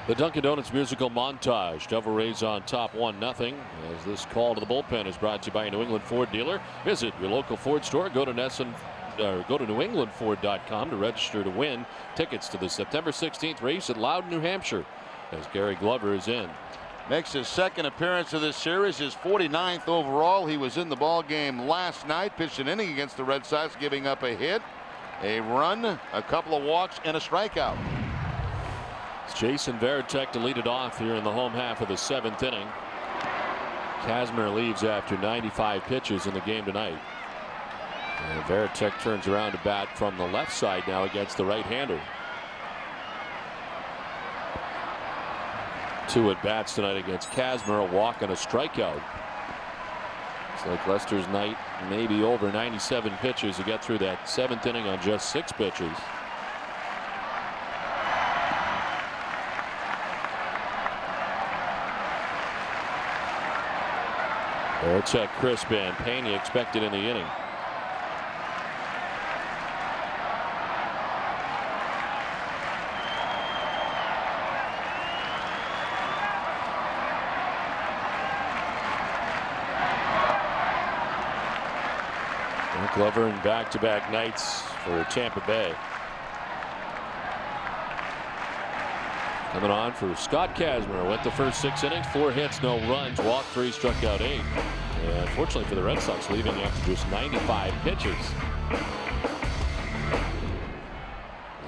The Dunkin' Donuts musical montage. Devil Rays on top 1-0 as this call to the bullpen is brought to you by a New England Ford dealer. Visit your local Ford store. Go to NewEnglandFord.com to register to win tickets to the September 16th race at Loudon, New Hampshire, as Gary Glover is in.
Makes his second appearance of this series, his 49th overall. He was in the ball game last night, pitched an inning against the Red Sox, giving up a hit, a run, a couple of walks, and a strikeout.
It's Jason Varitek to lead it off here in the home half of the 7th inning. Kazmir leaves after 95 pitches in the game tonight. And Varitek turns around to bat from the left side now against the right-hander. 2 at bats tonight against Kazmir, a walk and a strikeout. It's like Lester's night may be over. 97 pitches to get through that 7th inning on just 6 pitches. Veritek, crisp, and Pena expected in the inning. Glover in back-to-back nights for Tampa Bay. Coming on for Scott Kazmir. Went the first 6 innings, 4 hits, no runs, walked 3, struck out 8. And unfortunately for the Red Sox, leaving after just 95 pitches.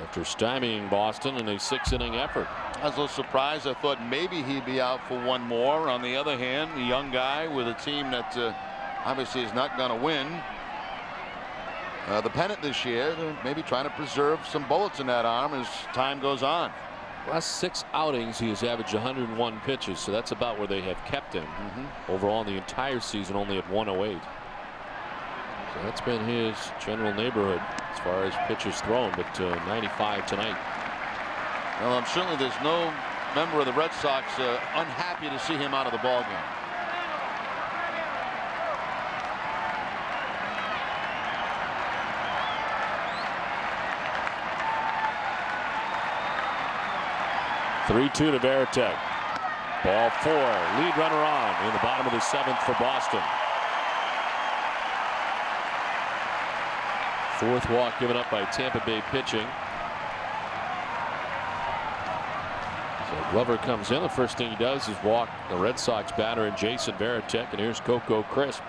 After stymieing Boston in a 6-inning effort.
I was a little surprised. I thought maybe he'd be out for one more. On the other hand, a young guy with a team that obviously is not going to win the pennant this year, maybe trying to preserve some bullets in that arm as time goes on.
Last 6 outings, he has averaged 101 pitches, so that's about where they have kept him. Overall, in the entire season, only at 108. So that's been his general neighborhood as far as pitches thrown, but 95 tonight.
Well, I'm certainly there's no member of the Red Sox unhappy to see him out of the ballgame.
Three-2 to Veritek. Ball 4. Lead runner on in the bottom of the 7th for Boston. 4th walk given up by Tampa Bay pitching. So Glover comes in. The first thing he does is walk the Red Sox batter and Jason Veritek, and here's Coco Crisp.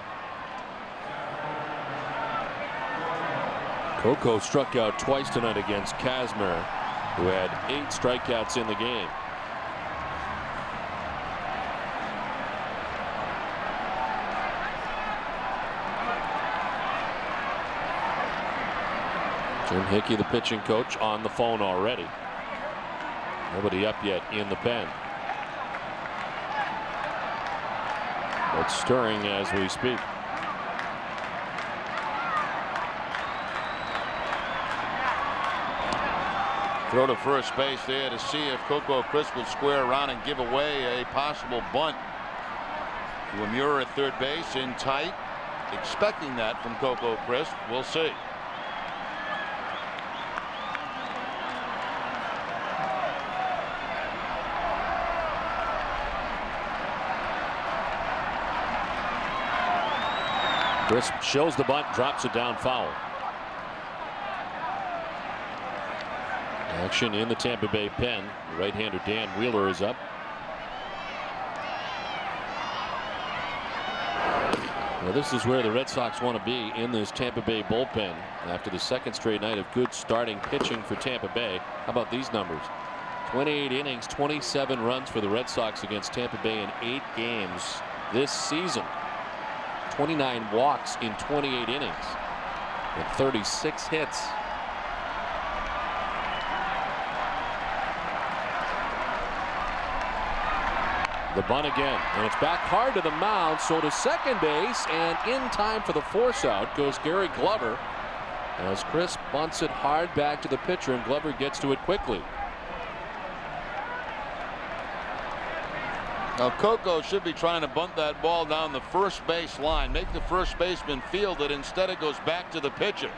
Coco struck out twice tonight against Kazmir, who had 8 strikeouts in the game. Jim Hickey, the pitching coach, on the phone already. Nobody up yet in the pen. But stirring as we speak.
Throw to first base there to see if Coco Crisp will square around and give away a possible bunt. Lemure at third base in tight, expecting that from Coco Crisp. We'll see.
Crisp shows the bunt, drops it down foul. Action in the Tampa Bay pen. Right-hander Dan Wheeler is up. Now this is where the Red Sox want to be, in this Tampa Bay bullpen after the 2nd straight night of good starting pitching for Tampa Bay. How about these numbers? 28 innings, 27 runs for the Red Sox against Tampa Bay in 8 games this season. 29 walks in 28 innings and 36 hits. The bunt again, and it's back hard to the mound, so to second base, and in time for the force out goes Gary Glover as Crisp bunts it hard back to the pitcher, and Glover gets to it quickly.
Now Coco should be trying to bunt that ball down the first base line, make the first baseman field it. Instead it goes back to the pitcher,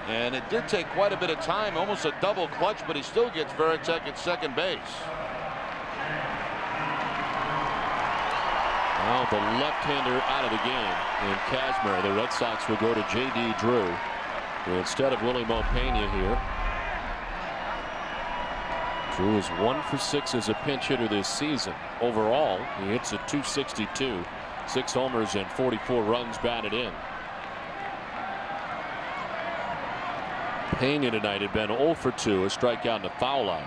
and it did take quite a bit of time, almost a double clutch, but he still gets Veritek at second base.
Now the left-hander out of the game in Kazmir. The Red Sox will go to J.D. Drew instead of Willie Pena here. Drew is 1 for 6 as a pinch hitter this season. Overall, he hits at .262, 6 homers and 44 runs batted in. Pena tonight had been 0 for 2, a strikeout and a foul line.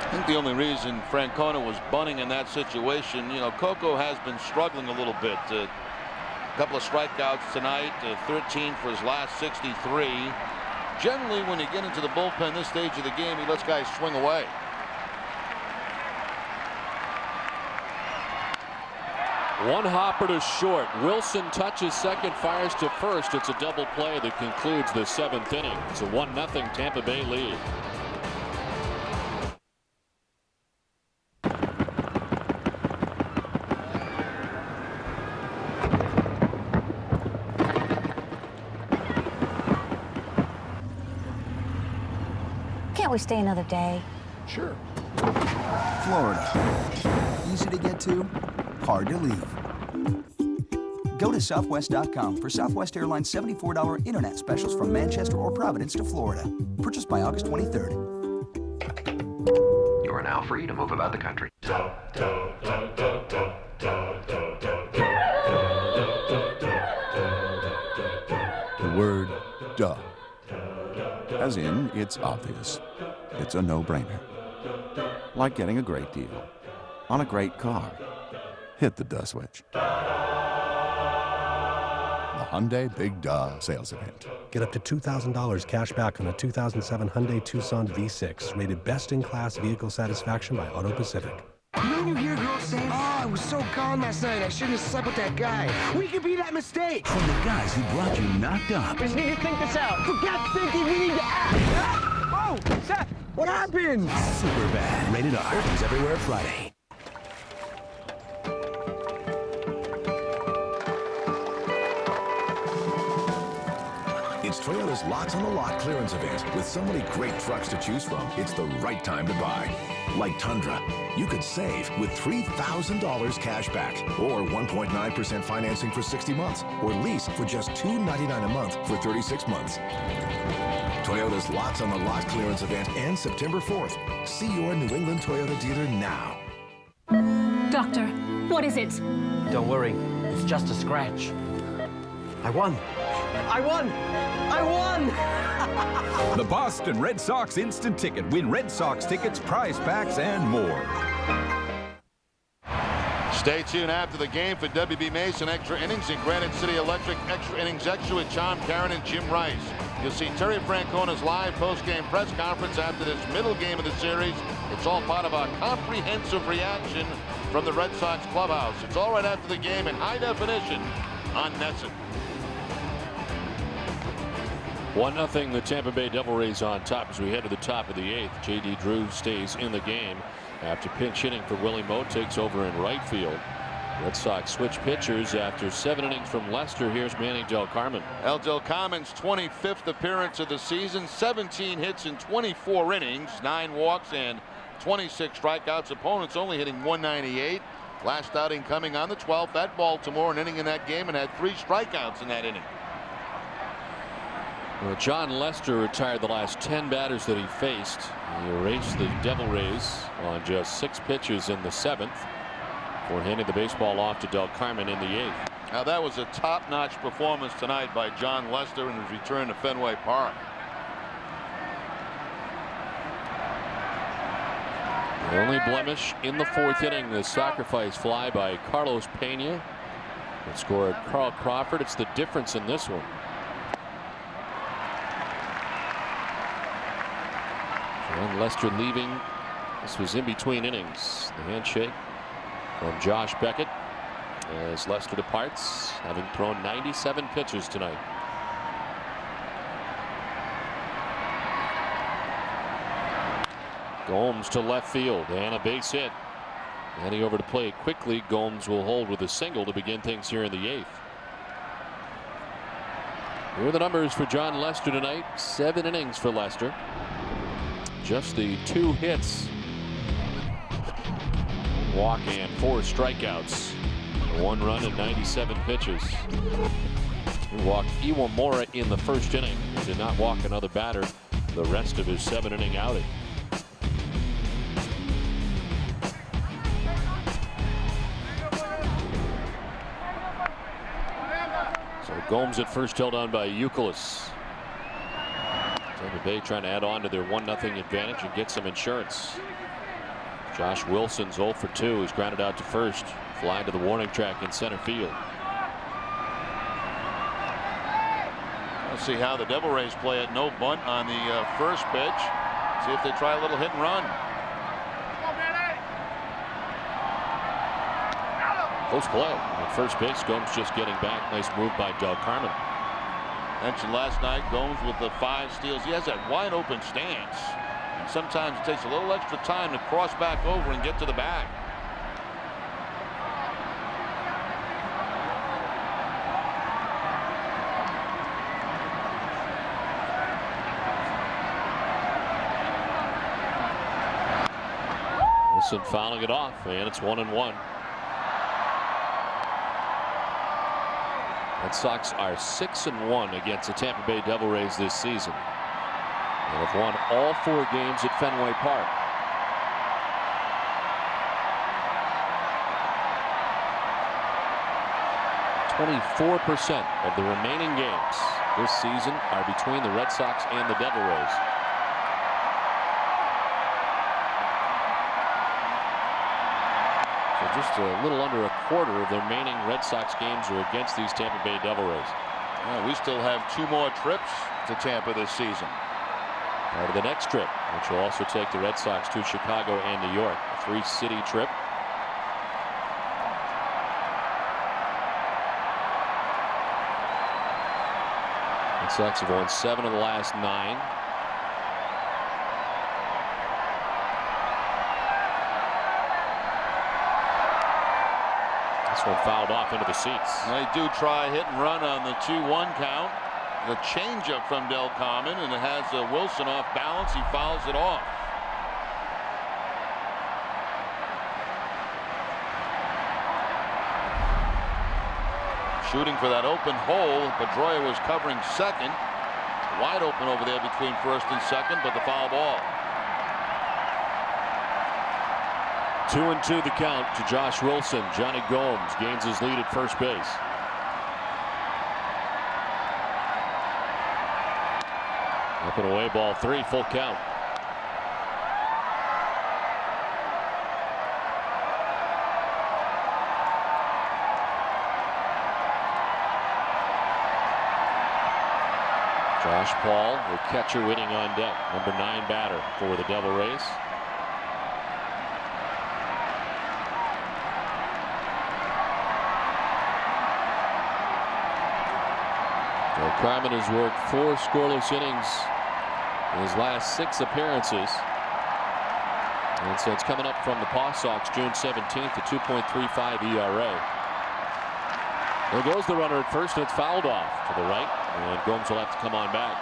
I think the only reason Francona was bunting in that situation, you know, Coco has been struggling a little bit.
couple of strikeouts tonight, 13 for his last 63. Generally, when you get into the bullpen this stage of the game, he lets guys swing away.
One hopper to short. Wilson touches second, fires to first. It's a double play that concludes the 7th inning. It's a 1-0 Tampa Bay lead.
Can't we stay another day?
Sure. Florida. Easy to get to, hard to leave. Go to Southwest.com for Southwest Airlines $74 internet specials from Manchester or Providence to Florida. Purchased by August 23rd.
You are now free to move about the country.
The word duh. As in, it's obvious. It's a no-brainer. Like getting a great deal on a great car. Hit the duh switch. The Hyundai Big Duh sales event.
Get up to $2,000 cash back on a 2007 Hyundai Tucson V6, rated best in class vehicle satisfaction by Auto Pacific.
When you hear girls saying, "Oh, I was so gone last night, I shouldn't have slept with that guy," we could be that mistake.
From the guys who brought you knocked up.
We just need to think this out. For God's sake, we need to act. Oh, Seth, what happened?
Superbad. Rated R. Opens everywhere Friday.
It's Toyota's Lots on the Lot clearance event. With so many great trucks to choose from, it's the right time to buy. Like Tundra, you could save with $3,000 cash back, or 1.9% financing for 60 months, or lease for just $299 a month for 36 months. Toyota's Lots on the Lot clearance event ends September 4th. See your New England Toyota dealer now.
Doctor, what is it?
Don't worry, it's just a scratch. I won. I won! I won!
The Boston Red Sox Instant Ticket. Win Red Sox tickets, prize packs, and more.
Stay tuned after the game for WB Mason Extra Innings and Granite City Electric Extra Innings Extra with Tom Caron and Jim Rice. You'll see Terry Francona's live post-game press conference after this middle game of the series. It's all part of a comprehensive reaction from the Red Sox clubhouse. It's all right after the game in high definition on NESN.
1-0 the Tampa Bay Devil Rays on top as we head to the top of the 8th. J.D. Drew stays in the game after pinch hitting for Willie Moe takes over in right field. Red Sox switch pitchers after 7 innings from Lester. Here's Manny Del Carmen.
El Del Carmen's 25th appearance of the season, 17 hits in 24 innings, 9 walks and 26 strikeouts. Opponents only hitting 198. Last outing coming on the 12th at Baltimore, an inning in that game, and had 3 strikeouts in that inning.
Well, John Lester retired the last 10 batters that he faced. He erased the Devil Rays on just 6 pitches in the 7th before handing the baseball off to Del Carmen in the 8th.
Now that was a top-notch performance tonight by John Lester in his return to Fenway Park.
The only blemish in the 4th inning, the sacrifice fly by Carlos Pena that scored Carl Crawford. It's the difference in this one. John Lester leaving. This was in between innings. The handshake from Josh Beckett as Lester departs, having thrown 97 pitches tonight. Gomes to left field and a base hit. Handing over to play it quickly. Gomes will hold with a single to begin things here in the 8th. Here are the numbers for John Lester tonight. 7 innings for Lester. Just the 2 hits, walk and 4 strikeouts, 1 run and 97 pitches. He walked Iwamura in the 1st inning. He did not walk another batter the rest of his 7-inning outing. So Gomes at first, held on by Youkilis. Tampa Bay trying to add on to their 1-0 advantage and get some insurance. Josh Wilson's 0 for 2. He's grounded out to first. Fly to the warning track in center field.
We'll see how the Devil Rays play it. No bunt on the first pitch. See if they try a little hit and run.
Close play. At first base, Gomes just getting back. Nice move by Del Carmen.
Mentioned last night, Gomes with the 5 steals. He has that wide open stance. And sometimes it takes a little extra time to cross back over and get to the bag.
Wilson fouling it off, and it's 1-1. Red Sox are 6-1 against the Tampa Bay Devil Rays this season, and have won all 4 games at Fenway Park. .24% of the remaining games this season are between the Red Sox and the Devil Rays. So just a little under a quarter of the remaining Red Sox games are against these Tampa Bay Devil Rays.
Well, we still have 2 more trips to Tampa this season.
Part of the next trip, which will also take the Red Sox to Chicago and New York. A 3-city trip. Red Sox have won 7 of the last 9. This one fouled off into the seats.
They do try hit and run on the 2-1 count. The changeup from Del Carmen, and it has Wilson off balance. He fouls it off. Shooting for that open hole. Pedroia was covering second. Wide open over there between first and second, but the foul ball.
2-2 the count to Josh Wilson. Johnny Gomes gains his lead at first base. Up and away, ball 3, full count. Josh Paul, the catcher, waiting on deck. Number 9 batter for the Devil Rays. Del Carmen has worked 4 scoreless innings in his last 6 appearances. And since coming up from the Paw Sox June 17th, a 2.35 ERA. There goes the runner at first, and it's fouled off to the right, and Gomes will have to come on back.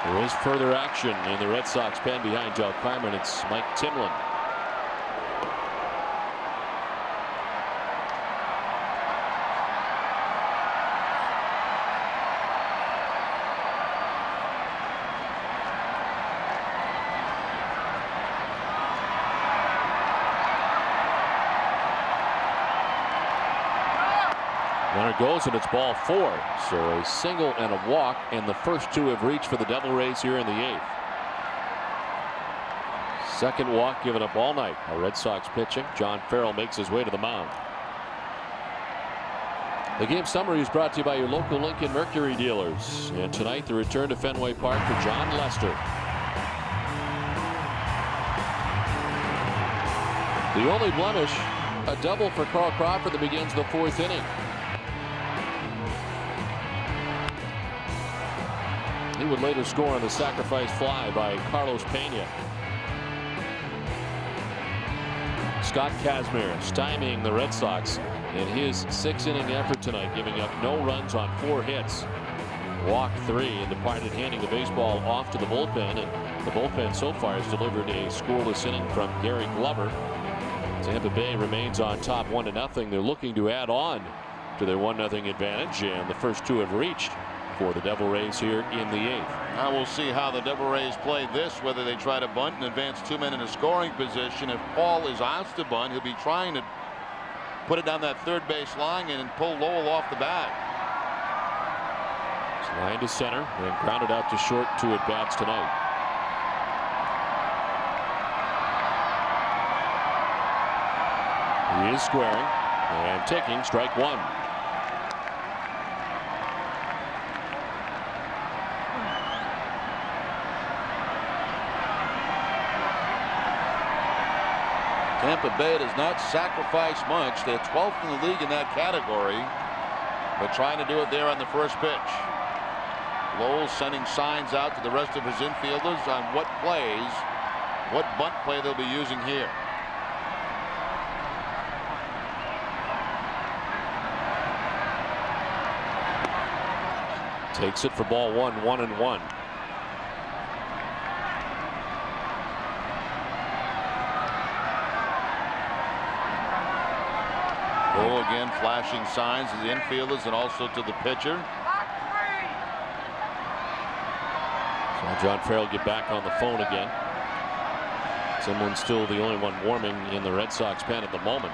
There is further action in the Red Sox pen behind Del Carmen. It's Mike Timlin. Runner goes, and it's ball 4. So a single and a walk, and the first 2 have reached for the Devil Rays here in the 8th. Second walk given up all night. Our Red Sox pitching. John Farrell makes his way to the mound. The game summary is brought to you by your local Lincoln Mercury dealers. And tonight, the return to Fenway Park for John Lester. The only blemish, a double for Carl Crawford that begins the 4th inning. He would later score on the sacrifice fly by Carlos Pena. Scott Kazmir stymieing the Red Sox in his 6-inning effort tonight, giving up no runs on 4 hits. Walked 3 and departed, handing the baseball off to the bullpen. And the bullpen so far has delivered a scoreless inning from Gary Glover. Tampa Bay remains on top 1-0. They're looking to add on to their 1-0 advantage, and the first 2 have reached for the Devil Rays here in the 8th.
Now we'll see how the Devil Rays play this, whether they try to bunt and advance 2 men in a scoring position. If Paul is asked to bunt, he'll be trying to put it down that third base line and pull Lowell off the bag.
It's line to center and grounded out to short, 2 at-bats tonight. He is squaring and taking strike 1.
Tampa Bay does not sacrifice much. They're 12th in the league in that category, but trying to do it there on the first pitch. Lowell sending signs out to the rest of his infielders on what plays, what bunt play they'll be using here.
Takes it for ball one, 1-1.
Lowell again flashing signs to the infielders and also to the pitcher.
So John Farrell get back on the phone again. Someone's still the only one warming in the Red Sox pen at the moment.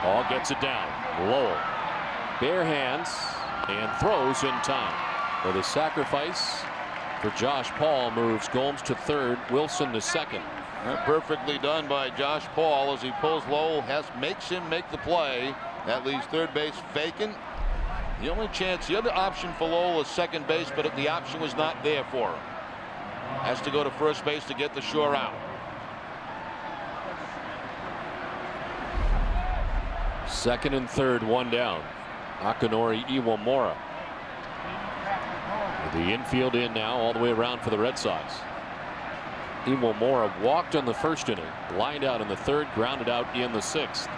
Ball gets it down. Lowell bare hands and throws in time. For the sacrifice for Josh Paul moves Gomes to third, Wilson to second.
Perfectly done by Josh Paul as he pulls Lowell, makes him make the play. That leaves third base vacant. The only chance, the other option for Lowell is second base, but the option was not there for him. Has to go to first base to get the sure out.
Second and third, one down. Akinori Iwamura. The infield in now all the way around for the Red Sox. Iwamura walked in the first inning, lined out in the third, grounded out in the sixth.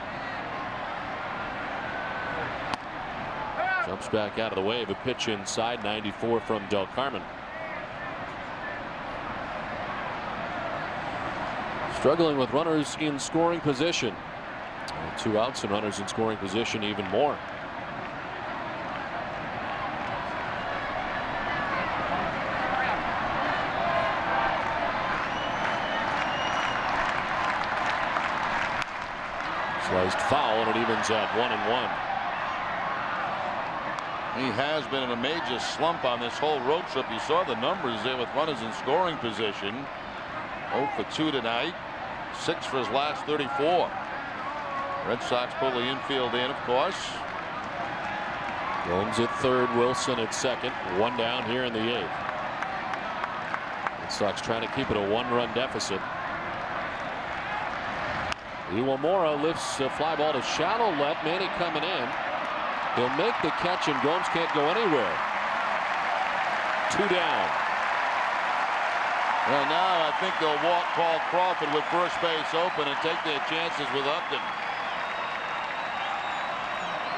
Jumps back out of the way of a pitch inside, 94 from Del Carmen. Struggling with runners in scoring position. 2 outs and runners in scoring position even more. Sliced foul, and it evens at 1-1.
He has been in a major slump on this whole road trip. You saw the numbers there with runners in scoring position. 0 for 2 tonight. 6 for his last 34. Red Sox pull the infield in, of course.
Gomes at third, Wilson at second. One down here in the eighth. Red Sox trying to keep it a 1-run deficit. Iwamura lifts a fly ball to shallow left. Manny coming in. He'll make the catch, and Gomes can't go anywhere. 2 down.
Well, now I think they'll call Crawford with first base open and take their chances with Upton.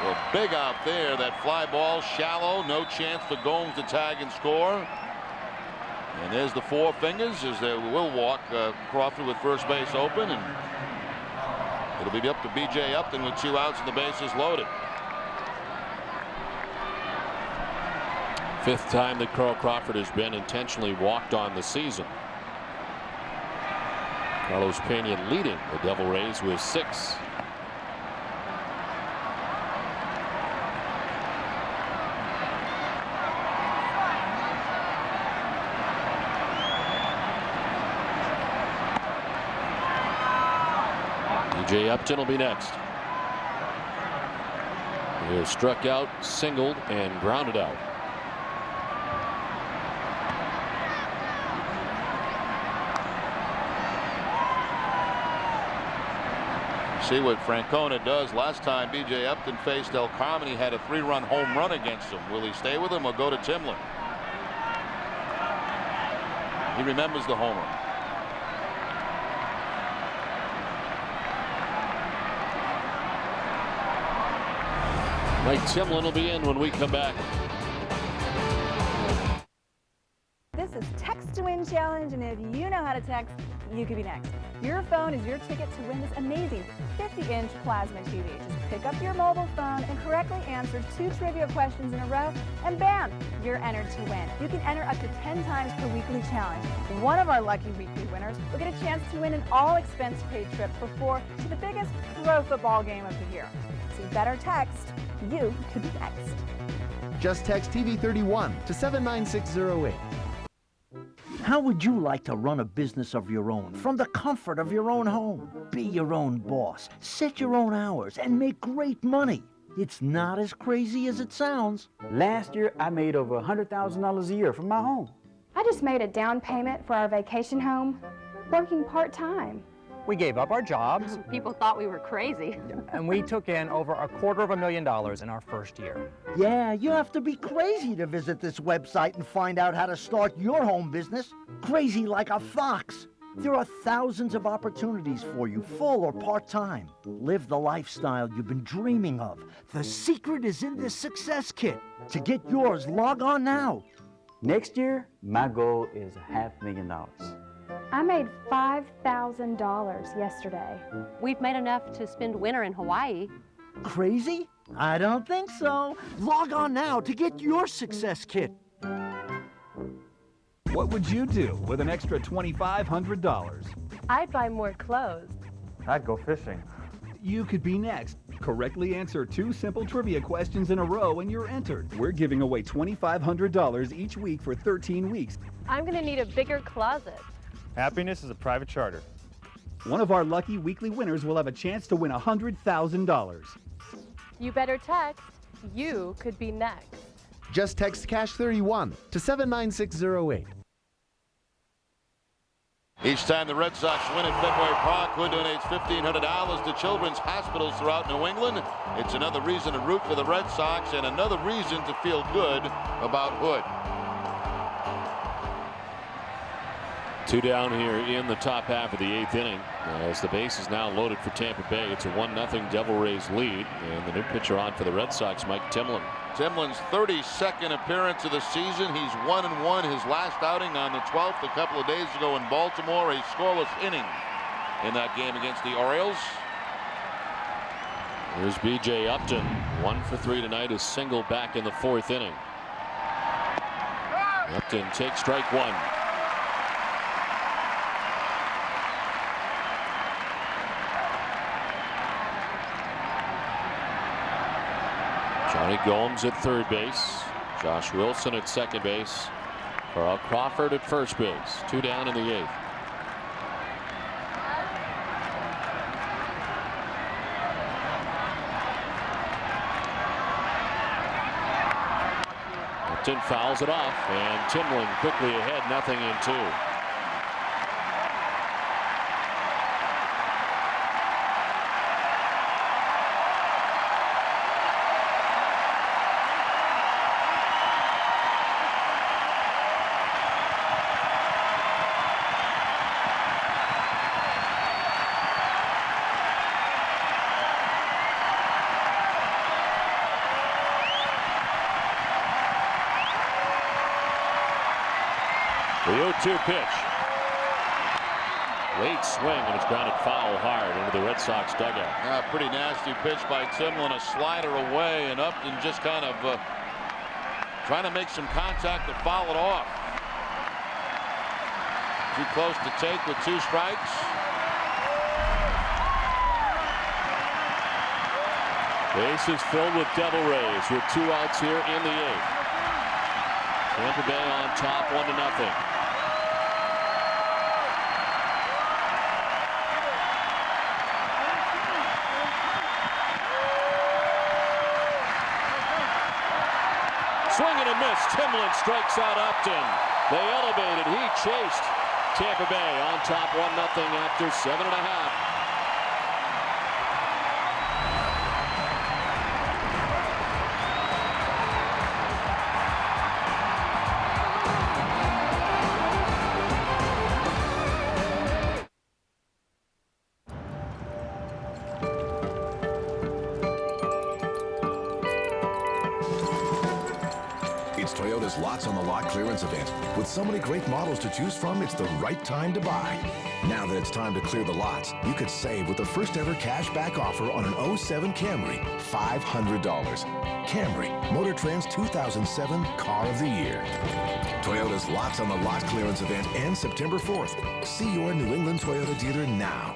Well, big out there. That fly ball shallow. No chance for Gomes to tag and score. And there's the 4 fingers as they will walk Crawford with first base open. And it'll be up to B.J. Upton with 2 outs and the bases loaded.
5th time that Carl Crawford has been intentionally walked on the season. Carlos Pena leading the Devil Rays with 6. B.J. Upton will be next. He has struck out, singled, and grounded out.
See what Francona does. Last time B.J. Upton faced Del Carmen, he had a 3-run home run against him. Will he stay with him or go to Timlin? He remembers the homer.
Mike Timlin will be in when we come back.
This is Text to Win Challenge, and if you know how to text, you could be next. Your phone is your ticket to win this amazing 50-inch plasma TV. Just pick up your mobile phone and correctly answer 2 trivia questions in a row, and bam, you're entered to win. You can enter up to 10 times per weekly challenge. One of our lucky weekly winners will get a chance to win an all-expense-paid trip for 4 to the biggest pro football game of the year. So you better text. You could be next.
Just text TV31 to 79608.
How would you like to run a business of your own from the comfort of your own home? Be your own boss, set your own hours, and make great money. It's not as crazy as it sounds.
Last year, I made over $100,000 a year from my home. I just made a down payment for our vacation home, working part-time.
We gave up our jobs.
People thought we were crazy.
And we took in over $250,000 in our first year.
Yeah, you have to be crazy to visit this website and find out how to start your home business. Crazy like a fox. There are thousands of opportunities for you, full or part-time. Live the lifestyle you've been dreaming of. The secret is in this success kit. To get yours, log on now.
Next year, my goal is $500,000.
I made $5,000 yesterday.
We've made enough to spend winter in Hawaii.
Crazy? I don't think so. Log on now to get your success kit.
What would you do with an extra $2,500?
I'd buy more clothes.
I'd go fishing.
You could be next. Correctly answer 2 simple trivia questions in a row and you're entered. We're giving away $2,500 each week for 13 weeks.
I'm gonna need a bigger closet.
Happiness is a private charter.
One of our lucky weekly winners will have a chance to win $100,000.
You better text. You could be next.
Just text Cash 31 to 79608.
Each time the Red Sox win at Fenway Park, Hood donates $1,500 to children's hospitals throughout New England. It's another reason to root for the Red Sox and another reason to feel good about Hood.
2 down here in the top half of the 8th inning. As the base is now loaded for Tampa Bay, it's a 1-0 Devil Rays lead. And the new pitcher on for the Red Sox, Mike Timlin.
Timlin's 32nd appearance of the season. He's 1-1 his last outing on the 12th a couple of days ago in Baltimore. A scoreless inning in that game against the Orioles.
Here's B.J. Upton, 1 for 3 tonight, is single back in the 4th inning. Upton takes strike 1. Johnny Gomes at third base. Josh Wilson at second base. Carl Crawford at first base. 2 down in the 8th. Upton fouls it off, and Timlin quickly ahead, 0-2. The 0-2 pitch. Late swing, and it's grounded foul hard into the Red Sox dugout.
Pretty nasty pitch by Timlin. A slider away, and Upton just kind of trying to make some contact to foul it off. Too close to take with 2 strikes.
Base is filled with Devil Rays with 2 outs here in the 8th. Tampa Bay on top, 1-0. Swing and a miss. Timlin strikes out Upton. They elevated. He chased. Tampa Bay on top 1-0 after 7.5.
Toyota's Lots on the Lot clearance event. With so many great models to choose from, it's the right time to buy. Now that it's time to clear the lots, you could save with the first ever cash back offer on an 07 Camry, $500. Camry, Motor Trend's 2007 Car of the Year. Toyota's Lots on the Lot clearance event ends September 4th. See your New England Toyota dealer now.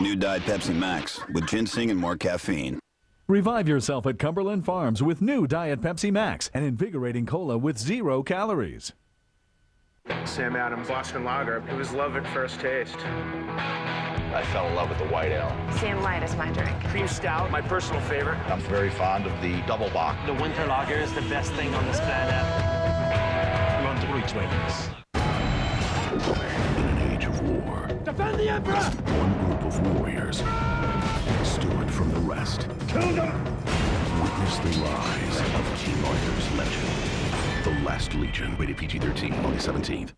New Diet Pepsi Max with ginseng and more caffeine.
Revive yourself at Cumberland Farms with new Diet Pepsi Max, an invigorating cola with 0 calories.
Sam Adams Boston Lager. It was love at first taste.
I fell in love with the white ale.
Sam Light is my drink.
Cream Stout, my personal favorite.
I'm very fond of the double bock.
The winter lager is the best thing on this planet.
You want to reach wings.
In an age of war,
Defend the Emperor!
one group of warriors stood from the rest.
Kill them!
Witness the rise of King Arthur's legend. The Last Legion, rated PG-13, August 17th.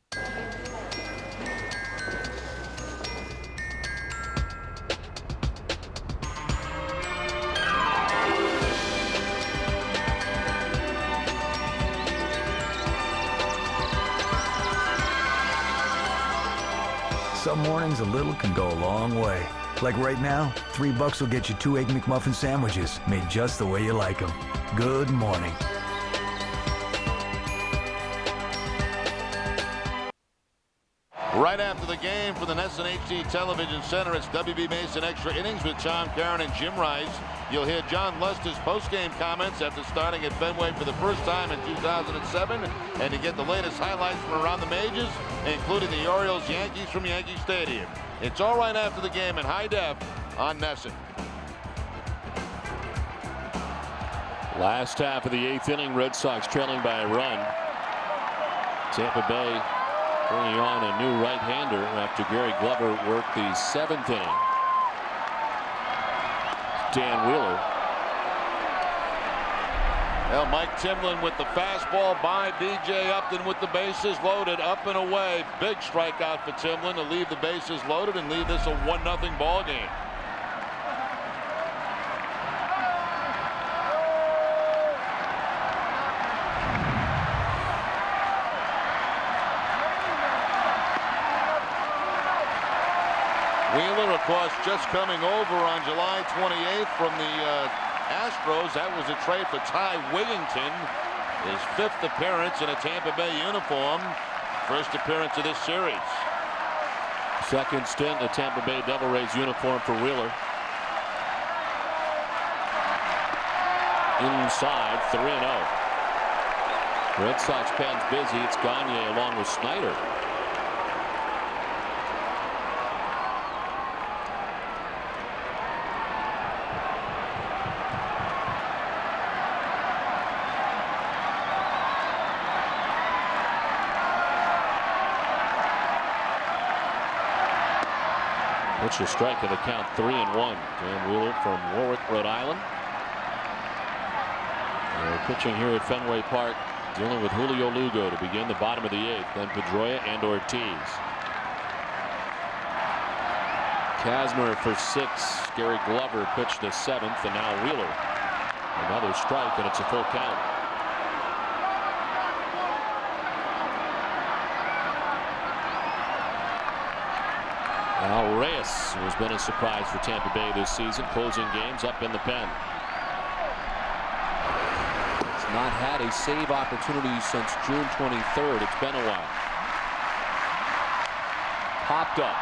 Some mornings a little can go a long way. Like right now, $3 will get you 2 Egg McMuffin sandwiches, made just the way you like them. Good morning.
Right after the game for the Nesson HD Television Center, it's WB Mason Extra Innings with Tom Caron and Jim Rice. You'll hear John Luster's post-game comments after starting at Fenway for the first time in 2007. And to get the latest highlights from around the majors, including the Orioles-Yankees from Yankee Stadium. It's all right after the game in high def on Nesson.
Last half of the 8th inning, Red Sox trailing by a run. Tampa Bay bringing on a new right-hander after Gary Glover worked the 7th inning. Dan Wheeler.
Well, Mike Timlin with the fastball by B.J. Upton with the bases loaded, up and away. Big strikeout for Timlin to leave the bases loaded and leave this a 1-0 ball game. Wheeler, of course, just coming over on July 28th from the Astros. That was a trade for Ty Wigington. His 5th appearance in a Tampa Bay uniform. First appearance of this series.
Second stint in the Tampa Bay Devil Rays uniform for Wheeler. Inside, 3-0. Red Sox pen's busy. It's Gagne along with Snyder. Pitch a strike at the count, 3-1. Dan Wheeler from Warwick, Rhode Island. They're pitching here at Fenway Park, dealing with Julio Lugo to begin the bottom of the 8th. Then Pedroia and Ortiz. Kazmir for 6. Gary Glover pitched the 7th, and now Wheeler. Another strike, and it's a full count. Now Reyes has been a surprise for Tampa Bay this season, closing games up in the pen. He's not had a save opportunity since June 23rd. It's been a while. Popped up.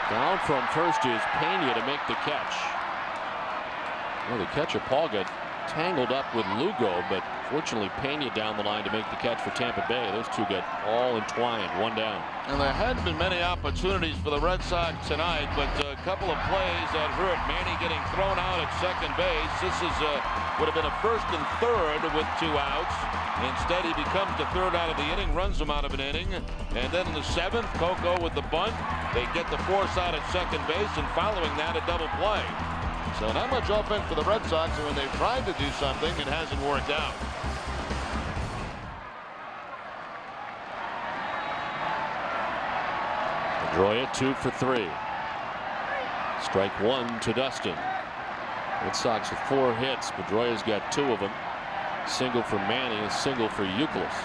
Down from first is Pena to make the catch. Well, the catcher Paul got tangled up with Lugo, but fortunately Pena down the line to make the catch for Tampa Bay. Those two got all entwined, one down.
And there hadn't been many opportunities for the Red Sox tonight, but a couple of plays that hurt. Manny getting thrown out at second base. This is would have been a first and third with 2 outs. Instead, he becomes the third out of the inning, runs him out of an inning. And then in the 7th, Coco with the bunt. They get the force out at second base, and following that, a double play. So not much offense for the Red Sox, and when they've tried to do something, it hasn't worked out.
Pedroia 2 for 3. Strike 1 to Dustin. Red Sox with 4 hits. Pedroia's got 2 of them. Single for Manny, a single for Youkilis.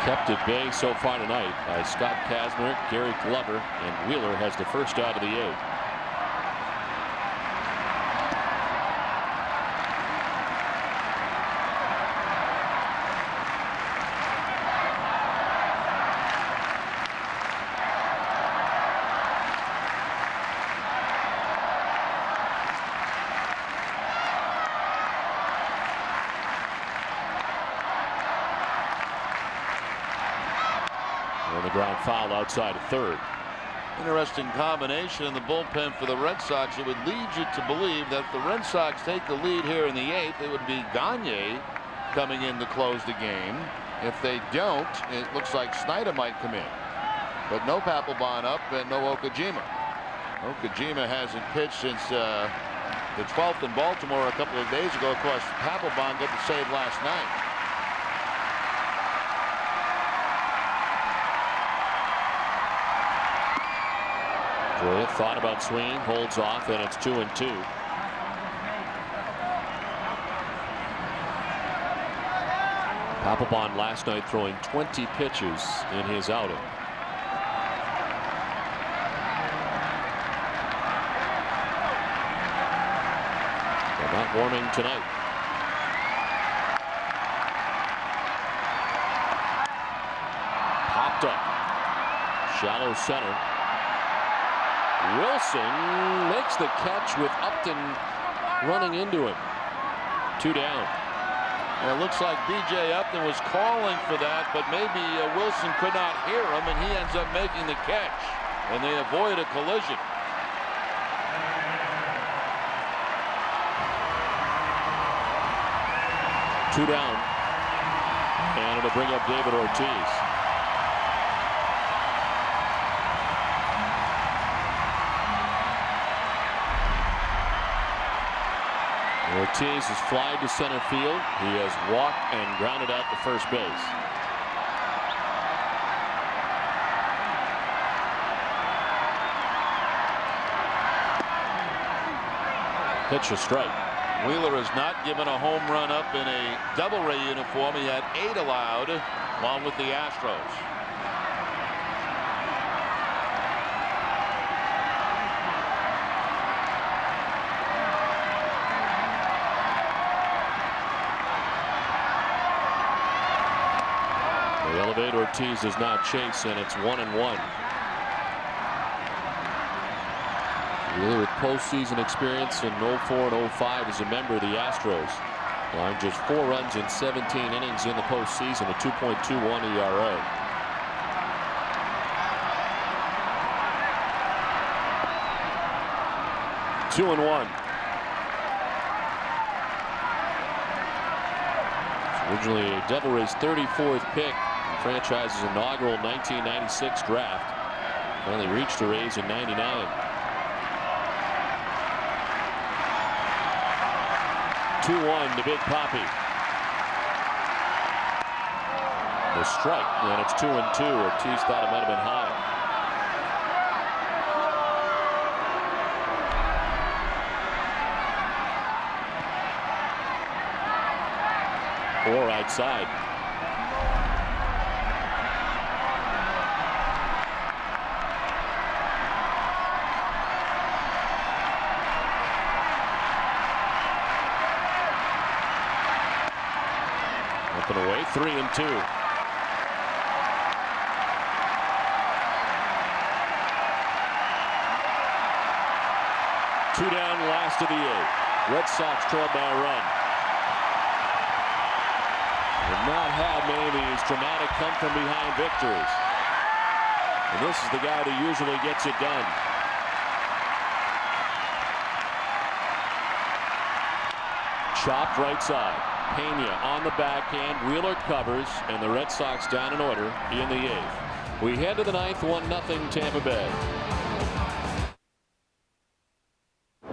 Kept at bay so far tonight by Scott Kazmir, Gary Glover, and Wheeler has the first out of the 8th. ground foul outside of third.
Interesting combination in the bullpen for the Red Sox. It would lead you to believe that if the Red Sox take the lead here in the 8th, it would be Gagne coming in to close the game. If they don't, it looks like Snyder might come in. But no Papelbon up and no Okajima. Okajima hasn't pitched since the 12th in Baltimore a couple of days ago. Of course, Papelbon got the save last night.
Joya thought about swinging, holds off, and it's 2-2. Papelbon last night throwing 20 pitches in his outing. They're not warming tonight. Popped up. Shallow center. Wilson makes the catch with Upton running into him. 2 down.
And it looks like B.J. Upton was calling for that, but maybe Wilson could not hear him, and he ends up making the catch, and they avoid a collision.
Two down, and it'll bring up David Ortiz. Ortiz has flied to center field. He has walked and grounded out to first base. Pitch a strike.
Wheeler has not given a home run up in a Double-A uniform. He had 8 allowed along with the Astros.
Ortiz does not chase, and it's 1-1. Wheeler with postseason experience in 04 and 05 as a member of the Astros. Line just 4 runs in 17 innings in the postseason, a 2.21 ERA. Two and one. It's originally a Devil-Rays 34th pick. Franchise's inaugural 1996 draft. Finally reached the Rays in '99. To Big Papi. The strike, and it's 2-2. Ortiz thought it might have been high. Or outside. Away, 3-2. Two down, last of the 8th. Red Sox trailed by a run. We've not had many of these dramatic come from behind victories. And this is the guy that usually gets it done. Chopped right side. Pena on the backhand. Wheeler covers, and the Red Sox down in order in the 8th. We head to the 9th, 1-0 Tampa Bay.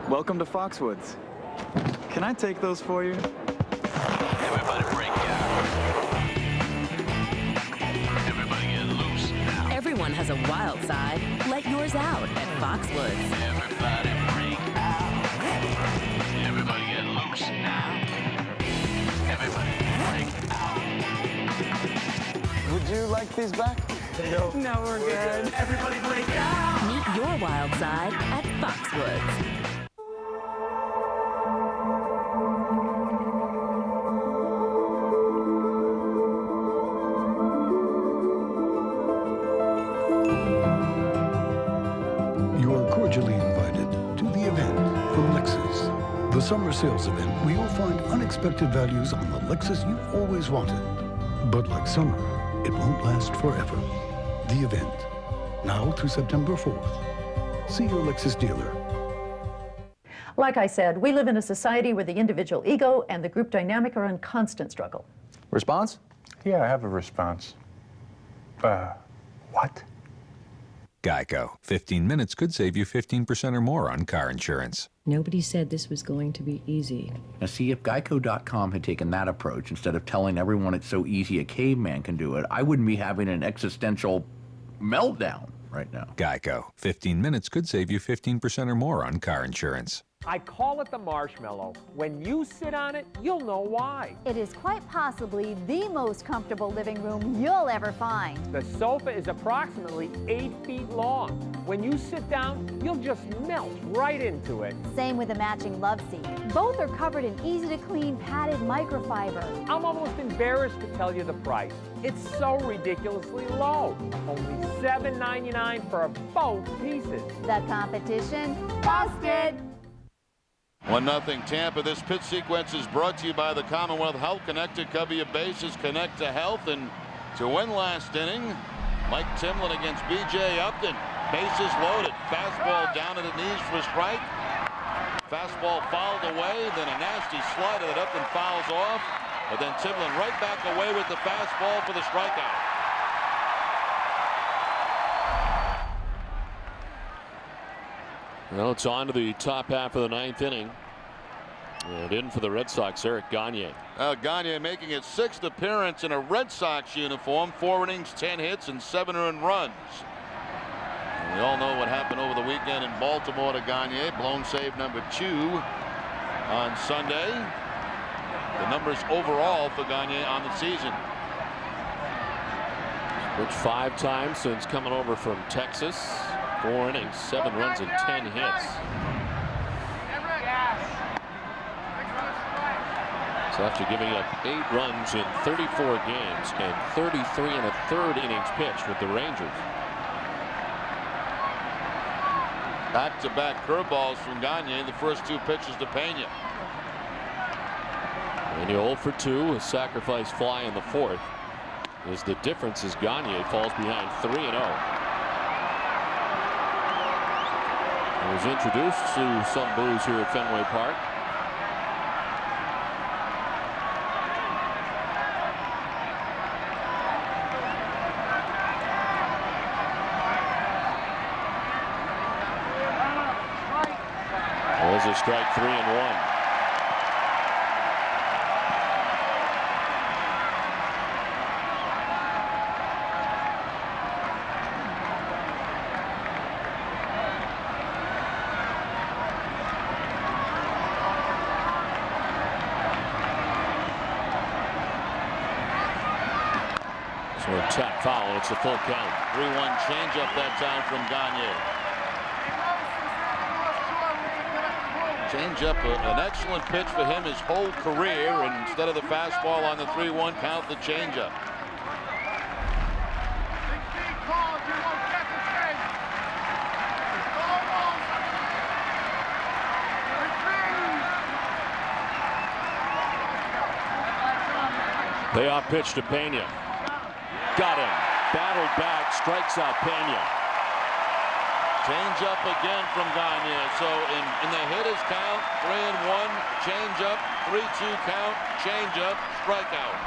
Welcome to Foxwoods. Can I take those for you?
Everybody break out. Everybody get loose now.
Everyone has a wild side. Let yours out at Foxwoods.
Everybody break out. Everybody get loose now. Everybody break out.
Would you like these back?
No, we're good.
Everybody break out.
Meet your wild side at Foxwoods.
You are cordially invited to the event from Lexus. The summer sales event where you'll find unexpected values on the Lexus you've always wanted. But like summer, it won't last forever. The Event. Now through September 4th. See your Lexus dealer.
Like I said, we live in a society where the individual ego and the group dynamic are in constant struggle.
Response?
Yeah, I have a response. What?
Geico. 15 minutes could save you 15% or more on car insurance.
Nobody said this was going to be easy.
Now see, if Geico.com had taken that approach, instead of telling everyone it's so easy a caveman can do it, I wouldn't be having an existential meltdown right now.
Geico. 15 minutes could save you 15% or more on car insurance.
I call it the marshmallow. When you sit on it, you'll know why.
It is quite possibly the most comfortable living room you'll ever find.
The sofa is approximately 8 feet long. When you sit down, you'll just melt right into it.
Same with the matching love seat. Both are covered in easy-to-clean padded microfiber.
I'm almost embarrassed to tell you the price. It's so ridiculously low. Only $7.99 for both pieces.
The competition busted.
1-0 Tampa. This pitch sequence is brought to you by the Commonwealth Health Connected. Cover your bases, connect to health. And to win last inning, Mike Timlin against B.J. Upton. Bases loaded. Fastball down to the knees for a strike. Fastball fouled away. Then a nasty slider that Upton fouls off. But then Timlin right back away with the fastball for the strikeout.
Well, it's on to the top half of the 9th inning. And in for the Red Sox, Eric Gagne.
Gagne making his 6th appearance in a Red Sox uniform. 4 innings, 10 hits, and 7 earned runs. And we all know what happened over the weekend in Baltimore to Gagne. Blown save number 2 on Sunday. The numbers overall for Gagne on the season.
Pitched 5 times since coming over from Texas. 4 innings, 7 runs, and 10 hits. So after giving up 8 runs in 34 games and 33 1/3 innings pitched with the Rangers.
Back-to-back curveballs from Gagne, the first 2 pitches to Pena.
And 0 for 2, a sacrifice fly in the 4th. Is the difference as Gagne falls behind 3-0. He was introduced to some boos here at Fenway Park. There's a strike, 3-1. So a tap foul, and it's a full count.
3-1 changeup that time from Gagne. Changeup, an excellent pitch for him his whole career, and instead of the fastball on the 3-1 count, the changeup.
Payoff pitch to Pena. Got him. Battled back, strikes out Pena.
Change up again from Gagne. So in the hitters count, 3-1, change up, 3-2 count, change up, strikeout.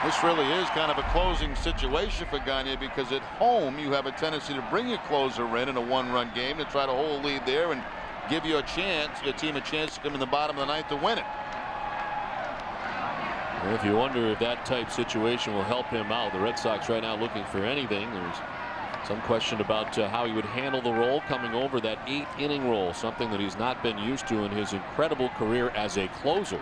This really is kind of a closing situation for Gagne, because at home you have a tendency to bring your closer in a 1-run game to try to hold a lead there and give you a chance, your team a chance to come in the bottom of the ninth to win it.
Well, if you wonder if that type situation will help him out, the Red Sox right now looking for anything. There's some question about how he would handle the role coming over that 8-inning role, something that he's not been used to in his incredible career as a closer.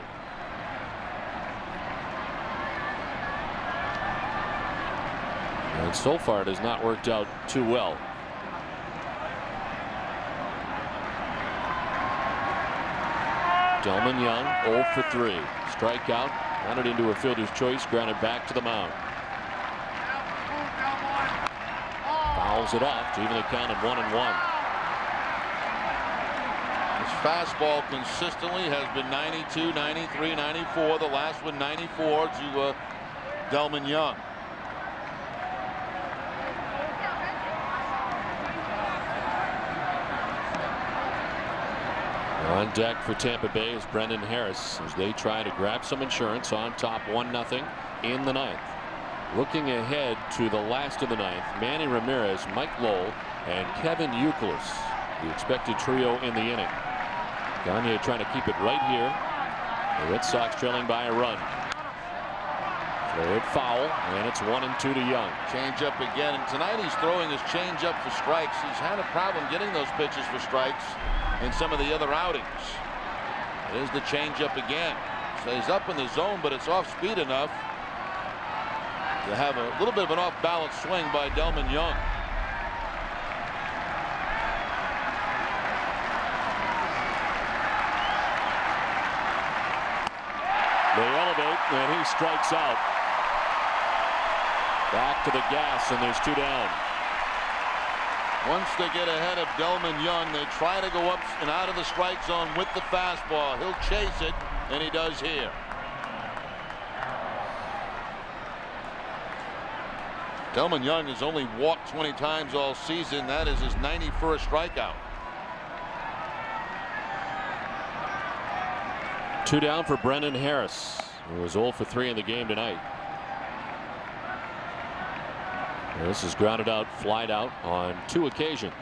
And so far it has not worked out too well. Delman Young 0 for 3. Strikeout, grounded into a fielder's choice, grounded back to the mound. Fouls it off to even the count at 1-1.
fastball consistently has been 92, 93, 94. The last one 94 to Delman Young.
On deck for Tampa Bay is Brendan Harris as they try to grab some insurance on top 1-0 in the ninth. Looking ahead to the last of the ninth, Manny Ramirez, Mike Lowell, and Kevin Youkilis, the expected trio in the inning. Gagne trying to keep it right here. The Red Sox trailing by a run. Throw it foul, and it's 1-2 to Young.
Change up again, and tonight he's throwing his change up for strikes. He's had a problem getting those pitches for strikes in some of the other outings. There's the change up again. Stays up in the zone, but it's off speed enough to have a little bit of an off balance swing by Delman Young.
They elevate, and he strikes out. Back to the gas, and there's 2 down.
Once they get ahead of Delman Young, they try to go up and out of the strike zone with the fastball. He'll chase it, and he does here. Delman Young has only walked 20 times all season. That is his 91st strikeout.
2 down for Brendan Harris, who was 0 for 3 in the game tonight. This is grounded out, flied out on 2 occasions.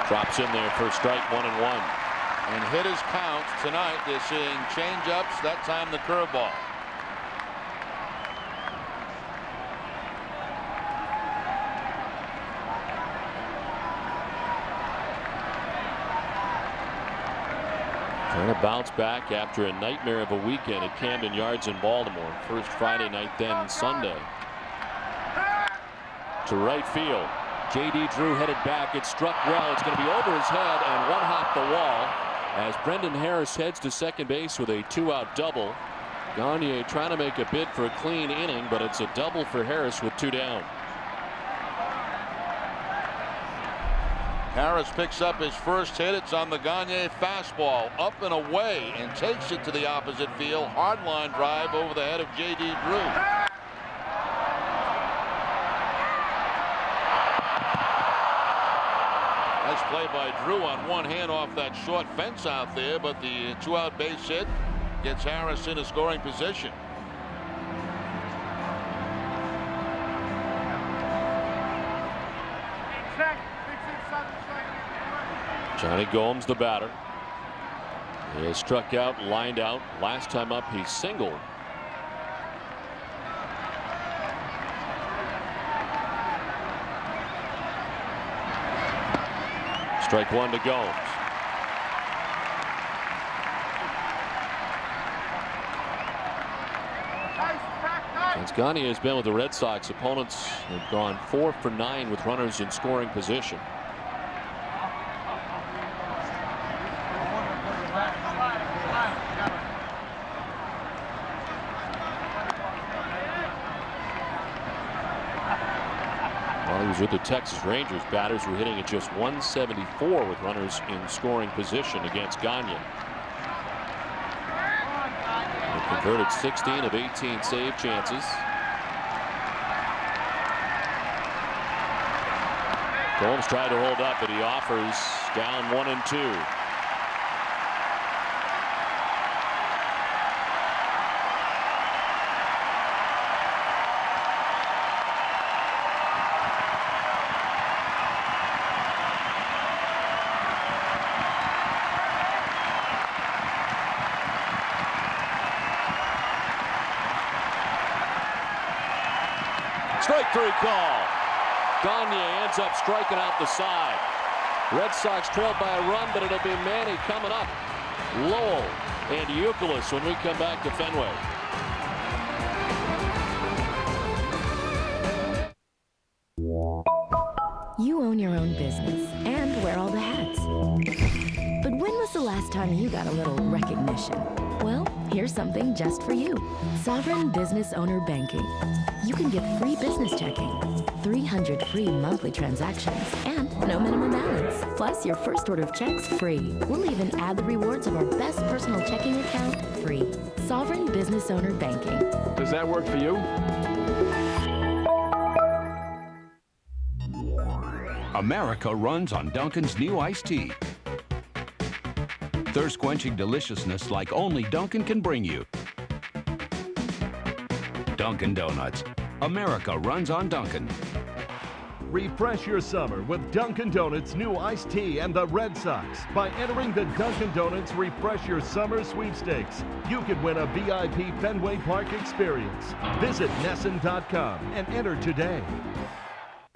Drops in there for strike 1-1.
And hitters counts tonight. They're seeing change-ups. That time the curveball.
Trying to bounce back after a nightmare of a weekend at Camden Yards in Baltimore. First Friday night, then Sunday. To right field. J.D. Drew headed back. It struck well. It's going to be over his head and one hop the wall as Brendan Harris heads to second base with a 2-out double. Gagne trying to make a bid for a clean inning, but it's a double for Harris with 2 down.
Harris picks up his first hit. It's on the Gagne fastball, up and away, and takes it to the opposite field. Hard line drive over the head of J.D. Drew. Nice play by Drew on one hand off that short fence out there, but the 2-out base hit gets Harris in a scoring position.
Johnny Gomes, the batter. He has struck out, lined out. Last time up, he singled. Strike 1 to Gomes. Since Gagne has been with the Red Sox, opponents have gone 4 for 9 with runners in scoring position. While he was with the Texas Rangers, batters were hitting at just 174 with runners in scoring position against Gagne. They converted 16 of 18 save chances. Gomes tried to hold up, but he offers down 1-2. Strike 3 call. Gagne ends up striking out the side. Red Sox trailed by a run, but it'll be Manny coming up. Lowell and Youkilis when we come back to Fenway.
You own your own business and wear all the hats. But when was the last time time you got a little recognition? Well, here's something just for you. Sovereign Business Owner Banking. You can get free business checking, 300 free monthly transactions, and no minimum balance. Plus, your first order of checks free. We'll even add the rewards of our best personal checking account free. Sovereign Business Owner Banking.
Does that work for you?
America runs on Dunkin's new iced tea. Thirst-quenching deliciousness like only Dunkin' can bring you. Dunkin' Donuts. America runs on Dunkin'.
Refresh your summer with Dunkin' Donuts new iced tea and the Red Sox by entering the Dunkin' Donuts Refresh Your Summer sweepstakes. You could win a VIP Fenway Park experience. Visit Nesson.com and enter today.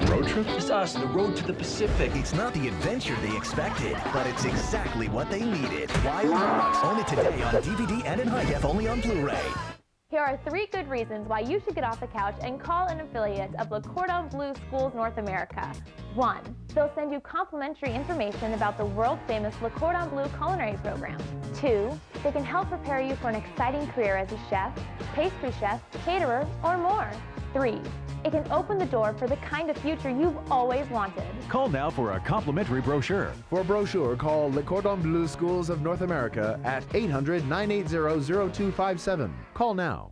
Road trip? It's us, the road to the Pacific. It's not the adventure they expected, but it's exactly what they needed. Wild Hogs, only today on DVD and in high def, only on Blu-ray.
Here are 3 good reasons why you should get off the couch and call an affiliate of Le Cordon Bleu Schools North America. 1. They'll send you complimentary information about the world-famous Le Cordon Bleu culinary program. 2. They can help prepare you for an exciting career as a chef, pastry chef, caterer, or more. 3. It can open the door for the kind of future you've always wanted.
Call now for a complimentary brochure.
For a brochure, call Le Cordon Bleu Schools of North America at 800-980-0257. Call now.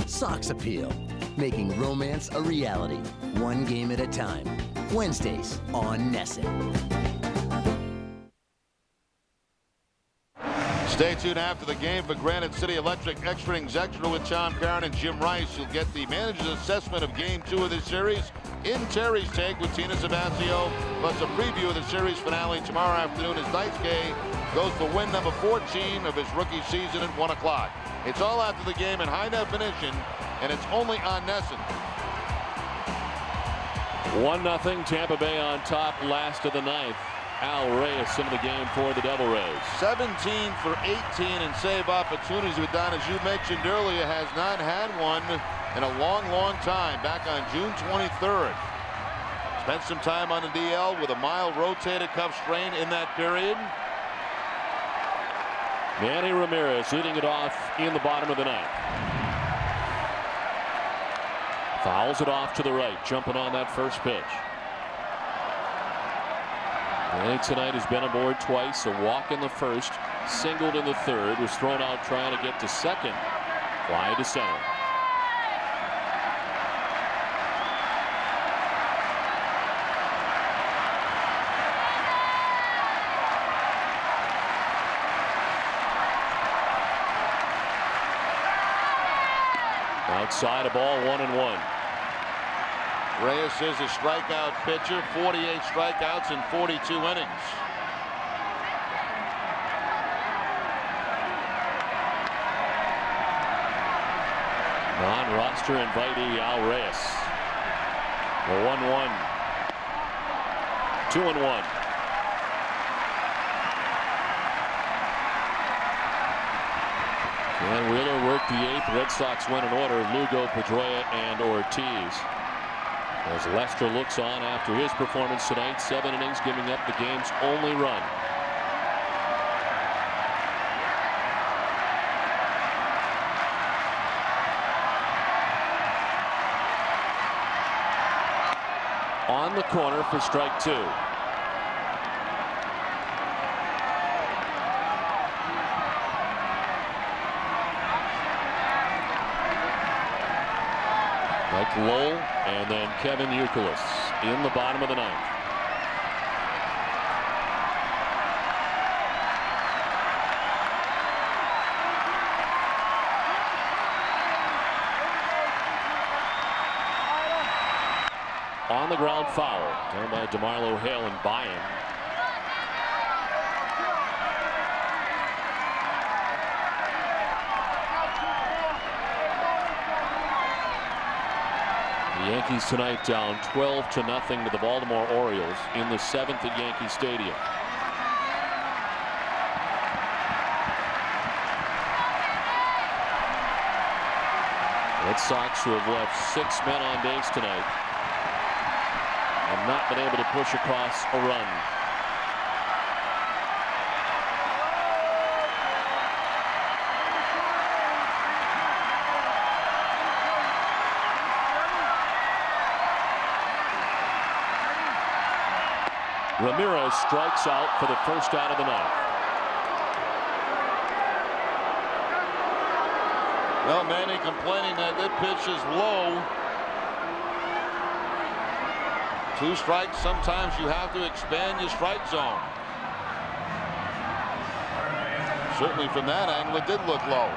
Sox Appeal, making romance a reality, one game at a time. Wednesdays on Nesson.
Stay tuned after the game for Granite City Electric Extra Innings Extra with Tom Caron and Jim Rice. You'll get the manager's assessment of Game 2 of this series in Terry's Take with Tina Sabasio, plus a preview of the series finale tomorrow afternoon as Daisuke goes for win number 14 of his rookie season at 1 o'clock. It's all after the game in high definition, and it's only on Nesson.
1-0 Tampa Bay on top, last of the ninth. Al Reyes into the game for the Devil Rays.
17 for 18 and save opportunities with Don, as you mentioned earlier, has not had one in a long time, back on June 23rd. Spent some time on the DL with a mild rotator cuff strain in that period.
Manny Ramirez leading it off in the bottom of the ninth. Fouls it off to the right, jumping on that first pitch. Manny tonight has been aboard twice, a walk in the first, singled in the third, was thrown out trying to get to second, fly to center. Outside, a ball, 1-1.
Reyes is a strikeout pitcher, 48 strikeouts in 42 innings.
Non-roster invitee Al Reyes. The 1-1. 2-1. And Wheeler worked the eighth. Red Sox went in order: Lugo, Pedroia, and Ortiz. As Lester looks on after his performance tonight, 7 innings, giving up the game's only run. On the corner for strike 2. Mike Lowell and then Kevin Youkilis in the bottom of the ninth. On the ground foul, down by DeMarlo Hale and Bayern. The Yankees tonight down 12-0 to the Baltimore Orioles in the 7th at Yankee Stadium. Red Sox, who have left 6 men on base tonight, have not been able to push across a run. Ramirez strikes out for the first out of the ninth.
Well, Manny complaining that that pitch is low. 2 strikes. Sometimes you have to expand your strike zone. Certainly from that angle, it did look low.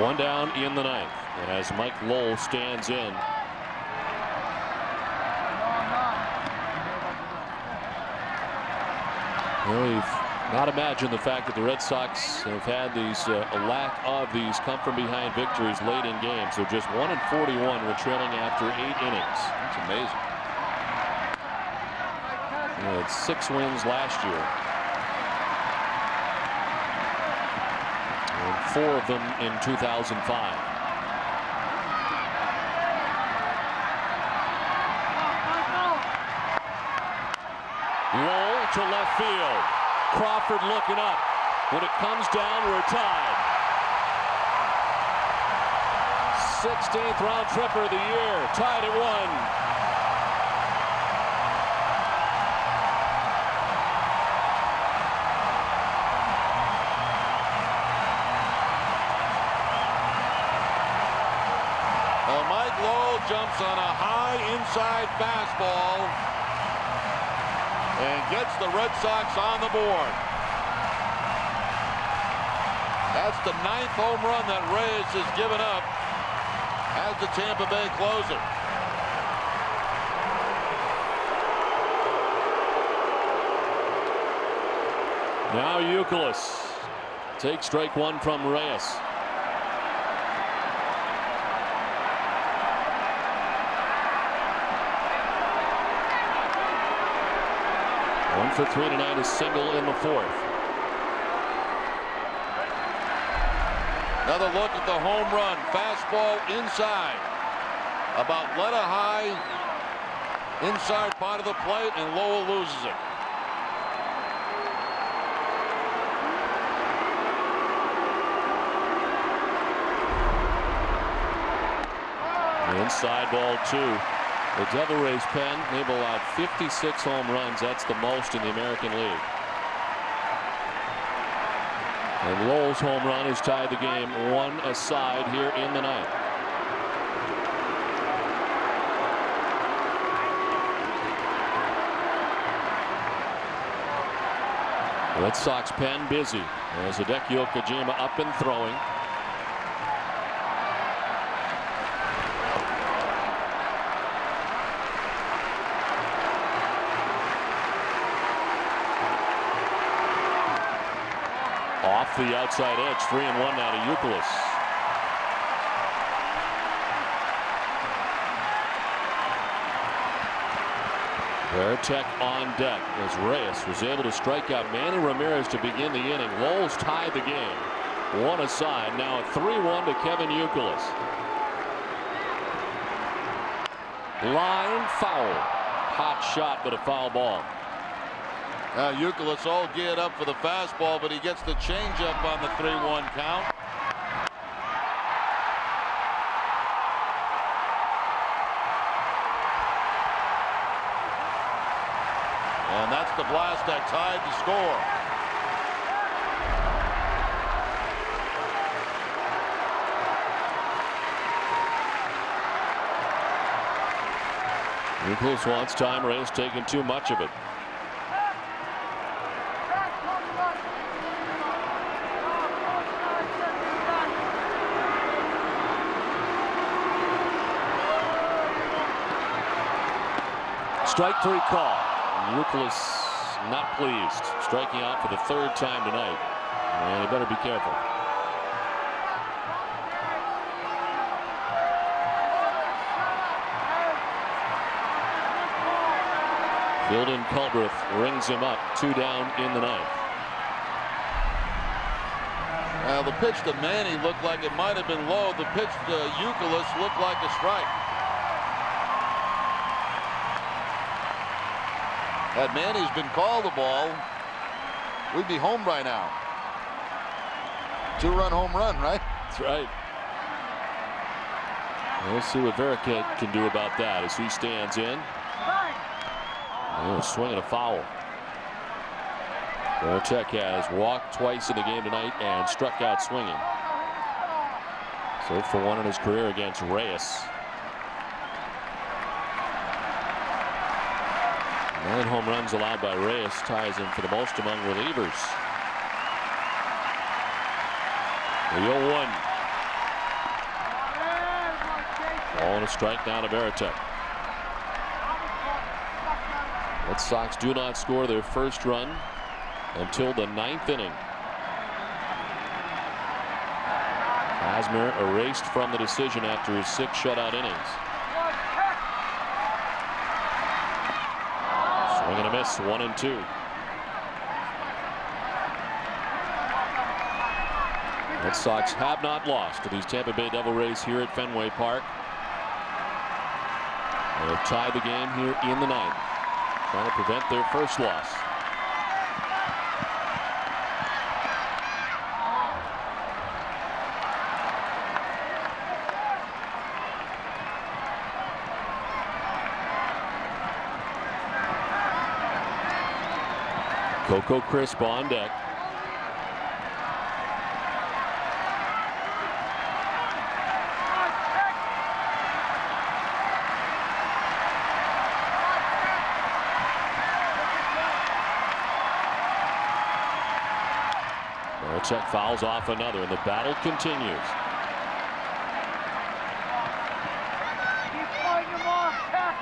One down in the ninth as Mike Lowell stands in. Well, you've not imagined the fact that the Red Sox have had these a lack of these come from behind victories late in games. They're just 1-41 when trailing after 8 innings.
That's amazing.
They had 6 wins last year. And 4 of them in 2005. Lowell to left field. Crawford looking up. When it comes down, we're tied. 16th round tripper of the year. Tied at 1.
Jumps on a high inside fastball and gets the Red Sox on the board. That's the 9th home run that Reyes has given up as the Tampa Bay closer.
Now Youkilis takes strike 1 from Reyes. 1 for 3 tonight, a single in the 4th.
Another look at the home run. Fastball inside. About letter high inside part of the plate, and Lowell loses it.
Inside ball 2. The Devil Rays pen, they've allowed 56 home runs. That's the most in the American League. And Lowell's home run has tied the game 1 aside here in the ninth. Red Sox pen busy as Hideki Okajima up and throwing. Off the outside edge, 3-1 now to Youkilis. Veritek on deck as Reyes was able to strike out Manny Ramirez to begin the inning. Lowell's tied the game 1 aside. Now a 3-1 to Kevin Youkilis. Line foul. Hot shot, but a foul ball.
Now Youkilis all geared up for the fastball, but he gets the changeup on the 3-1 count. And that's the blast that tied the score.
Youkilis wants time. Reyes taking too much of it. Strike 3 call. Youkilis not pleased, striking out for the 3rd time tonight. And you better be careful. Fielding Culbreth rings him up, 2 down in the ninth.
Now the pitch to Manny looked like it might have been low. The pitch to Youkilis looked like a strike. Had Manny's been called the ball, we'd be home by now. 2-run home run, right?
That's right. We'll see what Veritek can do about that as he stands in. Swing and a foul. Veritek has walked twice in the game tonight and struck out swinging. So for one in his career against Reyes. 9 home runs allowed by Reyes, ties him for the most among relievers. The 0-1. Ball and a strike down to Veritek. Red Sox do not score their first run until the 9th inning. Kazmir erased from the decision after his 6 shutout innings. Swing and a miss, 1-2. Red Sox have not lost to these Tampa Bay Devil Rays here at Fenway Park. They have tied the game here in the 9th, trying to prevent their first loss. Coco Crisp on deck. Veritek fouls off another, and the battle continues.
Keep fighting him off, Tech.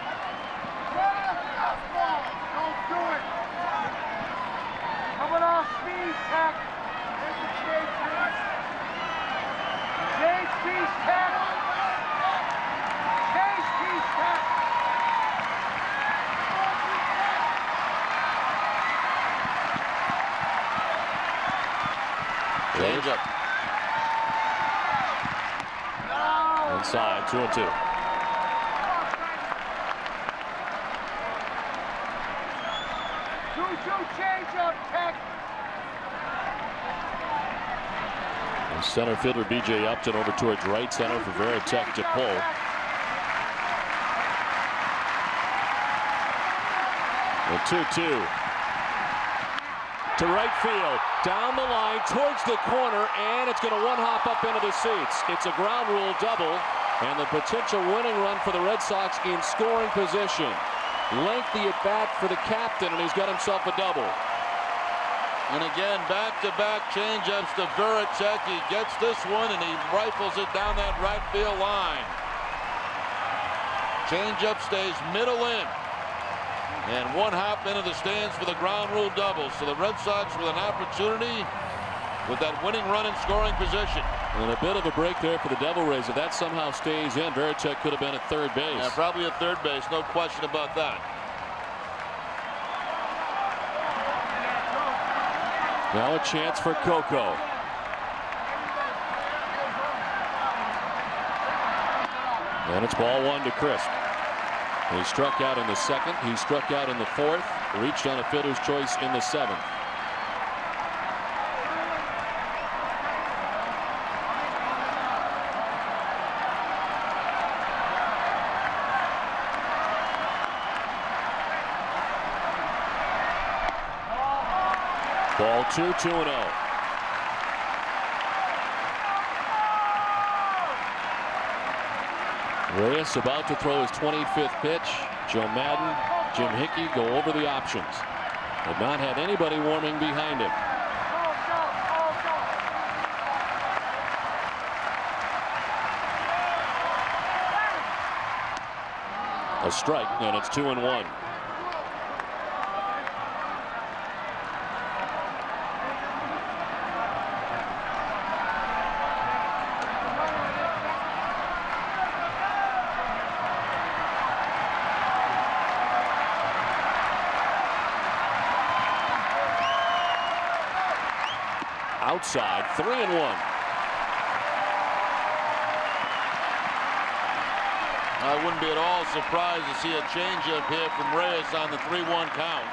Don't do it. Coming off speed, Tech. There's the chase, Chase piece, Tech. Chase piece, Tech.
Change up. Inside, 2-2.
Change up, Tech.
And center fielder B.J. Upton over towards right center for Veritek to pull. The 2-2. To right field, down the line, towards the corner, and it's going to one-hop up into the seats. It's a ground rule double, and the potential winning run for the Red Sox in scoring position. Lengthy at bat for the captain, and he's got himself a double.
And again, back-to-back changeups to Veritek. He gets this one, and he rifles it down that right field line. Changeup stays middle in. And one hop into the stands for the ground rule double. So the Red Sox with an opportunity with that winning run in scoring position.
And a bit of a break there for the Devil Rays. If that somehow stays in, Veritek could have been at third base.
Yeah, probably at third base, no question about that.
Now a chance for Coco. And it's ball 1 to Crisp. He struck out in the 2nd. He struck out in the 4th. Reached on a fielder's choice in the 7th. Ball 2, 2-0. Reyes about to throw his 25th pitch. Joe Madden, Jim Hickey go over the options. Have not had anybody warming behind him. A strike, and it's 2-1. Outside, 3-1.
I wouldn't be at all surprised to see a changeup here from Reyes on the 3-1 count.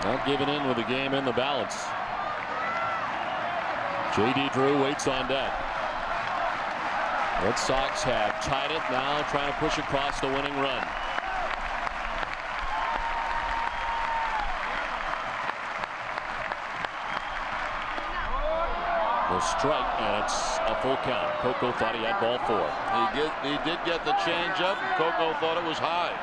Not giving in with the game in the balance. J.D. Drew waits on deck. Red Sox have tied it, now trying to push across the winning run. The strike, and it's a full count. Coco thought he had ball 4.
He did get the changeup. Coco thought it was high.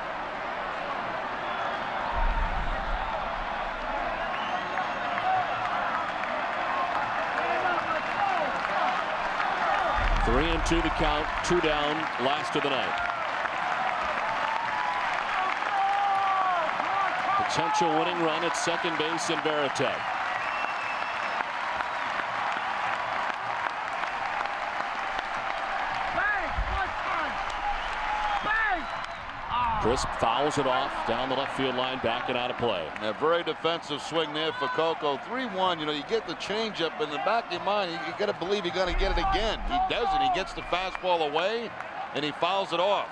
Three and 2 the count, 2 down, last of the night. Potential winning run at second base in Veritek. Crisp fouls it off down the left field line, back and out of play.
A very defensive swing there for Coco. 3-1. You know, you get the changeup in the back of your mind. You got to believe you're going to get it again. He doesn't. He gets the fastball away, and he fouls it off.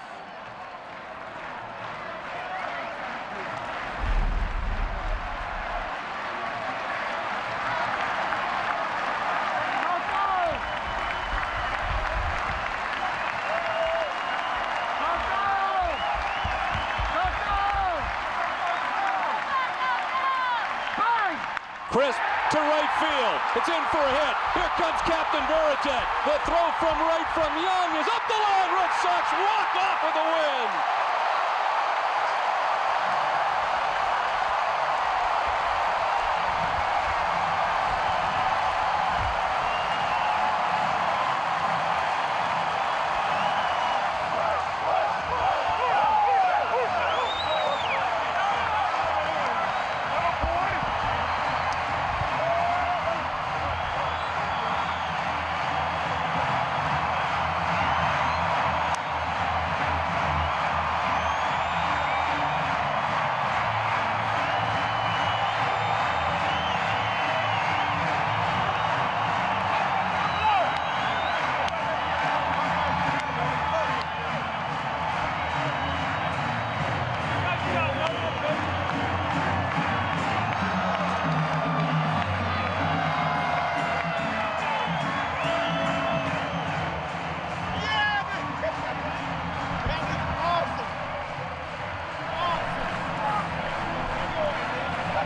Crisp to right field. It's in for a hit. Here comes Captain Veritek. The throw from right from Young is up the line. Red Sox walk off with the win.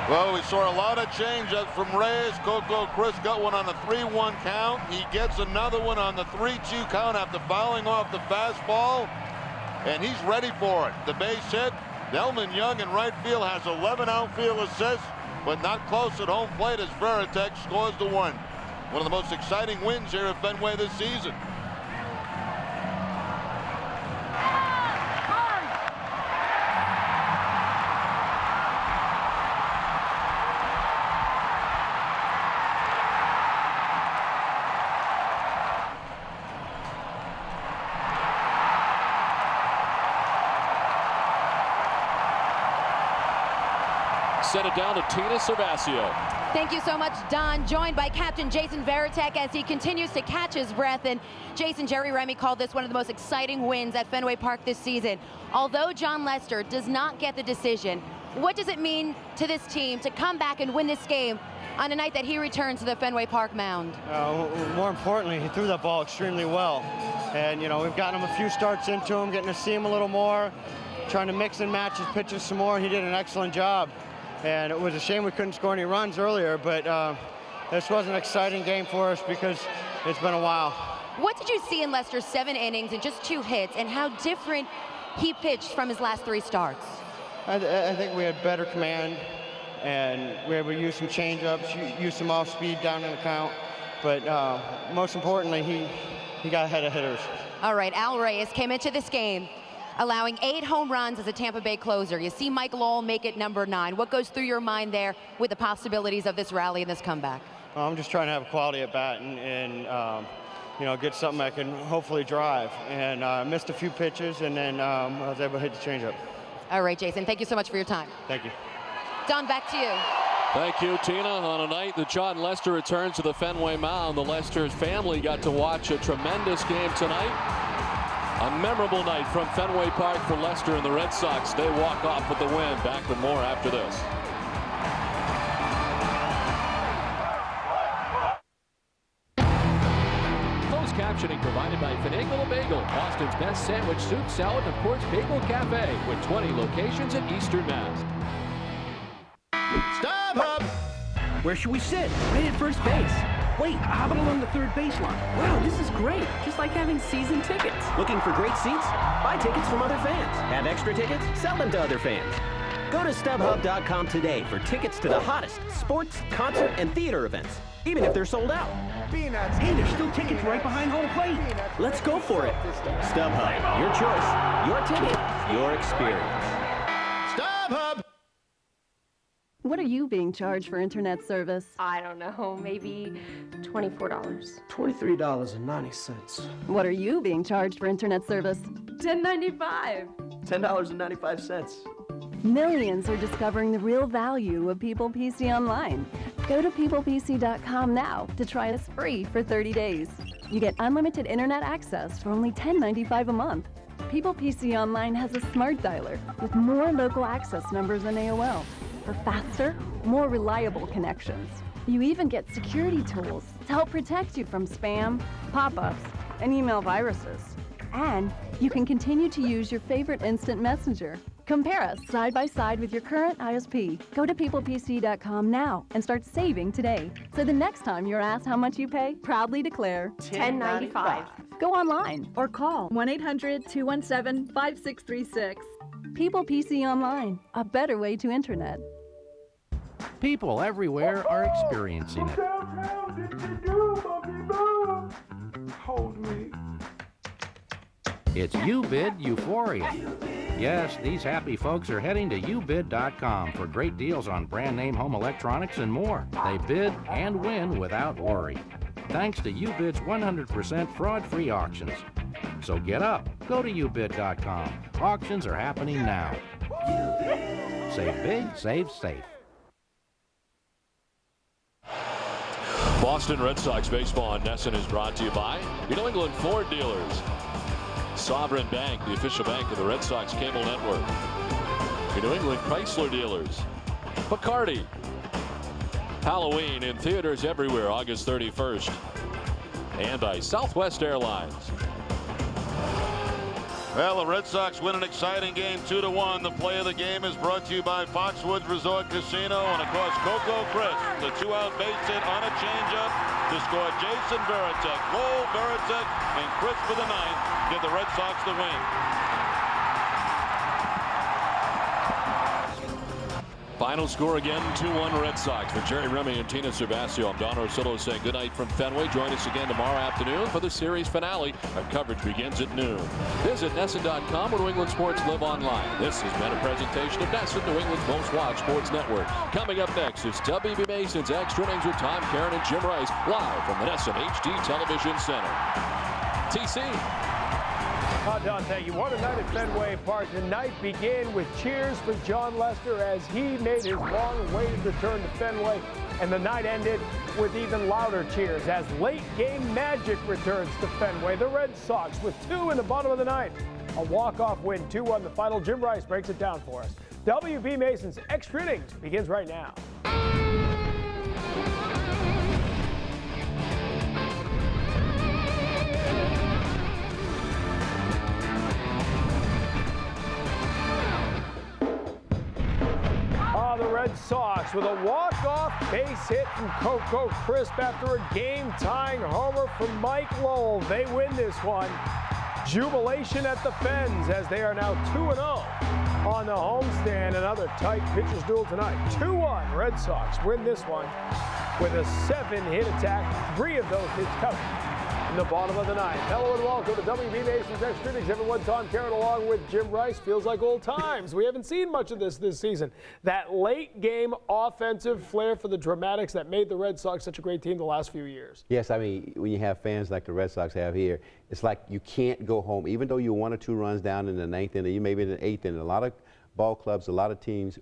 Well, we saw a lot of changeups from Reyes. Coco Crisp got one on the 3-1 count. He gets another one on the 3-2 count after fouling off the fastball, and he's ready for it. The base hit. Delman Young in right field has 11 outfield assists, but not close at home plate as Veritek scores the one. One of the most exciting wins here at Fenway this season.
Set it down to Tina Cervasio.
Thank you so much, Don. Joined by Captain Jason Veritek as he continues to catch his breath. And Jason, Jerry Remy called this one of the most exciting wins at Fenway Park this season. Although John Lester does not get the decision, what does it mean to this team to come back and win this game on a night that he returns to the Fenway Park mound?
More importantly, he threw that ball extremely well. And, you know, we've gotten him a few starts into him, getting to see him a little more, trying to mix and match his pitches some more. He did an excellent job. And it was a shame we couldn't score any runs earlier, but this was an exciting game for us because it's been a while.
What did you see in Lester's 7 innings and just 2 hits, and how different he pitched from his last 3 starts?
I think we had better command, and we were able to use some changeups, use some off-speed down in the count. But most importantly, he got ahead of hitters.
All right, Al Reyes came into this game allowing 8 home runs as a Tampa Bay closer. You see Mike Lowell make it number 9. What goes through your mind there with the possibilities of this rally and this comeback?
I'm just trying to have a quality at bat and you know, get something I can hopefully drive. And I missed a few pitches, and then I was able to hit the changeup.
All right, Jason, thank you so much for your time.
Thank you.
Don, back to you.
Thank you, Tina. On a night that John Lester returns to the Fenway mound, the Lester's family got to watch a tremendous game tonight. A memorable night from Fenway Park for Lester and the Red Sox. They walk off with the win. Back with more after this. Closed caption captioning provided by Finagle Bagel, Boston's best sandwich, soup, salad, and of course Bagel Cafe, with 20 locations in Eastern Mass.
StubHub! Where should we sit? Right at first base. Wait, how about along the third baseline? Wow, this is great. Just like having season tickets.
Looking for great seats? Buy tickets from other fans. Have extra tickets? Sell them to other fans. Go to StubHub.com today for tickets to the hottest sports, concert, and theater events, even if they're sold out.
Peanuts. Hey, there's still tickets right behind home plate.
Let's go for it. StubHub, your choice, your ticket, your experience.
StubHub!
What are you being charged for internet service?
I don't know, maybe $24.
$23.90.
What are you being charged for internet service?
$10.95.
$10.95.
Millions are discovering the real value of People PC Online. Go to peoplepc.com now to try us free for 30 days. You get unlimited internet access for only $10.95 a month. People PC Online has a smart dialer with more local access numbers than AOL for faster, more reliable connections. You even get security tools to help protect you from spam, pop-ups, and email viruses. And you can continue to use your favorite instant messenger. Compare us side by side with your current ISP. Go to peoplepc.com now and start saving today. So the next time you're asked how much you pay, proudly declare
$10.95.
Go online or call 1-800-217-5636. People PC Online, a better way to internet.
People everywhere are experiencing it.
Hold me.
It's UBid Euphoria. Yes, these happy folks are heading to ubid.com for great deals on brand name home electronics and more. They bid and win without worry, thanks to UBid's 100% fraud-free auctions. So get up, go to ubid.com. Auctions are happening now. Save big, save safe.
Boston Red Sox baseball on NESN is brought to you by your New England Ford dealers, Sovereign Bank, the official bank of the Red Sox cable network, your New England Chrysler dealers, Bacardi, Halloween in theaters everywhere August 31st, and by Southwest Airlines.
Well, the Red Sox win an exciting game 2-1. The play of the game is brought to you by Foxwoods Resort Casino, and of course Coco Chris, the 2-out base hit on a changeup to score Jason Varitek. Lowell, Varitek, and Chris for the ninth give the Red Sox the win.
Final score again, 2-1 Red Sox. For Jerry Remy and Tina Cervasio, I'm Don Orsillo saying goodnight from Fenway. Join us again tomorrow afternoon for the series finale. Our coverage begins at noon. Visit NESN.com where New England sports live online. This has been a presentation of NESN, New England's most watched sports network. Coming up next is W.B. Mason's Extra Innings with Tom Karen and Jim Rice, live from the NESN HD Television Center. TC.
Don, thank you. What a night at Fenway Park. The night began with cheers for John Lester as he made his long-awaited return to Fenway, and the night ended with even louder cheers as late-game magic returns to Fenway. The Red Sox with 2 in the bottom of the ninth. A walk-off win, 2-1 the final. Jim Rice breaks it down for us. W.B. Mason's Extra Innings begins right now. The Red Sox with a walk-off base hit from Coco Crisp after a game-tying homer from Mike Lowell. They win this one. Jubilation at the Fens as they are now 2-0 on the homestand. Another tight pitcher's duel tonight. 2-1 Red Sox win this one with a 7-hit attack. 3 of those hits coming in the bottom of the ninth. Hello and welcome to W.B. Mason's Extra Innings. Everyone, Tom Karen along with Jim Rice. Feels like old times. We haven't seen much of this season. That late game offensive flair for the dramatics that made the Red Sox such a great team the last few years.
Yes, I mean, when you have fans like the Red Sox have here, it's like you can't go home. Even though you're 1 or 2 runs down in the ninth inning, you may be in the 8th inning. A lot of ball clubs, a lot of teams,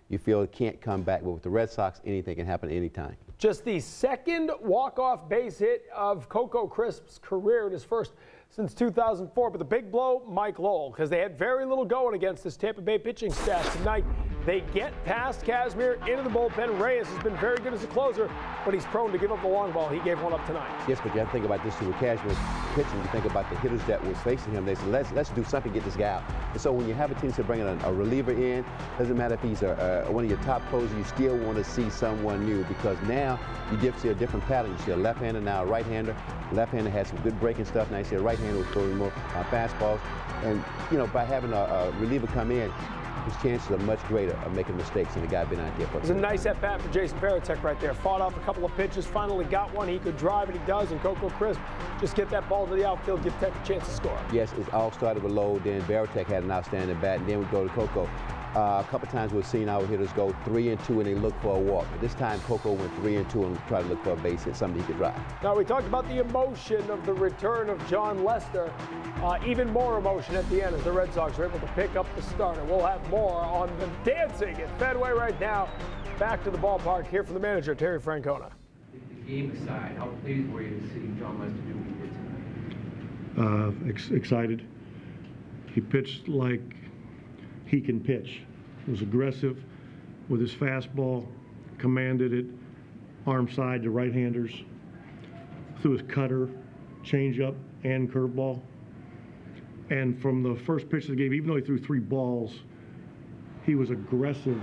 you feel can't come back. But with the Red Sox, anything can happen anytime.
Just the second walk-off base hit of Coco Crisp's career, and his first since 2004. But the big blow, Mike Lowell, because they had very little going against this Tampa Bay pitching staff tonight. They get past Kazmir into the bullpen. Reyes has been very good as a closer, but he's prone to give up the long ball. He gave one up tonight.
Yes, but you have to think about this too. With Kazmir pitching, you think about the hitters that was facing him. They said, let's do something to get this guy out. And so when you have a team to bring a reliever in, doesn't matter if he's one of your top closers, you still want to see someone new, because now you see a different pattern. You see a left-hander, now a right-hander. Left-hander has some good breaking stuff. Now you see a right-hander with throwing more fastballs. And, you know, by having a reliever come in, his chances are much greater of making mistakes than the guy been out there for.
It was a nice at-bat for Jason Varitek right there. Fought off a couple of pitches, finally got one. He could drive, and he does. And Coco Crisp just get that ball to the outfield, give Tech a chance to score.
Yes, it all started with Lowe. Then Varitek had an outstanding bat, and then we go to Coco. A couple times we've seen our hitters go 3-2 and they look for a walk. But this time Coco went 3-2 and tried to look for a base hit, something he could drive.
Now we talked about the emotion of the return of John Lester. Even more emotion at the end as the Red Sox are able to pick up the starter. We'll have more on the dancing at Fenway right now. Back to the ballpark here from the manager, Terry Francona.
The game aside, how pleased were you to see John Lester do what he did tonight?
Excited. He pitched like he can pitch. He was aggressive with his fastball, commanded it, arm side to right-handers, threw his cutter, changeup, and curveball. And from the first pitch of the game, even though he threw 3 balls, he was aggressive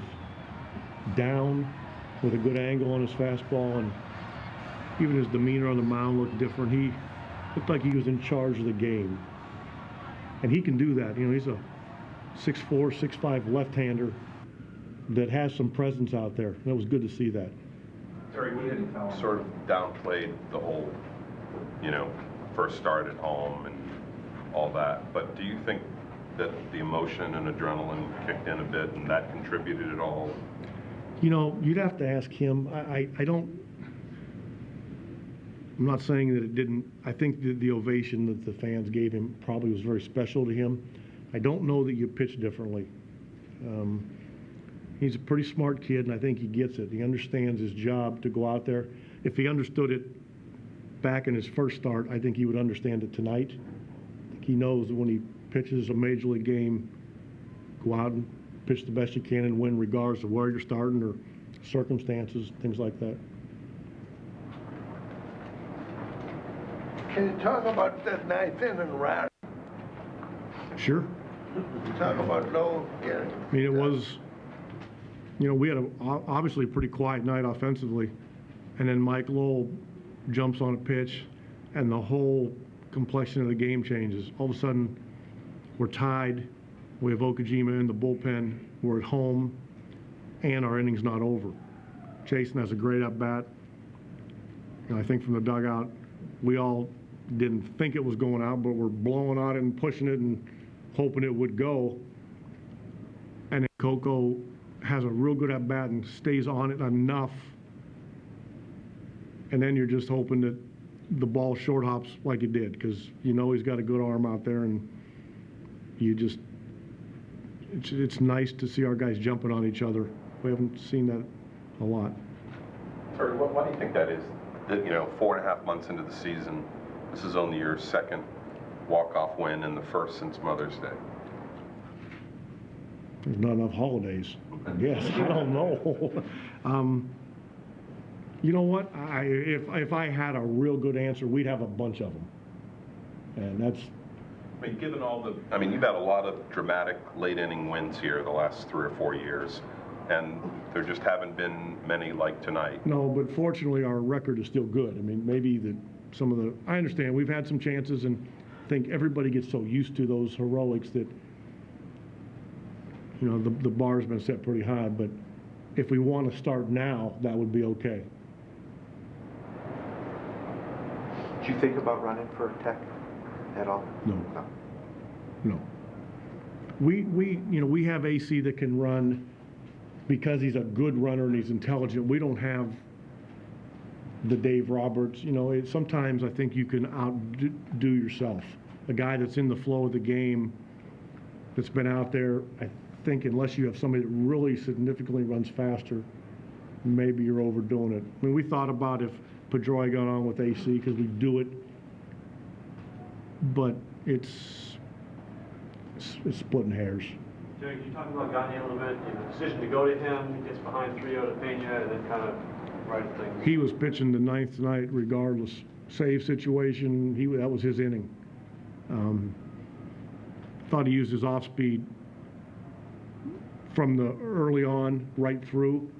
down with a good angle on his fastball, and even his demeanor on the mound looked different. He looked like he was in charge of the game. And he can do that. You know, he's a 6'4", 6'5" left-hander that has some presence out there. And it was good to see that.
Terry, we had sort of downplayed the whole, you know, first start at home and all that. But do you think that the emotion and adrenaline kicked in a bit and that contributed at all?
You know, you'd have to ask him. I'm not saying that it didn't. I think the ovation that the fans gave him probably was very special to him. I don't know that you pitch differently. He's a pretty smart kid, and I think he gets it. He understands his job to go out there. If he understood it back in his first start, I think he would understand it tonight. I think he knows that when he pitches a major league game, go out and pitch the best you can and win regardless of where you're starting or circumstances, things like that.
Can you talk about that ninth inning round?
Sure.
Talk about Lowe getting.
I mean, it was, you know, we had obviously a pretty quiet night offensively, and then Mike Lowell jumps on a pitch, and the whole complexion of the game changes. All of a sudden, we're tied. We have Okajima in the bullpen. We're at home, and our inning's not over. Jason has a great at-bat. And I think from the dugout, we all didn't think it was going out, but we're blowing on it and pushing it and hoping it would go. And then Coco has a real good at-bat and stays on it enough. And then you're just hoping that the ball short hops like it did, because you know he's got a good arm out there, and you just, it's nice to see our guys jumping on each other. We haven't seen that a lot.
Terry, why do you think that is? That, you know, 4.5 months into the season, this is only your second walk-off win and the first since Mother's Day.
There's not enough holidays. Yes, I don't know. You know what? If I had a real good answer, we'd have a bunch of them. And that's.
I mean, given all the, I mean, you've had a lot of dramatic late-inning wins here the last 3 or 4 years, and there just haven't been many like tonight.
No, but fortunately our record is still good. I mean, maybe some of the, I understand we've had some chances, and I think everybody gets so used to those heroics that, you know, the bar's been set pretty high, but if we want to start now, that would be okay.
Did you think about running for Tech at all?
No. We have AC that can run because he's a good runner and he's intelligent. We don't have the Dave Roberts. You know, sometimes I think you can outdo yourself. A guy that's in the flow of the game, that's been out there, I think unless you have somebody that really significantly runs faster, maybe you're overdoing it. I mean, we thought about if Pedroia got on with AC because we do it, but it's splitting hairs.
Jerry, can you talk about Gagne a little bit? The decision to go to him, he gets behind 3-0 to Pena, and then kind of right things.
He was pitching the ninth tonight regardless. Save situation, that was his inning. Thought he used his off speed from the early on right through.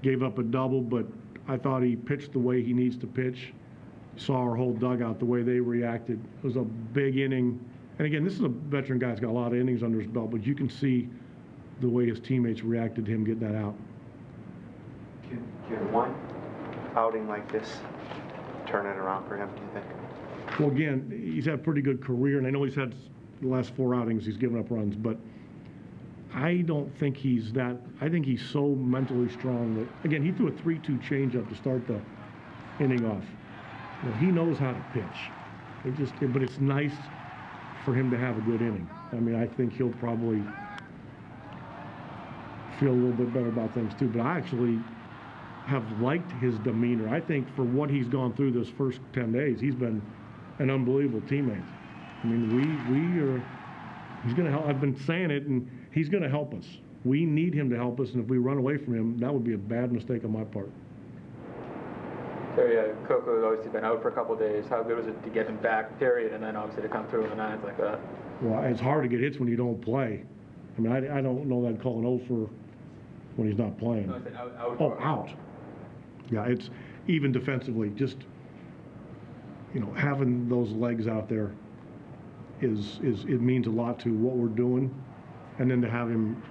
Gave up a double, but I thought he pitched the way he needs to pitch. Saw our whole dugout, the way they reacted. It was a big inning. And again, this is a veteran guy who's got a lot of innings under his belt, but you can see the way his teammates reacted to him getting that out.
Can one outing like this turn it around for him, do you think?
Well, again, he's had a pretty good career, and I know he's had the last 4 outings he's given up runs, but I don't think he's that. I think he's so mentally strong that, again, he threw a 3-2 changeup to start the inning off. You know, he knows how to pitch. But it's nice for him to have a good inning. I mean, I think he'll probably feel a little bit better about things too. But I actually have liked his demeanor. I think for what he's gone through this first 10 days, he's been an unbelievable teammate. I mean, he's going to help. I've been saying it, and he's going to help us. We need him to help us, and if we run away from him, that would be a bad mistake on my part.
Terry, Coco has obviously been out for a couple of days. How good was it to get him back, period, and then obviously to come through in the ninth like that?
Well, it's hard to get hits when you don't play. I mean, I don't know that I'd call an O for when he's not playing.
No, I said out.
Oh, out. Yeah, it's even defensively. Just, you know, having those legs out there it means a lot to what we're doing, and then to have him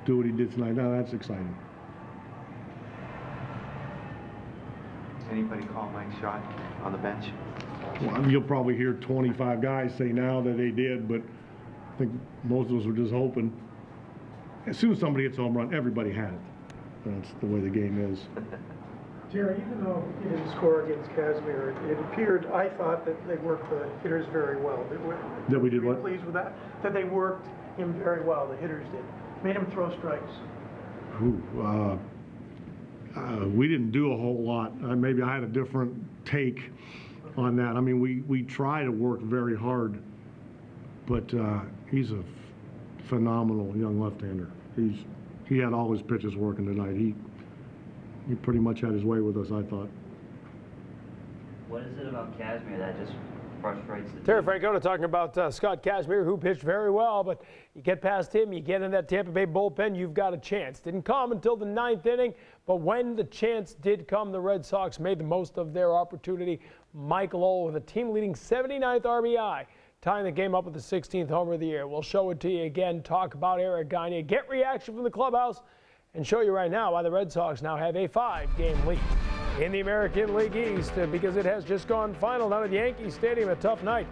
do what he did tonight, now that's exciting.
Does anybody call Mike shot on the bench?
Well, you'll probably hear 25 guys say now that they did, but I think most of us were just hoping. As soon as somebody hits a home run, everybody had it. That's the way the game is.
Jerry, even though he didn't score against Kazmir, it appeared, I thought, that they worked the hitters very well.
That we did what?
Pleased with that? That they worked him very well, the hitters did. Made him throw strikes.
We didn't do a whole lot. Maybe I had a different take on that. I mean, we try to work very hard, but he's a phenomenal young left-hander. He had all his pitches working tonight. He pretty much had his way with us, I thought.
What is it about Kazmir that just frustrates the
Terry
team?
Francona talking about Scott Kazmir, who pitched very well, but you get past him, you get in that Tampa Bay bullpen, you've got a chance. Didn't come until the ninth inning, but when the chance did come, the Red Sox made the most of their opportunity. Mike Lowell with a team-leading 79th RBI, tying the game up with the 16th homer of the year. We'll show it to you again, talk about Eric Gagne, get reaction from the clubhouse, and show you right now why the Red Sox now have a 5-game lead in the American League East, because it has just gone final down at Yankee Stadium. A tough night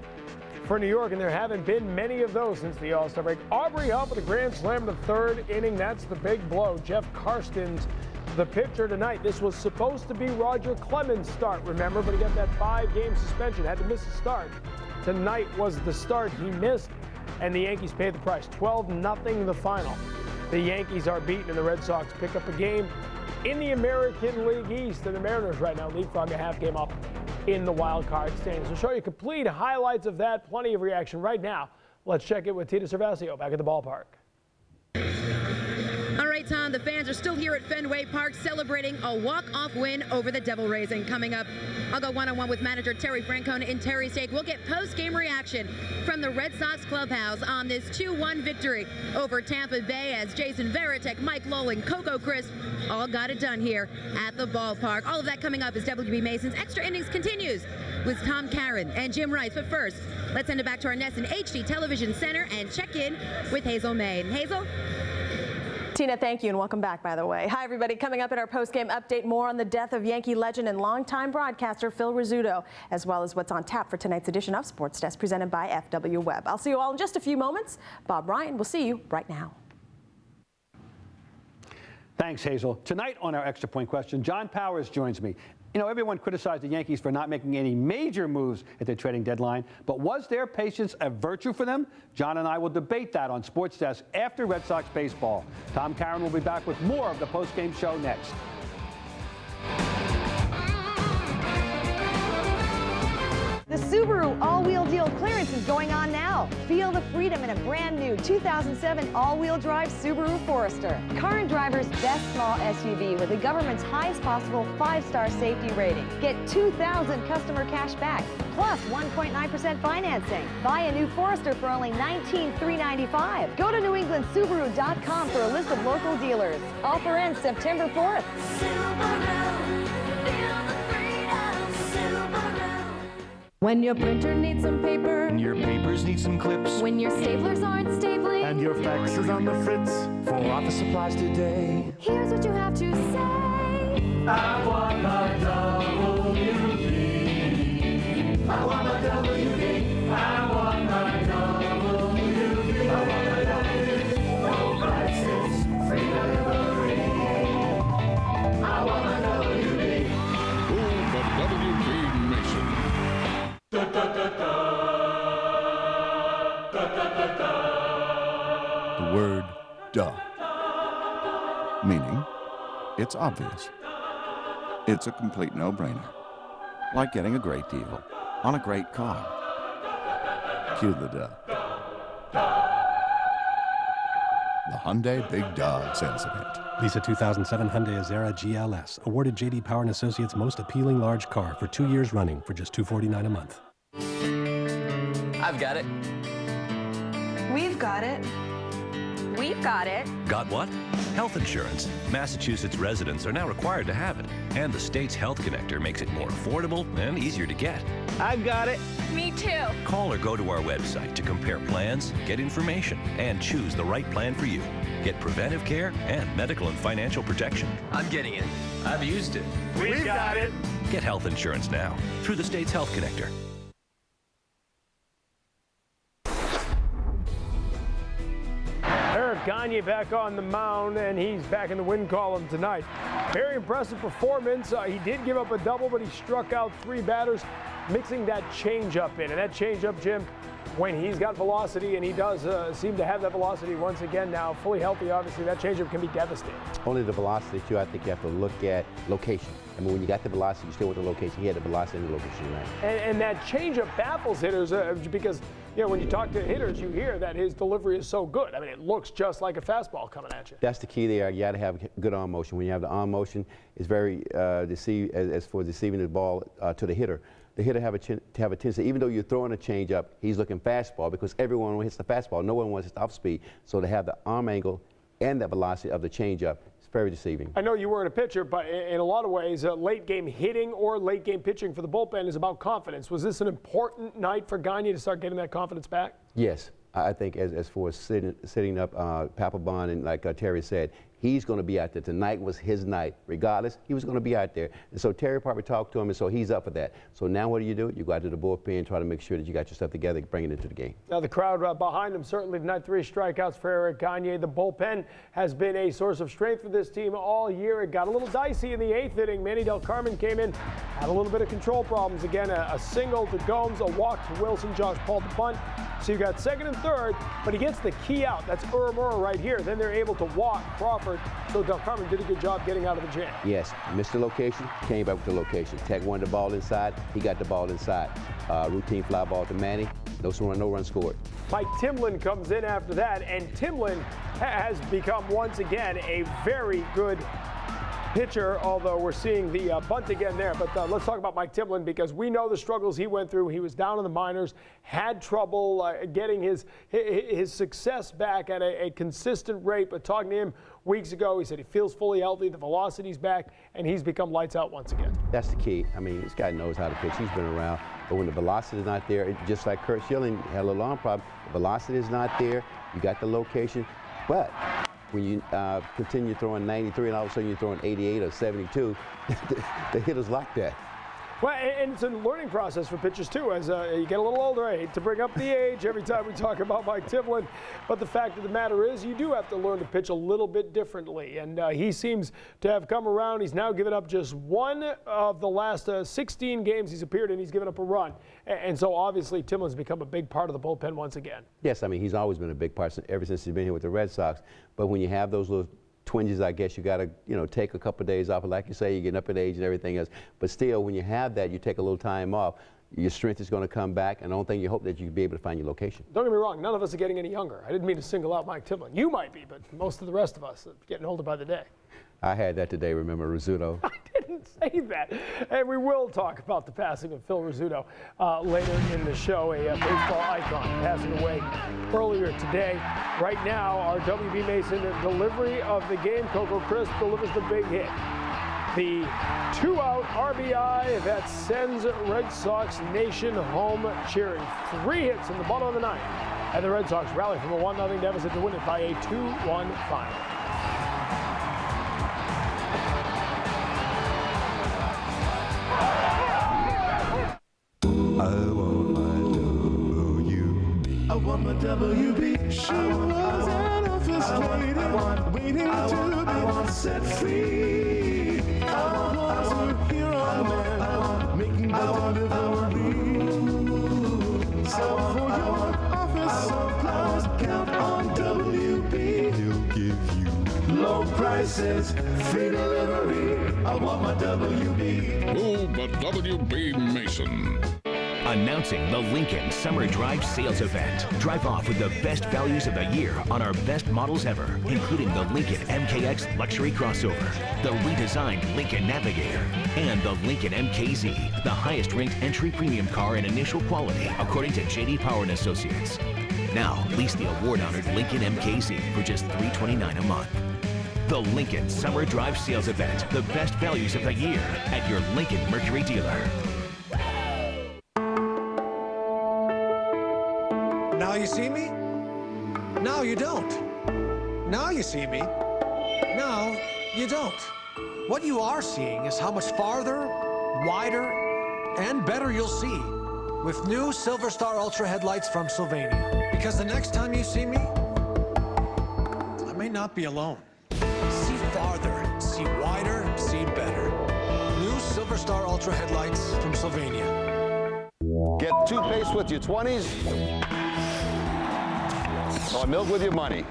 for New York, and there haven't been many of those since the All-Star break. Aubrey Huff with a grand slam in the third inning. That's the big blow. Jeff Karstens, the pitcher tonight. This was supposed to be Roger Clemens' start, remember, but he got that 5-game suspension, had to miss a start. Tonight was the start he missed, and the Yankees paid the price. 12-0 the final. The Yankees are beaten, and the Red Sox pick up a game in the American League East. And the Mariners right now leapfrog a half game up in the wild card standings. We'll show you complete highlights of that. Plenty of reaction right now. Let's check it with Tita Servasio back at the ballpark.
All right, Tom, the fans are still here at Fenway Park celebrating a walk-off win over the Devil Rays. And coming up, I'll go one-on-one with manager Terry Francona in Terry's Take. We'll get post-game reaction from the Red Sox clubhouse on this 2-1 victory over Tampa Bay, as Jason Varitek, Mike Lowell, and Coco Crisp all got it done here at the ballpark. All of that coming up as WB Mason's Extra Innings continues with Tom Caron and Jim Rice. But first, let's send it back to our NESN HD Television Center and check in with Hazel May. And Hazel?
Tina, thank you, and welcome back, by the way. Hi, everybody. Coming up in our post-game update, more on the death of Yankee legend and longtime broadcaster Phil Rizzuto, as well as what's on tap for tonight's edition of Sports Desk, presented by FW Web. I'll see you all in just a few moments. Bob Ryan will see you right now.
Thanks, Hazel. Tonight on our Extra Point question, John Powers joins me. You know, everyone criticized the Yankees for not making any major moves at their trading deadline, but was their patience a virtue for them? John and I will debate that on Sports Desk after Red Sox baseball. Tom Caron will be back with more of the post-game show next.
The
Subaru all-wheel deal clearance is going on now. Feel the freedom in a brand new 2007 all-wheel drive Subaru Forester. Current driver's best small SUV with the government's highest possible 5-star safety rating. Get $2,000 customer cash back, plus 1.9% financing. Buy a new Forester for only $19,395. Go to NewEnglandSubaru.com for a list of local dealers. Offer ends September 4th.
When your printer needs some paper,
And your papers need some clips,
when your staplers aren't stapling,
and your fax is on the fritz for office supplies today.
here's what you have to say.
I want my WD. I want my WD. I want my WD. I want my WD. No prices, free delivery. I want my WD.
Oh, the WD Mason.
Da, da, da, da. Da, da, da, da.
The word duh. Meaning, it's obvious. It's a complete no-brainer. Like getting a great deal on a great car. Cue the duh. The Hyundai Big Duh sales event.
Lisa 2007 Hyundai Azera GLS, awarded J.D. Power and Associates most appealing large car for 2 years running for just $249 a month.
I've got it.
We've got it. We've got it.
Got what? Health insurance. Massachusetts residents are now required to have it, and the state's Health Connector makes it more affordable and easier to get.
I've got it. Me too.
Call or go to our website to compare plans, get information, and choose the right plan for you. Get preventive care and medical and financial protection.
I'm getting it. I've used it.
We've got it.
Get health insurance now through the state's Health Connector.
Eric Gagne back on the mound, and he's back in the win column tonight. Very impressive performance. He did give up a double, but he struck out 3 batters, mixing that changeup in. And that changeup, Jim, when he's got velocity, and he does seem to have that velocity once again now, fully healthy, obviously, that changeup can be devastating.
Only the velocity, too, I think you have to look at location. I mean, when you got the velocity, you still want the location. He had the velocity and the location right.
And that changeup baffles hitters because, you know, when you talk to hitters, you hear that his delivery is so good. I mean, it looks just like a fastball coming at you.
That's the key there. You got to have good arm motion. When you have the arm motion, it's very as for deceiving the ball to the hitter. The hitter have a tendency, even though you're throwing a changeup, he's looking fastball because everyone hits the fastball. No one wants to off speed. So to have the arm angle and the velocity of the changeup, it's very deceiving.
I know you weren't a pitcher, but in a lot of ways, late game hitting or late game pitching for the bullpen is about confidence. Was this an important night for Gagne to start getting that confidence back?
Yes. I think as for sitting up Papelbon, and like Terry said, he's going to be out there. Tonight was his night. Regardless, he was going to be out there. And so Terry probably talked to him, and so he's up for that. So now what do? You go out to the bullpen and try to make sure that you got your stuff together, bring it into the game.
Now the crowd behind him certainly tonight. 3 strikeouts for Eric Gagne. The bullpen has been a source of strength for this team all year. It got a little dicey in the 8th inning. Manny Del Carmen came in, had a little bit of control problems. Again, a single to Gomes, a walk to Wilson, Josh Paul to bunt. So you got 2nd and 3rd, but he gets the key out. That's Uramura right here. Then they're able to walk Crawford. So Del Carmen did a good job getting out of the jam.
Yes, missed the location, came back with the location. Tech wanted the ball inside, he got the ball inside. Routine fly ball to Manny, no run scored.
Mike Timlin comes in after that, and Timlin has become once again a very good pitcher, although we're seeing the bunt again there. But let's talk about Mike Timlin because we know the struggles he went through. He was down in the minors, had trouble getting his success back at a consistent rate. But talking to him weeks ago, he said he feels fully healthy, the velocity's back, and he's become lights out once again.
That's the key. I mean, this guy knows how to pitch. He's been around. But when the velocity is not there, just like Kurt Schilling had a little arm problem, the velocity is not there. You got the location. But when you continue throwing 93 and all of a sudden you're throwing 88 or 72, the hitters like that.
Well, and it's a learning process for pitchers, too, as you get a little older. I hate to bring up the age every time we talk about Mike Timlin, but the fact of the matter is you do have to learn to pitch a little bit differently, and he seems to have come around. He's now given up just 1 of the last 16 games he's appeared in. He's given up a run, and so obviously Timlin's become a big part of the bullpen once again.
Yes, I mean, he's always been a big part ever since he's been here with the Red Sox, but when you have those little twinges, I guess you got to, take a couple of days off. Like you say, you're getting up in age and everything else. But still, when you have that, you take a little time off. your strength is going to come back, and the only thing you hope that you'll be able to find your location.
Don't get me wrong, none of us are getting any younger. I didn't mean to single out Mike Timlin. You might be, but most of the rest of us are getting older by the day.
I had that today, remember, Rizzuto.
I didn't say that. And we will talk about the passing of Phil Rizzuto later in the show, a baseball icon passing away earlier today. Right now, our WB Mason delivery of the game, Coco Crisp delivers the big hit. The 2-out RBI that sends Red Sox Nation home cheering. 3 hits in the bottom of the ninth. And the Red Sox rally from a 1-0 deficit to win it by a 2-1 final.
I want my WB. She was an office lady, waiting to be set free. I was a hero man, making the delivery. So for your office supplies, count on WB. He'll give you low prices, free delivery. I want my WB.
Oh, but WB Mason.
Announcing the Lincoln Summer Drive Sales Event. Drive off with the best values of the year on our best models ever, including the Lincoln MKX Luxury Crossover, the redesigned Lincoln Navigator, and the Lincoln MKZ, the highest ranked entry premium car in initial quality, according to J.D. Power & Associates. Now, lease the award-honored Lincoln MKZ for just $329 a month. The Lincoln Summer Drive Sales Event, the best values of the year at your Lincoln Mercury dealer.
Now you see me? Now you don't. Now you see me? Now you don't. What you are seeing is how much farther, wider, and better you'll see with new Silver Star Ultra headlights from Sylvania. Because the next time you see me, I may not be alone. See farther, see wider, see better. New Silver Star Ultra headlights from Sylvania.
Get toothpaste with your 20s. Or milk with your money.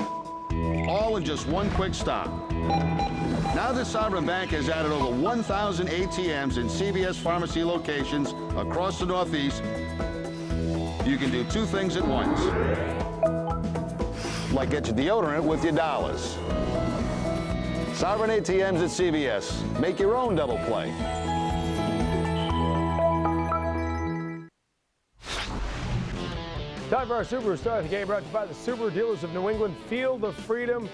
All in just one quick stop. Now that Sovereign Bank has added over 1,000 ATMs in CVS pharmacy locations across the Northeast, you can do 2 things at once. Like get your deodorant with your dollars. Sovereign ATMs at CVS. Make your own double play.
Time for our Subaru Star of the Game, brought to you by the Subaru dealers of New England. Field of Freedom.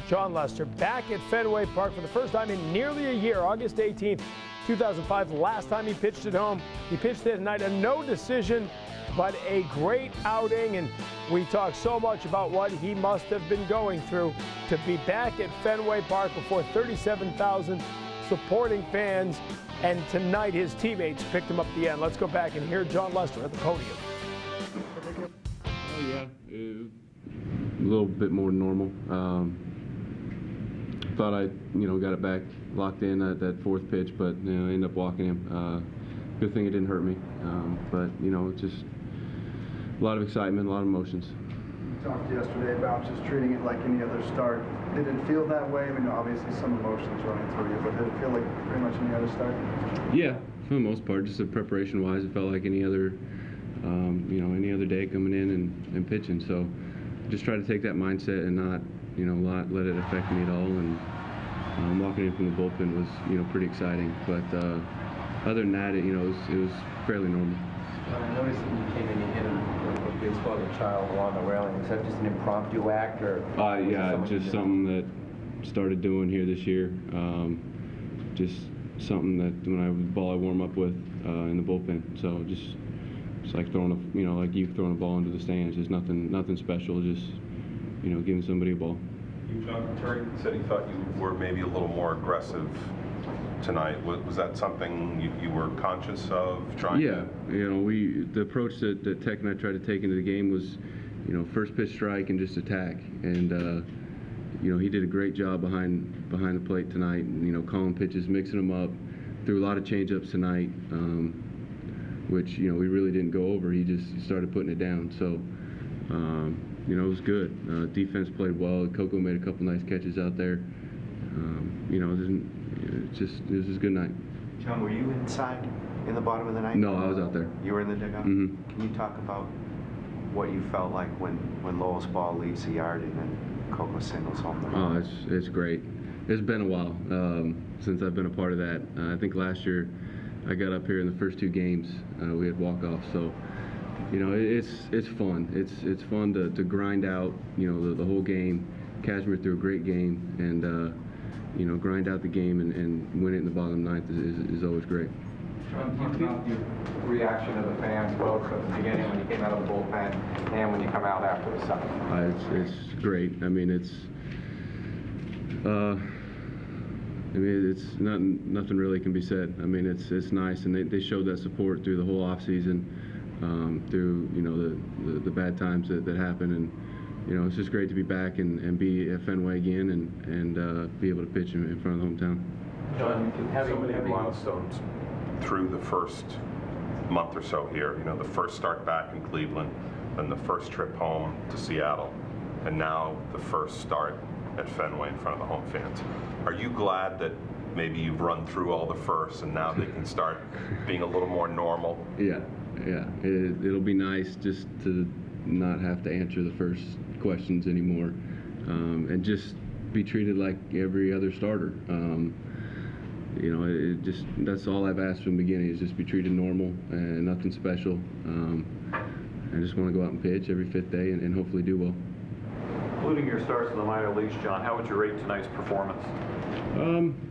John Lester back at Fenway Park for the first time in nearly a year. August 18th, 2005, the last time he pitched at home. He pitched there tonight, a no decision, but a great outing. And we talked so much about what he must have been going through to be back at Fenway Park before 37,000 supporting fans. And tonight, his teammates picked him up at the end. Let's go back and hear John Lester at the podium.
Oh yeah, a little bit more normal. Thought I, got it back locked in at that 4th pitch, but I ended up walking him. Good thing it didn't hurt me, but just a lot of excitement, a lot of emotions.
You talked yesterday about just treating it like any other start. Did it feel that way? I mean, obviously some emotions running through you, but did it feel like pretty much any other start?
Yeah, for the most part, just preparation-wise, it felt like any other. Any other day coming in and pitching. So just try to take that mindset and not, let it affect me at all. And walking in from the bullpen was, pretty exciting. But other than that, it was fairly normal.
I noticed that you came in and hit a baseball with a child along the railing. Was that just an impromptu act, or?
Yeah, just something that started doing here this year. Just something that when I warm up with in the bullpen. So it's like throwing like you throwing a ball into the stands. There's nothing special. Just giving somebody a ball.
Terry said he thought you were maybe a little more aggressive tonight. Was that something you were conscious of trying?
Yeah, the approach that Tech and I tried to take into the game was, first pitch strike and just attack. And he did a great job behind the plate tonight. Calling pitches, mixing them up. Threw a lot of changeups tonight. Which we really didn't go over. He just started putting it down. So it was good. Defense played well. Coco made a couple nice catches out there. This is a good night.
John, were you inside
in the bottom of the ninth?
No, I was out there.
You were in the dugout?
Mm-hmm.
Can you talk about what you felt like when Lowell's ball leaves the yard and then Coco singles home the run?
Oh, it's great. It's been a while since I've been a part of that. I think last year I got up here in the first 2 games. We had walk-offs, so you know it's fun. It's fun to grind out the whole game. Kazmir threw a great game, and grind out the game and win it in the bottom ninth is always great.
Sean, talk about your reaction of the fans, both at the beginning when you came out of the bullpen and when you come out after the 7th.
It's great. I mean, it's nothing really can be said. I mean, it's nice, and they showed that support through the whole off season, through the bad times that happened, and it's just great to be back and be at Fenway again and be able to pitch in front of the hometown.
John, so many milestones through the first month or so here. The first start back in Cleveland, then the first trip home to Seattle, and now the first start at Fenway in front of the home fans. Are you glad that maybe you've run through all the firsts and now they can start being a little more normal?
Yeah. It'll be nice just to not have to answer the first questions anymore, and just be treated like every other starter. That's all I've asked from the beginning, is just be treated normal and nothing special. I just want to go out and pitch every 5th day and hopefully do well.
Including your starts in the minor leagues, John, how would you rate tonight's performance?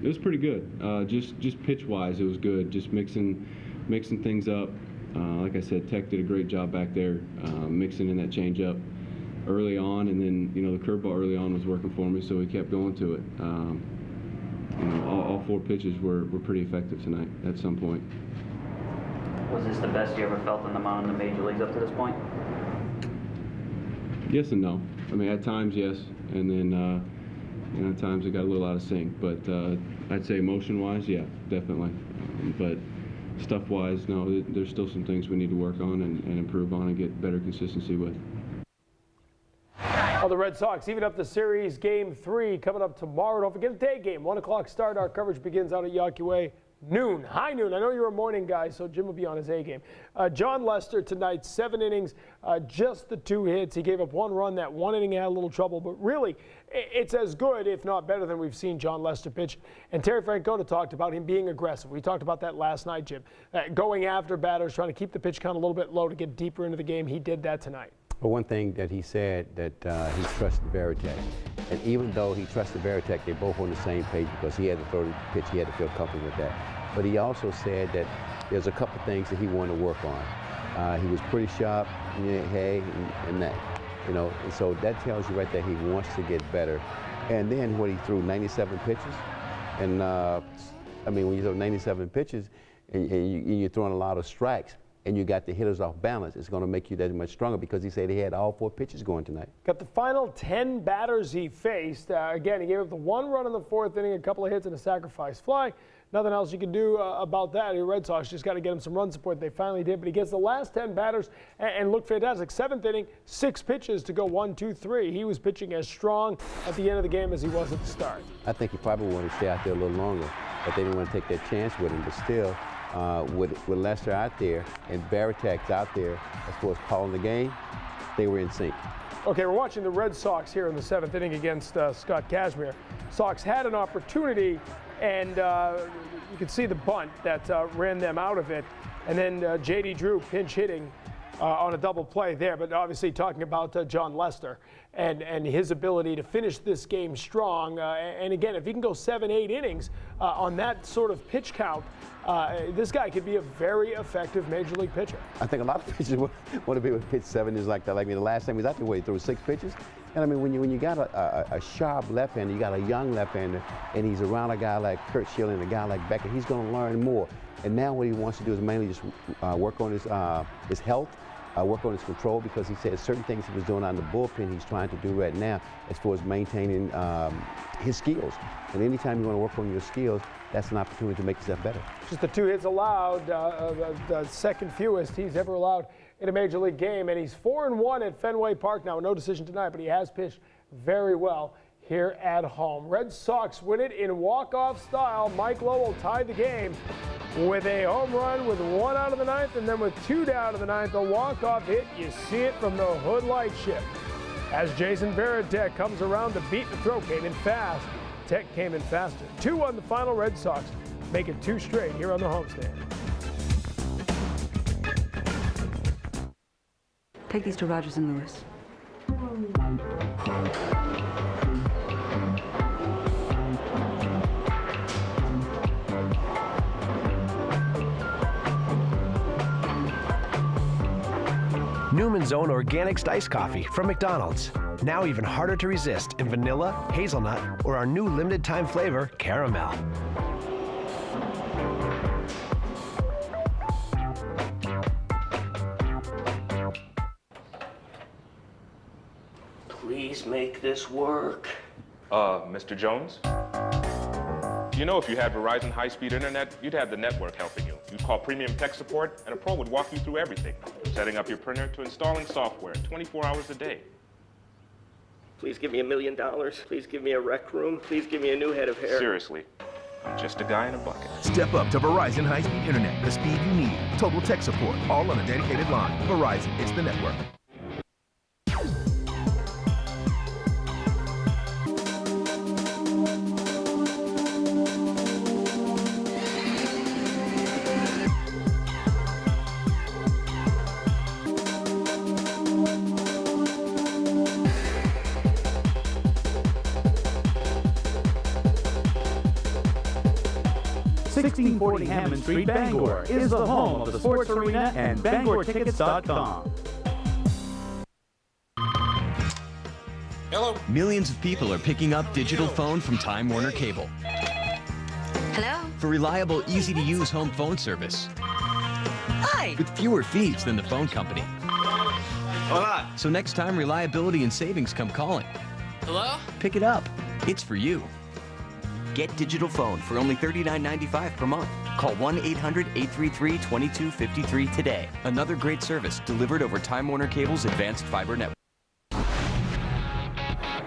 It was pretty good. Just pitch-wise, it was good. Just mixing things up. Like I said, Tech did a great job back there, mixing in that changeup early on, and then the curveball early on was working for me, so we kept going to it. All 4 pitches were pretty effective tonight at some point.
Was this the best you ever felt on the mound in the major leagues up to this point?
Yes and no. I mean, at times, yes, and then at times it got a little out of sync. But I'd say motion-wise, yeah, definitely. But stuff-wise, no, there's still some things we need to work on and improve on and get better consistency with.
Well, the Red Sox even up the series. Game 3 coming up tomorrow. Don't forget a day game. 1 o'clock start. Our coverage begins out at Yawkey Way. Noon, high noon. I know you're a morning guy, so Jim will be on his A game. John Lester tonight, 7 innings, just the 2 hits. He gave up 1 run. That 1 inning had a little trouble, but really, it's as good, if not better, than we've seen John Lester pitch. And Terry Francona talked about him being aggressive. We talked about that last night, Jim. Going after batters, trying to keep the pitch count a little bit low to get deeper into the game. He did that tonight.
But one thing that he said, that he trusted Veritek. And even though he trusted Veritek, they both on the same page because he had to throw the pitch, he had to feel comfortable with that. But he also said that there's a couple things that he wanted to work on. He was pretty sharp, and that, and so that tells you right there he wants to get better. And then when he threw 97 pitches, and I mean, when you throw 97 pitches and you're throwing a lot of strikes, and you got the hitters off balance, it's going to make you that much stronger, because he said he had all 4 pitches going tonight.
Got the final 10 batters he faced. Again, he gave up the 1 run in the 4th inning, a couple of hits and a sacrifice fly. Nothing else you can do about that. Your Red Sox just got to get him some run support. They finally did, but he gets the last 10 batters and looked fantastic. 7th inning, 6 pitches to go 1, 2, 3. He was pitching as strong at the end of the game as he was at the start.
I think he probably wanted to stay out there a little longer, but they didn't want to take that chance with him. But still, with Lester out there and Veritek's out there as far as calling the game, they were in sync.
Okay, we're watching the Red Sox here in the 7th inning against Scott Kazmir. Sox had an opportunity, and you can see the bunt that ran them out of it. And then J.D. Drew pinch hitting on a double play there, but obviously talking about John Lester and his ability to finish this game strong. And again, if he can go 7, 8 innings on that sort of pitch count, this guy could be a very effective major league pitcher.
I think a lot of pitchers want to be able to pitch 7 innings like that. Like, I mean, the last time he was out there, he threw 6 pitches. And I mean, when you got a sharp left-hander, you got a young left-hander, and he's around a guy like Kurt Schilling and a guy like Beckett, he's going to learn more. And now what he wants to do is mainly just work on his health, work on his control, because he said certain things he was doing on the bullpen he's trying to do right now as far as maintaining his skills. And anytime you want to work on your skills, that's an opportunity to make yourself better.
Just the 2 hits allowed, the second fewest he's ever allowed in a major league game, and he's 4-1 at Fenway Park now. No decision tonight, but he has pitched very well here at home. Red Sox win it in walk-off style. Mike Lowell tied the game with a home run with 1 out of the 9th, and then with 2 down to the 9th, a walk-off hit. You see it from the hood light shift. As Jason Varitek comes around to beat the throw, came in fast. Tech came in faster. 2-1 the final. Red Sox make it 2 straight here on the homestand.
Take these to Rogers and Lewis.
Newman's Own Organic Iced Coffee from McDonald's. Now even harder to resist in vanilla, hazelnut, or our new limited time flavor, caramel.
Please make this work.
Mr. Jones? You know, if you had Verizon high-speed internet, you'd have the network helping you. You'd call premium tech support, and a pro would walk you through everything. Setting up your printer to installing software 24 hours a day.
Please give me $1 million. Please give me a rec room. Please give me a new head of hair.
Seriously, I'm just a guy in a bucket.
Step up to Verizon high-speed internet, the speed you need. Total tech support, all on a dedicated line. Verizon, it's the network.
Hammond Street, Bangor is the home of the sports arena and BangorTickets.com.
Hello. Millions of people are picking up digital phone from Time Warner Cable.
Hello.
For reliable, easy-to-use home phone service.
Hi.
With fewer fees than the phone company.
Hola.
So next time reliability and savings come calling.
Hello?
Pick it up. It's for you.
Get digital phone for only $39.95 per month. Call 1-800-833-2253 today.
Another great service delivered over Time Warner Cable's advanced fiber network.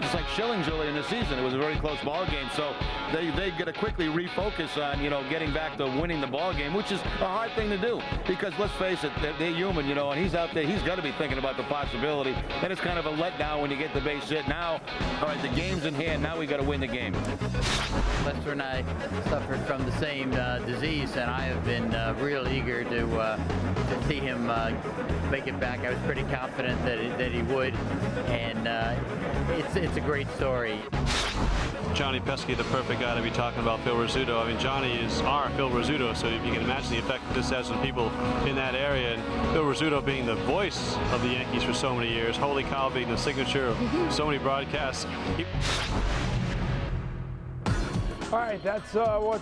Just like Schillings early in the season, it was a very close ball game, so they got to quickly refocus on, getting back to winning the ball game, which is a hard thing to do, because let's face it, they're human, and he's out there, he's got to be thinking about the possibility, and it's kind of a letdown when you get the base hit. Now, all right, the game's in hand, now we got to win the game.
Lester and I suffered from the same disease, and I have been real eager to see him make it back. I was pretty confident that he would, and it's a great story.
Johnny Pesky, the perfect guy to be talking about Phil Rizzuto. I mean, Johnny is our Phil Rizzuto, so if you can imagine the effect this has on people in that area. And Phil Rizzuto being the voice of the Yankees for so many years, Holy Cow being the signature of so many broadcasts.
All right, that's what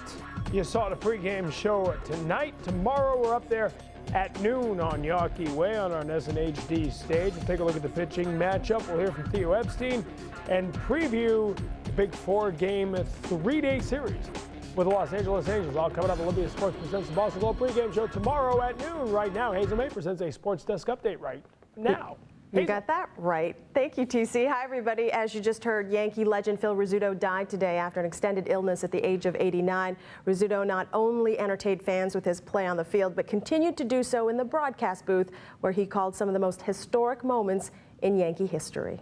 you saw the pregame show tonight. Tomorrow we're up there at noon on Yawkey Way on our SNHD stage. We'll take a look at the pitching matchup. We'll hear from Theo Epstein and preview the Big 4-game 3-day series with the Los Angeles Angels. All coming up. Olympia Sports presents the Boston Globe pregame show tomorrow at noon. Right now, Hazel May presents a sports desk update right now.
You got that right. Thank you, TC. Hi, everybody. As you just heard, Yankee legend Phil Rizzuto died today after an extended illness at the age of 89. Rizzuto not only entertained fans with his play on the field, but continued to do so in the broadcast booth, where he called some of the most historic moments in Yankee history.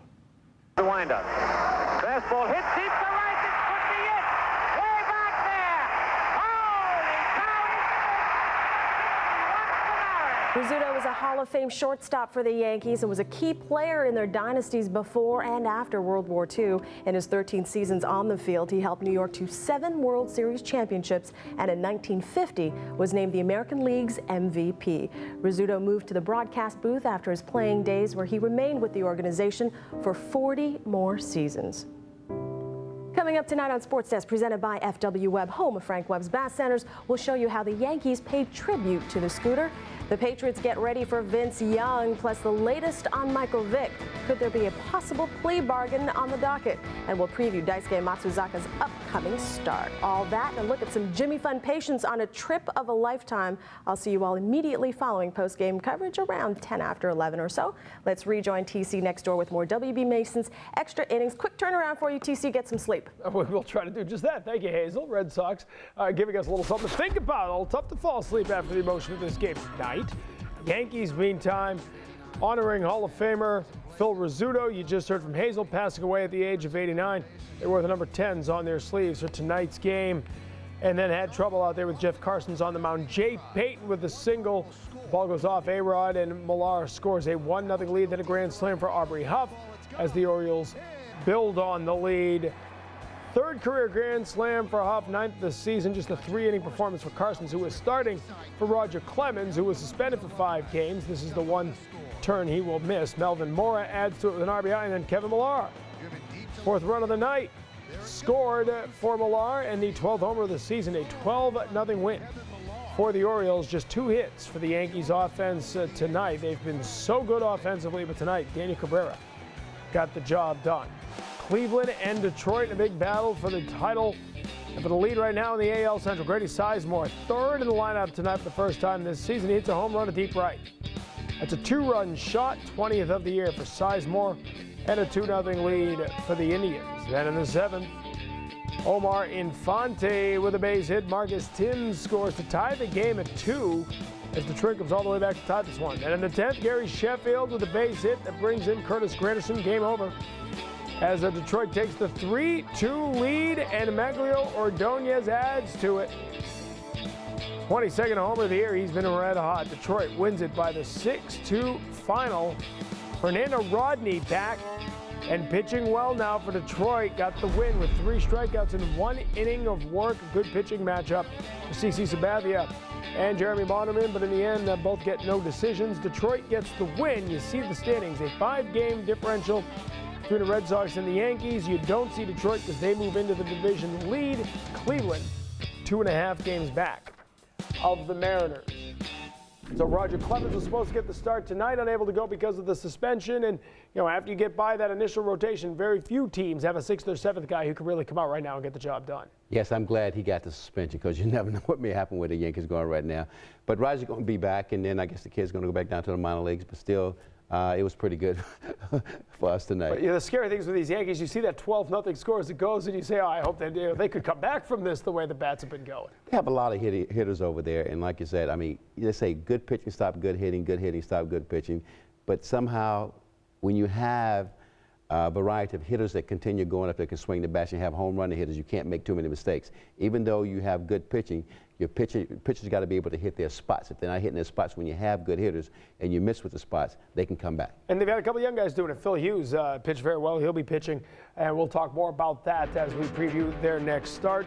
The windup. Fastball hit deep to right. This could be it. Way back there. Holy cow.
Rizzuto was a Hall of Fame shortstop for the Yankees and was a key player in their dynasties before and after World War II. In his 13 seasons on the field, he helped New York to 7 World Series championships, and in 1950 was named the American League's MVP. Rizzuto moved to the broadcast booth after his playing days, where he remained with the organization for 40 more seasons. Coming up tonight on Sports Desk, presented by FW Webb, home of Frank Webb's Bass Centers, we'll show you how the Yankees paid tribute to the Scooter. The Patriots get ready for Vince Young, plus the latest on Michael Vick. Could there be a possible plea bargain on the docket? And we'll preview Daisuke Matsuzaka's upcoming start. All that and look at some Jimmy Fun patients on a trip of a lifetime. I'll see you all immediately following post-game coverage around 10 after 11 or so. Let's rejoin TC next door with more WB Mason's extra innings. Quick turnaround for you, TC. Get some sleep.
We'll try to do just that. Thank you, Hazel. Red Sox giving us a little something to think about. A little tough to fall asleep after the emotion of this game tonight. Yankees, meantime, honoring Hall of Famer Phil Rizzuto. You just heard from Hazel, passing away at the age of 89. They wore the number 10s on their sleeves for tonight's game, and then had trouble out there with Jeff Carson's on the mound. Jay Payton with a single. Ball goes off A-Rod, and Millar scores a 1-0 lead, then a grand slam for Aubrey Huff as the Orioles build on the lead. Third career grand slam for Huff, 9th this season. Just a 3-inning performance for Carson, who was starting for Roger Clemens, who was suspended for 5 games. This is the one turn he will miss. Melvin Mora adds to it with an RBI, and then Kevin Millar. 4th run of the night scored for Millar, and the 12th homer of the season, a 12-0 win for the Orioles. Just 2 hits for the Yankees offense tonight. They've been so good offensively, but tonight Daniel Cabrera got the job done. Cleveland and Detroit in a big battle for the title. And for the lead right now in the AL Central, Grady Sizemore, 3rd in the lineup tonight for the first time this season. He hits a home run to deep right. That's a 2-run shot, 20th of the year for Sizemore, and a 2-0 lead for the Indians. Then in the 7th, Omar Infante with a base hit. Marcus Timms scores to tie the game at 2 as Detroit comes all the way back to tie this one. And in the 10th, Gary Sheffield with a base hit that brings in Curtis Granderson. Game over as Detroit takes the 3-2 lead, and Maglio Ordonez adds to it. 22nd homer of the year. He's been red hot. Detroit wins it by the 6-2 final. Fernando Rodney back and pitching well now for Detroit. Got the win with 3 strikeouts in 1 inning of work. A good pitching matchup for CC Sabathia and Jeremy Bonderman, but in the end, both get no decisions. Detroit gets the win. You see the standings, a 5-game differential between the Red Sox and the Yankees. You don't see Detroit because they move into the division lead. Cleveland, 2.5 games back of the Mariners. So Roger Clemens was supposed to get the start tonight, unable to go because of the suspension. And, after you get by that initial rotation, very few teams have a 6th or 7th guy who can really come out right now and get the job done. Yes, I'm glad he got the suspension because you never know what may happen with the Yankees going right now. But Roger's going to be back, and then I guess the kid's going to go back down to the minor leagues. But still, it was pretty good for us tonight. But, the scary things with these Yankees, you see that 12-0 score as it goes, and you say, I hope they could come back from this the way the bats have been going. They have a lot of hitters over there, and like you said, they say good pitching, stop good hitting, stop good pitching. But somehow, when you have a variety of hitters that continue going up that can swing the bats, you have home run hitters, you can't make too many mistakes. Even though you have good pitching, your pitchers got to be able to hit their spots. If they're not hitting their spots when you have good hitters and you miss with the spots, they can come back. And they've had a couple of young guys doing it. Phil Hughes pitched very well. He'll be pitching, and we'll talk more about that as we preview their next start.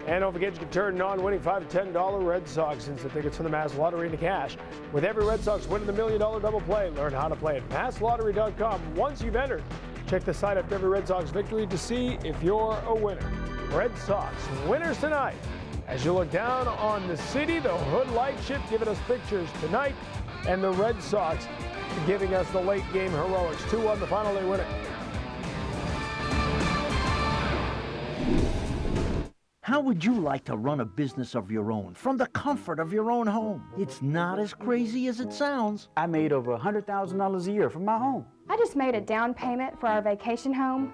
And don't forget, you can turn non-winning $5 to $10 Red Sox instant tickets from the Mass Lottery into cash. With every Red Sox winning the $1 million double play, learn how to play at masslottery.com. Once you've entered, check the site after every Red Sox victory to see if you're a winner. Red Sox winners tonight. As you look down on the city, the Hood Lightship giving us pictures tonight, and the Red Sox giving us the late game heroics. 2-1 the final, they win it.
How would you like to run a business of your own from the comfort of your own home? It's not as crazy as it sounds.
I made over $100,000 a year from my home.
I just made a down payment for our vacation home,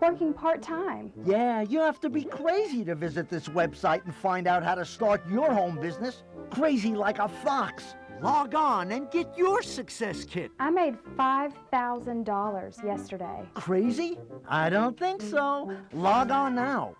working part-time.
Yeah, you have to be crazy to visit this website and find out how to start your home business. Crazy like a fox. Log on and get your success kit.
I made $5,000 yesterday.
Crazy? I don't think so. Log on now.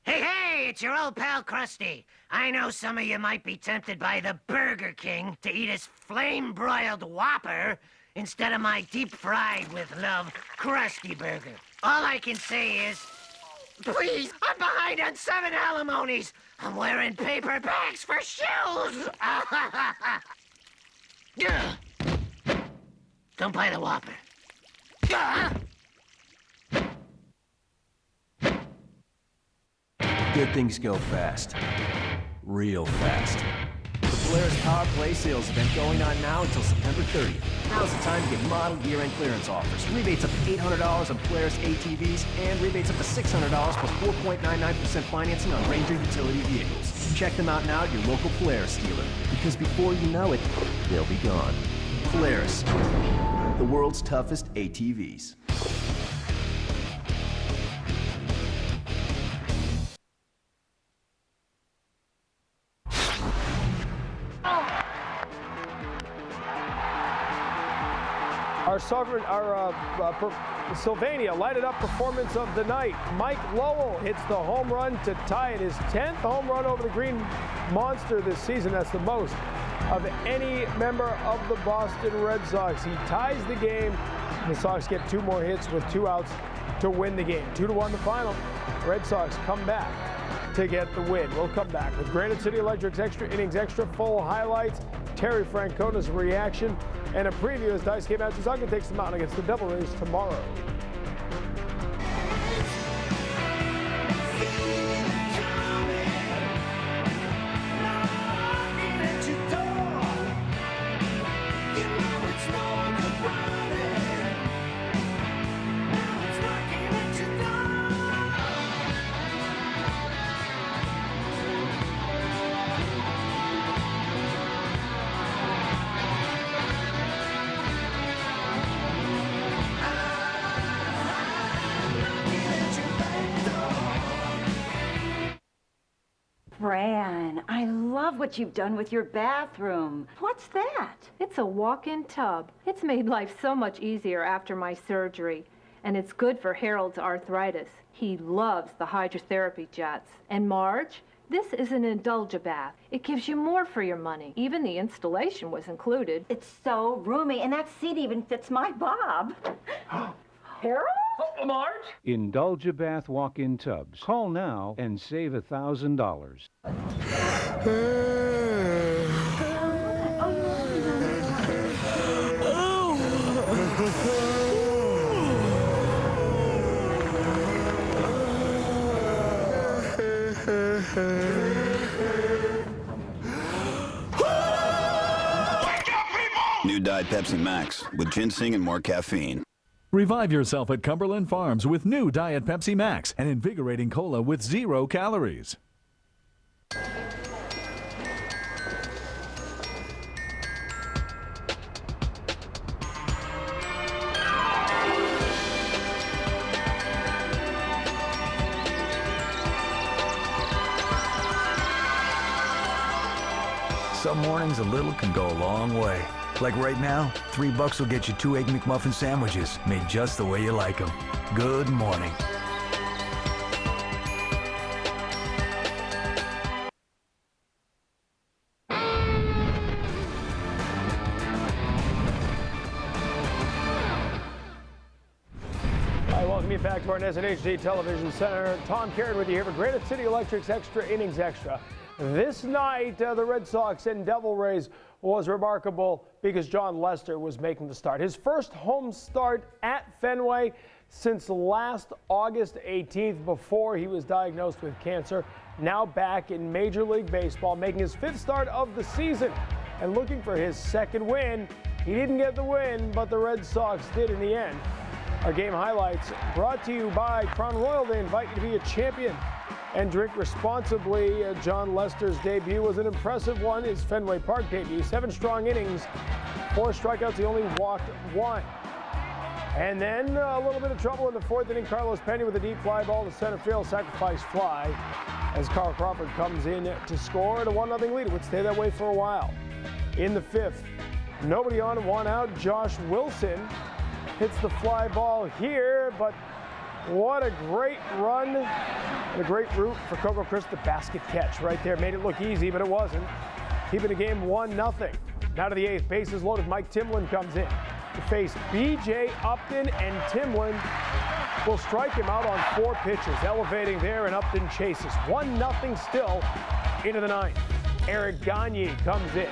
Hey, it's your old pal Krusty. I know some of you might be tempted by the Burger King to eat his flame-broiled Whopper instead of my deep-fried with love Krusty Burger. All I can say is, please, I'm behind on 7 alimonies. I'm wearing paper bags for shoes. Don't buy the Whopper.
Good things go fast. Real fast.
Polaris Power Play sales event going on now until September 30th. Now's the time to get model year-end clearance offers. Rebates up to $800 on Polaris ATVs and rebates up to $600 plus 4.99% financing on Ranger utility vehicles. Check them out now at your local Polaris dealer, because before you know it, they'll be gone. Polaris, the world's toughest ATVs.
Sylvania lighted up performance of the night. Mike Lowell hits the home run to tie it, his 10th home run over the Green Monster this season. That's the most of any member of the Boston Red Sox. He ties the game. The Sox get 2 more hits with 2 outs to win the game. 2-1 the final. Red Sox come back to get the win. We'll come back with Granite City Electric's Extra Innings Extra, full highlights, Terry Francona's reaction, and a preview as Dice Game Matches Ogden takes the mountain against the Devil Rays tomorrow.
Fran, I love what you've done with your bathroom. What's that?
It's a walk-in tub. It's made life so much easier after my surgery. And it's good for Harold's arthritis. He loves the hydrotherapy jets. And Marge, this is an Indulge-A-Bath. It gives you more for your money. Even the installation was included.
It's so roomy, and that seat even fits my bob. Harold?
Oh, Marge?
Indulge-A-Bath walk-in tubs. Call now and save $1,000.
New Diet Pepsi Max with ginseng and more caffeine.
Revive yourself at Cumberland Farms with new Diet Pepsi Max, an invigorating cola with 0 calories.
Some mornings a little can go a long way. Like right now, $3 will get you 2 Egg McMuffin sandwiches, made just the way you like them. Good morning.
Welcome you back to our SNHD Television Center. Tom Karen with you here for Granite City Electric's Extra Innings Extra. This night, the Red Sox and Devil Rays was remarkable because John Lester was making the start. His first home start at Fenway since last August 18th, before he was diagnosed with cancer. Now back in Major League Baseball, making his 5th start of the season and looking for his 2nd win. He didn't get the win, but the Red Sox did in the end. Our game highlights brought to you by Crown Royal. They invite you to be a champion and drink responsibly. John Lester's debut was an impressive one. His Fenway Park debut, 7 strong innings, 4 strikeouts. He only walked 1. And then a little bit of trouble in the 4th inning. Carlos Pena with a deep fly ball to center field, sacrifice fly, as Carl Crawford comes in to score at a 1-0 lead. It would stay that way for a while. In the 5th, nobody on, 1 out. Josh Wilson hits the fly ball here, but what a great run and a great route for Coco Crisp. The basket catch right there made it look easy, but it wasn't. Keeping the game 1-0. Now to the 8th, bases loaded. Mike Timlin comes in to face B.J. Upton, and Timlin will strike him out on 4 pitches. Elevating there, and Upton chases. 1-0 still into the 9th. Eric Gagne comes in.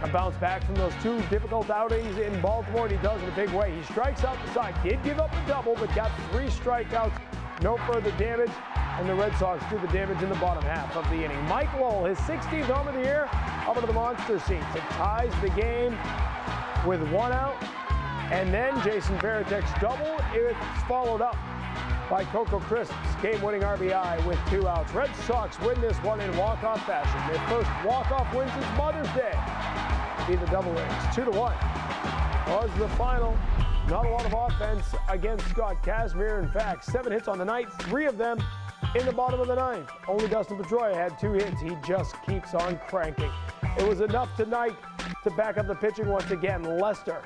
A bounce back from those 2 difficult outings in Baltimore, and he does in a big way. He strikes out the side, did give up a double, but got 3 strikeouts, no further damage, and the Red Sox do the damage in the bottom half of the inning. Mike Lowell, his 16th home of the year, up into the monster seats. It ties the game with 1 out. And then Jason Varitek's double. It's followed up by Coco Crisp's game-winning RBI with 2 outs. Red Sox win this one in walk-off fashion. Their first walk-off win since Mother's Day. Be the double rings. 2-1 was the final. Not a lot of offense against Scott Kazmir. In fact, 7 hits on the night, 3 of them in the bottom of the 9th. Only Dustin Pedroia had 2 hits. He just keeps on cranking. It was enough tonight to back up the pitching once again. Lester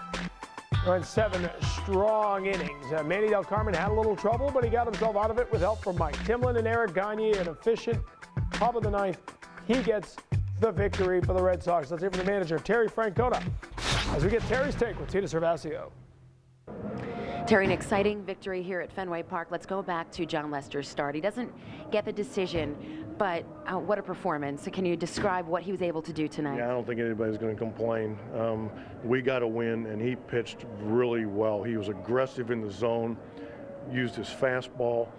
went 7 strong innings. Manny Del Carmen had a little trouble, but he got himself out of it with help from Mike Timlin and Eric Gagne. An efficient top of the 9th. He gets the victory for the Red Sox. Let's hear from the manager, Terry Francona, as we get Terry's take with Tina Servasio.
Terry, an exciting victory here at Fenway Park. Let's go back to John Lester's start. He doesn't get the decision, but what a performance. Can you describe what he was able to do tonight?
Yeah, I don't think anybody's going to complain. We got a win, and he pitched really well. He was aggressive in the zone, used his fastball.